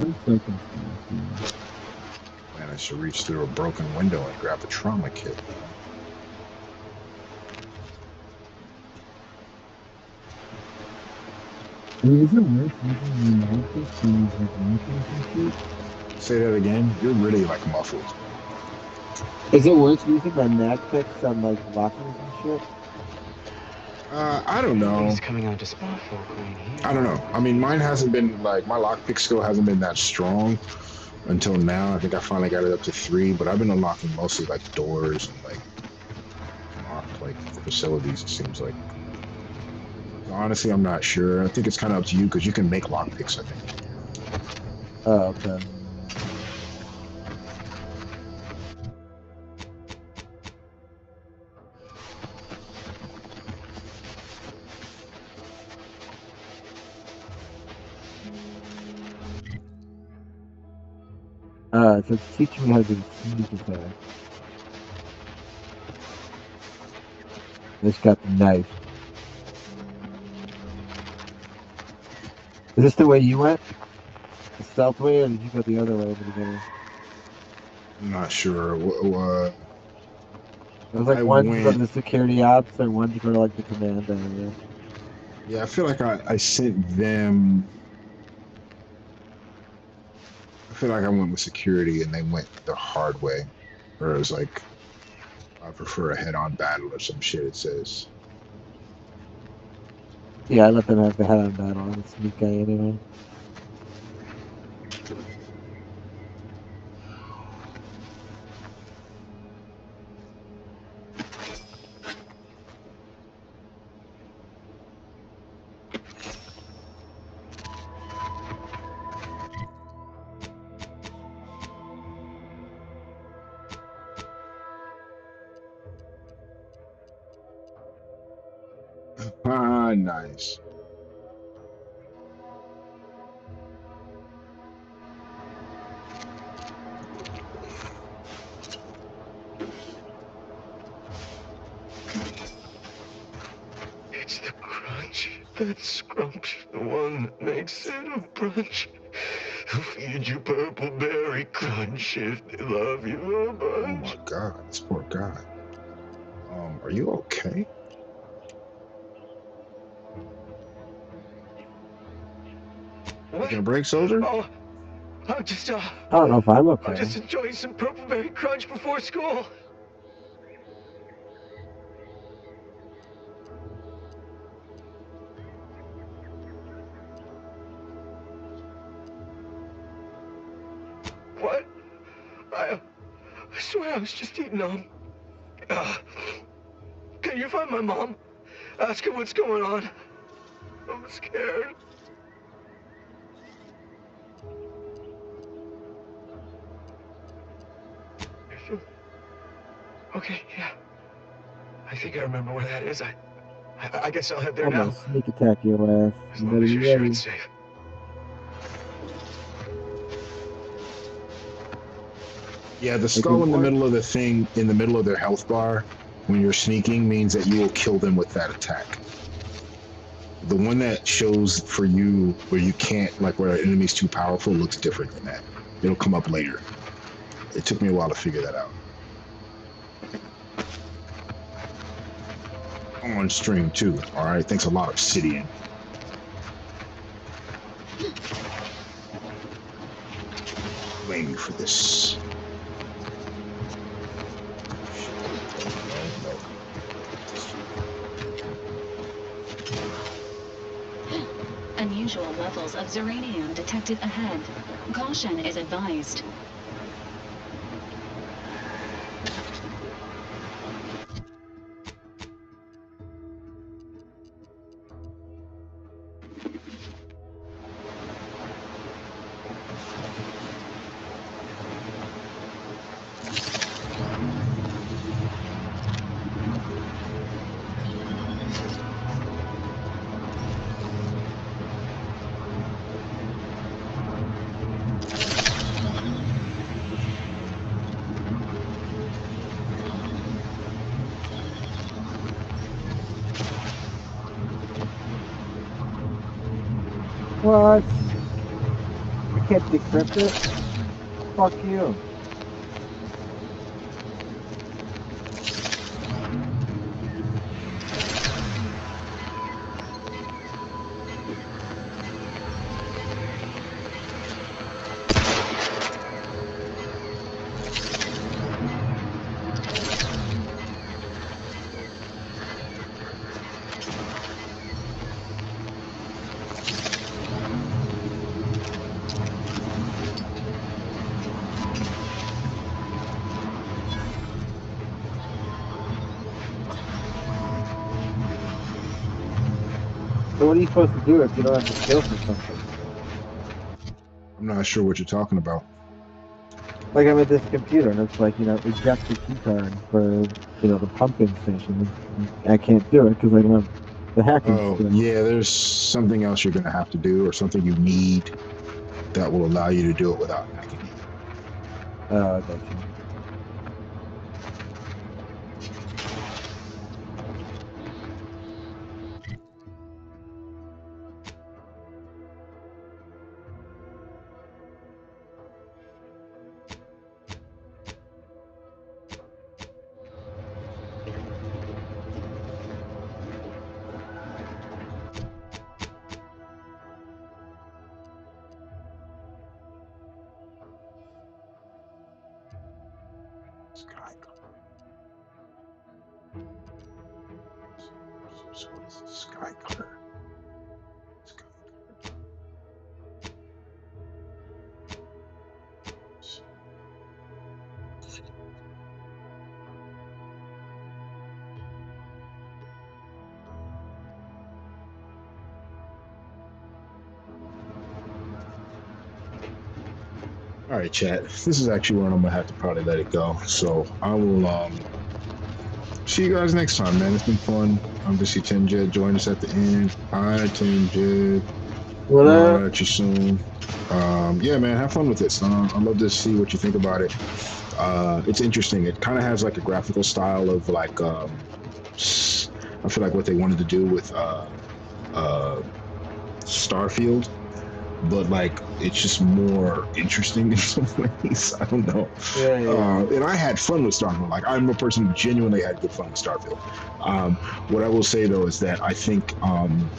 I'm so confused. Man, I should reach through a broken window and grab a trauma kit. Is it worth using the magic to like lockers and shit? Say that again. You're really like muffled. Is it worth using my mag picks on like lockers and shit? I don't know. He's coming out to spot folk right here. I don't know. I mean, mine hasn't been like my lockpick skill hasn't been that strong until now. I think I finally got it up to 3, but I've been unlocking mostly like doors and like locked like facilities. It seems like. Honestly, I'm not sure. I think it's kind of up to you because you can make lockpicks. I think. Oh, okay. So it's teaching me how to do the sneak attack. I just got the knife. Is this the way you went? The stealth way, or did you go the other way at the beginning? I'm not sure. It was like one to go to the security ops, or one to go to like the command area. Yeah, I feel like I sent them. I feel like I went with security and they went the hard way. Or it was like, I prefer a head-on battle or some shit, it says. Yeah, I let them have the head-on battle. I'm a sneak guy anyway. Ah, nice. It's the crunch, that scrunch, the one that makes it a brunch. I'll feed you purple berry crunch if they love you a bunch. Oh my god, this poor guy. Are you okay? Taking a break, soldier? Oh, I'm just, I don't know if I'm okay. I'm just enjoying some purple berry crunch before school. What? I swear I was just eating them. Can you find my mom? Ask her what's going on. I'm scared. Okay, yeah. I think I remember where that is. I guess I'll head there I'm now. gonna sneak attack your ass. As long as you're sure it's safe. Yeah, the skull in the middle of the thing, in the middle of their health bar, when you're sneaking, means that you will kill them with that attack. The one that shows for you where you can't, like where an enemy's too powerful, looks different than that. It'll come up later. It took me a while to figure that out. On stream too. All right, thanks a lot, Obsidian. Blame you for this. Unusual levels of Zeranium detected ahead. Caution is advised. What? I can't decrypt it? Fuck you. So what are you supposed to do if you don't have the skill for something? I'm not sure what you're talking about. Like I'm at this computer and it's like, eject the key card for, the pumpkin station. I can't do it because I don't have the hacking skill. Yeah, there's something else you're going to have to do or something you need that will allow you to do it without hacking. I got you. Sky color. All right, chat. This is actually where I'm gonna have to probably let it go. So I will see you guys next time, man. It's been fun. Obviously, Tinjed joined us at the end. Hi, Tinjed. What up? At you soon. Yeah, man, have fun with this. I'd love to see what you think about it. It's interesting. It kind of has like a graphical style of like I feel like what they wanted to do with Starfield, but like it's just more interesting in some ways. I don't know. Yeah. And I had fun with Starfield. Like I'm a person who genuinely had good fun with Starfield. What I will say though is that I think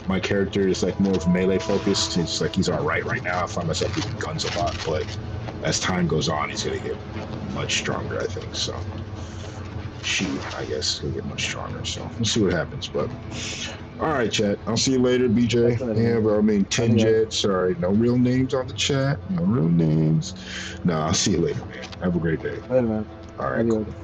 my character is like more of melee focused. It's like he's all right now. I find myself using guns a lot, but as time goes on, he's gonna get much stronger, I think. So I guess he'll get much stronger. So we'll see what happens. But all right, chat. I'll see you later, BJ. Yeah, bro. I mean, Tinjed. Sorry, no real names on the chat. No real names. No, I'll see you later, man. Have a great day. Later, man. All right. Cool.